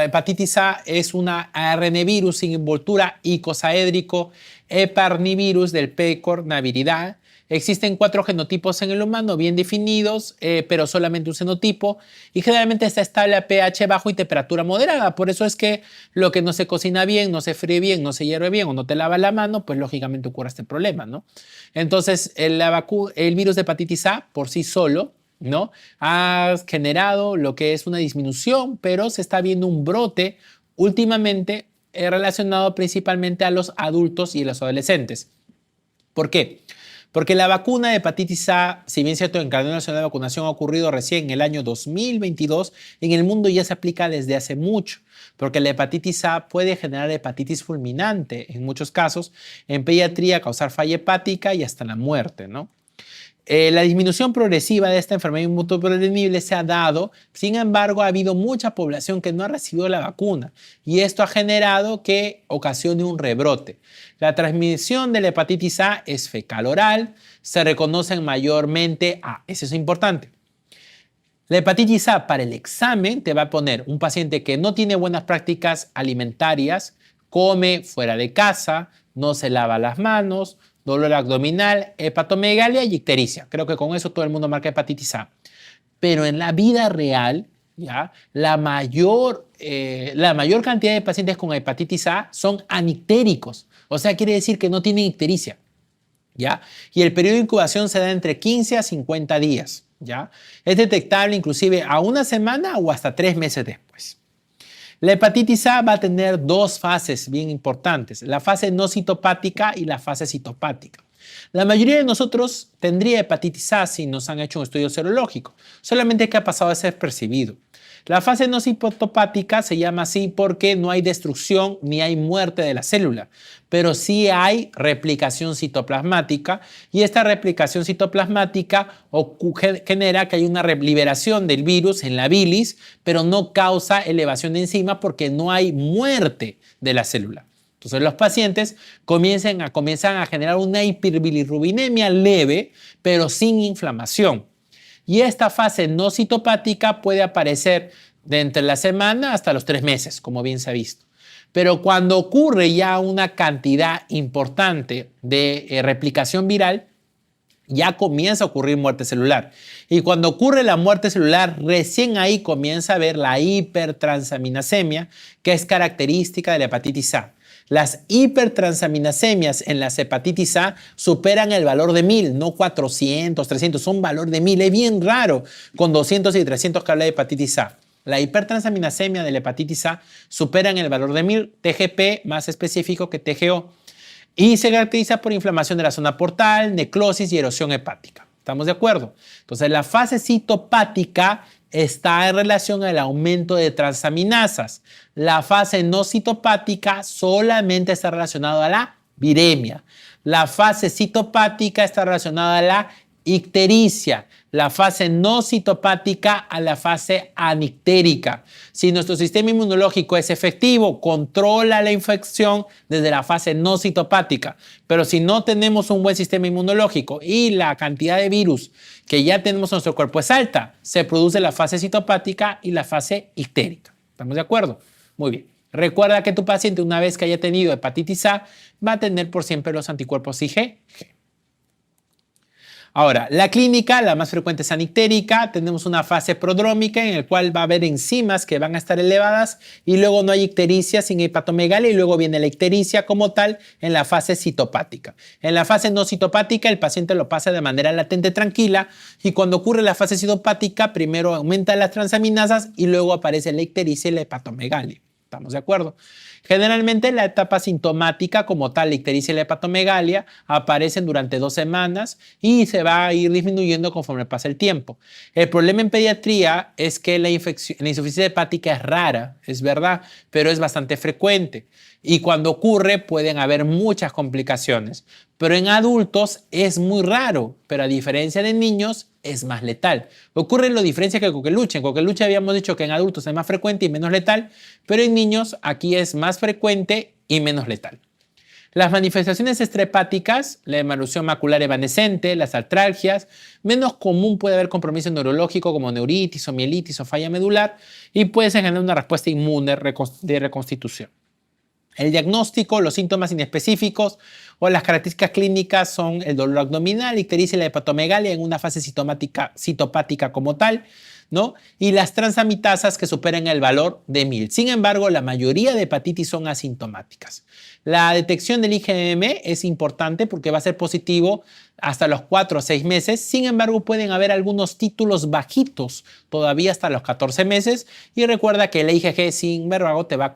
hepatitis A es una ARN virus sin envoltura icosaédrico heparnivirus del PECOR naviridae. Existen 4 genotipos en el humano bien definidos, pero solamente un genotipo y generalmente está estable a pH bajo y temperatura moderada. Por eso es que lo que no se cocina bien, no se fríe bien, no se hierve bien o no te lavas la mano, pues lógicamente ocurre este problema, ¿no? Entonces, el virus de hepatitis A por sí solo, ¿no? Ha generado lo que es una disminución, pero se está viendo un brote últimamente relacionado principalmente a los adultos y a los adolescentes. ¿Por qué? Porque la vacuna de hepatitis A, si bien cierto, en calendario nacional de vacunación ha ocurrido recién en el año 2022, en el mundo ya se aplica desde hace mucho, porque la hepatitis A puede generar hepatitis fulminante en muchos casos, en pediatría causar falla hepática y hasta la muerte, ¿no? La disminución progresiva de esta enfermedad inmunoprevenible se ha dado, sin embargo, ha habido mucha población que no ha recibido la vacuna y esto ha generado que ocasione un rebrote. La transmisión de la hepatitis A es fecal-oral, se reconocen mayormente eso es importante. La hepatitis A para el examen te va a poner un paciente que no tiene buenas prácticas alimentarias, come fuera de casa, no se lava las manos, dolor abdominal, hepatomegalia y ictericia. Creo que con eso todo el mundo marca hepatitis A. Pero en la vida real, ¿ya? La mayor cantidad de pacientes con hepatitis A son anictéricos. O sea, quiere decir que no tienen ictericia, ¿ya? Y el periodo de incubación se da entre 15 a 50 días, ¿ya? Es detectable inclusive a una semana o hasta 3 meses después. La hepatitis A va a tener 2 fases bien importantes, la fase no citopática y la fase citopática. La mayoría de nosotros tendría hepatitis A si nos han hecho un estudio serológico, solamente que ha pasado a ser percibido. La fase no citopática se llama así porque no hay destrucción ni hay muerte de la célula, pero sí hay replicación citoplasmática y esta replicación citoplasmática genera que hay una liberación del virus en la bilis, pero no causa elevación de enzima porque no hay muerte de la célula. Entonces los pacientes comienzan a generar una hiperbilirrubinemia leve, pero sin inflamación. Y esta fase no citopática puede aparecer de entre la semana hasta los 3 meses, como bien se ha visto. Pero cuando ocurre ya una cantidad importante de replicación viral, ya comienza a ocurrir muerte celular. Y cuando ocurre la muerte celular, recién ahí comienza a ver la hipertransaminasemia, que es característica de la hepatitis A. Las hipertransaminasemias en las hepatitis A superan el valor de 1000, no 400, 300, son valor de 1000. Es bien raro con 200 y 300 que habla de hepatitis A. La hipertransaminasemia de la hepatitis A superan el valor de 1000, TGP más específico que TGO, y se caracteriza por inflamación de la zona portal, necrosis y erosión hepática. ¿Estamos de acuerdo? Entonces, la fase citopática está en relación al aumento de transaminasas. La fase no citopática solamente está relacionada a la viremia. La fase citopática está relacionada a la ictericia. La fase no citopática a la fase anictérica. Si nuestro sistema inmunológico es efectivo, controla la infección desde la fase no citopática. Pero si no tenemos un buen sistema inmunológico y la cantidad de virus que ya tenemos en nuestro cuerpo es alta, se produce la fase citopática y la fase ictérica. ¿Estamos de acuerdo? Muy bien. Recuerda que tu paciente, una vez que haya tenido hepatitis A, va a tener por siempre los anticuerpos IgG. Ahora, la clínica, la más frecuente es anictérica. Tenemos una fase prodrómica en la cual va a haber enzimas que van a estar elevadas y luego no hay ictericia sin hepatomegalia y luego viene la ictericia como tal en la fase citopática. En la fase no citopática el paciente lo pasa de manera latente tranquila y cuando ocurre la fase citopática primero aumentan las transaminasas y luego aparece la ictericia y la hepatomegalia. ¿Estamos de acuerdo? Generalmente la etapa sintomática como tal, la ictericia y la hepatomegalia, aparecen durante 2 semanas y se va a ir disminuyendo conforme pasa el tiempo. El problema en pediatría es que la insuficiencia hepática es rara, es verdad, pero es bastante frecuente. Y cuando ocurre pueden haber muchas complicaciones. Pero en adultos es muy raro, pero a diferencia de niños es más letal. Ocurre la diferencia que coqueluche. En coqueluche habíamos dicho que en adultos es más frecuente y menos letal, pero en niños aquí es más frecuente y menos letal. Las manifestaciones extrahepáticas, la evolución macular evanescente, las artralgias, menos común puede haber compromiso neurológico como neuritis o mielitis o falla medular y puede generar una respuesta inmune de reconstitución. El diagnóstico, los síntomas inespecíficos o las características clínicas son el dolor abdominal, ictericia y la hepatomegalia en una fase citopática como tal, ¿no? Y las transaminasas que superan el valor de 1000. Sin embargo, la mayoría de hepatitis son asintomáticas. La detección del IgM es importante porque va a ser positivo hasta los 4 o 6 meses. Sin embargo, pueden haber algunos títulos bajitos todavía hasta los 14 meses. Y recuerda que el IgG sin embargo te va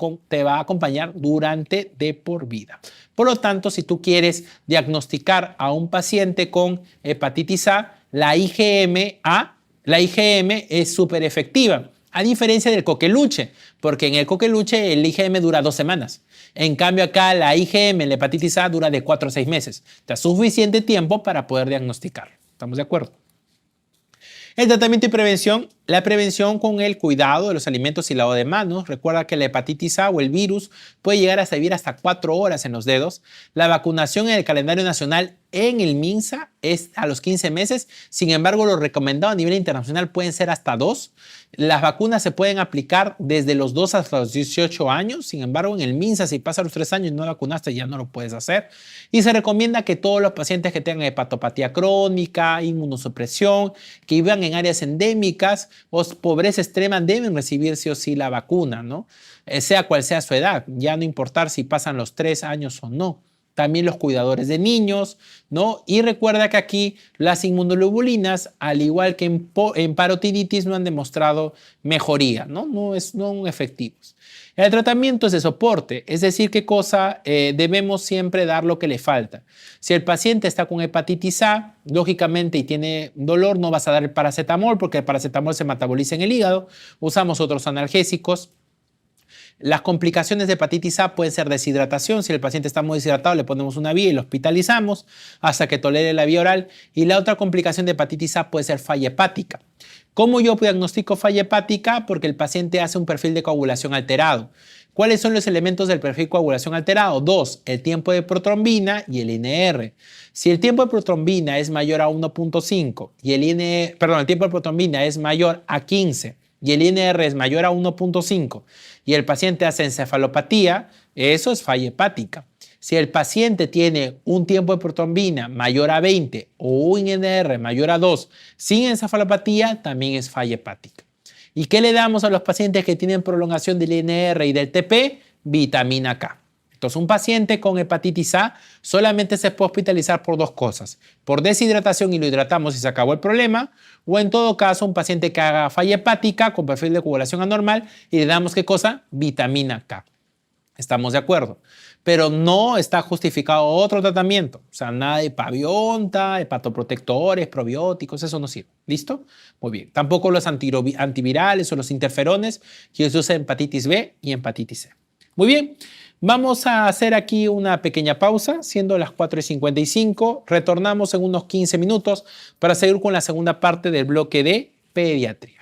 a acompañar durante de por vida. Por lo tanto, si tú quieres diagnosticar a un paciente con hepatitis A, la IgM es súper efectiva, a diferencia del coqueluche, porque en el coqueluche el IgM dura 2 semanas. En cambio acá la IgM, la hepatitis A, dura de 4 a 6 meses. Te da suficiente tiempo para poder diagnosticar. ¿Estamos de acuerdo? El tratamiento y prevención. La prevención con el cuidado de los alimentos y lavado de manos. Recuerda que la hepatitis A o el virus puede llegar a vivir hasta 4 horas en los dedos. La vacunación en el calendario nacional en el MINSA es a los 15 meses. Sin embargo, lo recomendado a nivel internacional pueden ser hasta 2. Las vacunas se pueden aplicar desde los 2 hasta los 18 años. Sin embargo, en el MINSA, si pasa los 3 años y no vacunaste, ya no lo puedes hacer. Y se recomienda que todos los pacientes que tengan hepatopatía crónica, inmunosupresión, que vivan en áreas endémicas o pobreza extrema deben recibir sí o sí la vacuna, ¿no? Sea cual sea su edad, ya no importar si pasan los 3 años o no. También los cuidadores de niños, ¿no? Y recuerda que aquí las inmunoglobulinas, al igual que en parotiditis, no han demostrado mejoría, ¿no? No son efectivos. El tratamiento es de soporte, es decir, qué cosa debemos siempre dar lo que le falta. Si el paciente está con hepatitis A, lógicamente, y tiene dolor, no vas a dar el paracetamol porque el paracetamol se metaboliza en el hígado. Usamos otros analgésicos. Las complicaciones de hepatitis A pueden ser deshidratación. Si el paciente está muy deshidratado, le ponemos una vía y lo hospitalizamos hasta que tolere la vía oral. Y la otra complicación de hepatitis A puede ser falla hepática. ¿Cómo yo diagnostico falla hepática? Porque el paciente hace un perfil de coagulación alterado. ¿Cuáles son los elementos del perfil de coagulación alterado? 2. El tiempo de protrombina y el INR. Si el tiempo de protrombina es mayor a 1.5 y el tiempo de protrombina es mayor a 15 y el INR es mayor a 1.5 y el paciente hace encefalopatía, eso es falla hepática. Si el paciente tiene un tiempo de protrombina mayor a 20 o un INR mayor a 2 sin encefalopatía, también es falla hepática. ¿Y qué le damos a los pacientes que tienen prolongación del INR y del TP? Vitamina K. Entonces, un paciente con hepatitis A solamente se puede hospitalizar por 2 cosas. Por deshidratación y lo hidratamos y se acabó el problema. O en todo caso, un paciente que haga falla hepática con perfil de coagulación anormal y le damos ¿qué cosa? Vitamina K. ¿Estamos de acuerdo? Pero no está justificado otro tratamiento. O sea, nada de pavionta, hepatoprotectores, probióticos, eso no sirve. ¿Listo? Muy bien. Tampoco los antivirales o los interferones que se usan en hepatitis B y hepatitis C. Muy bien. Vamos a hacer aquí una pequeña pausa, siendo las 4:55. Retornamos en unos 15 minutos para seguir con la segunda parte del bloque de pediatría.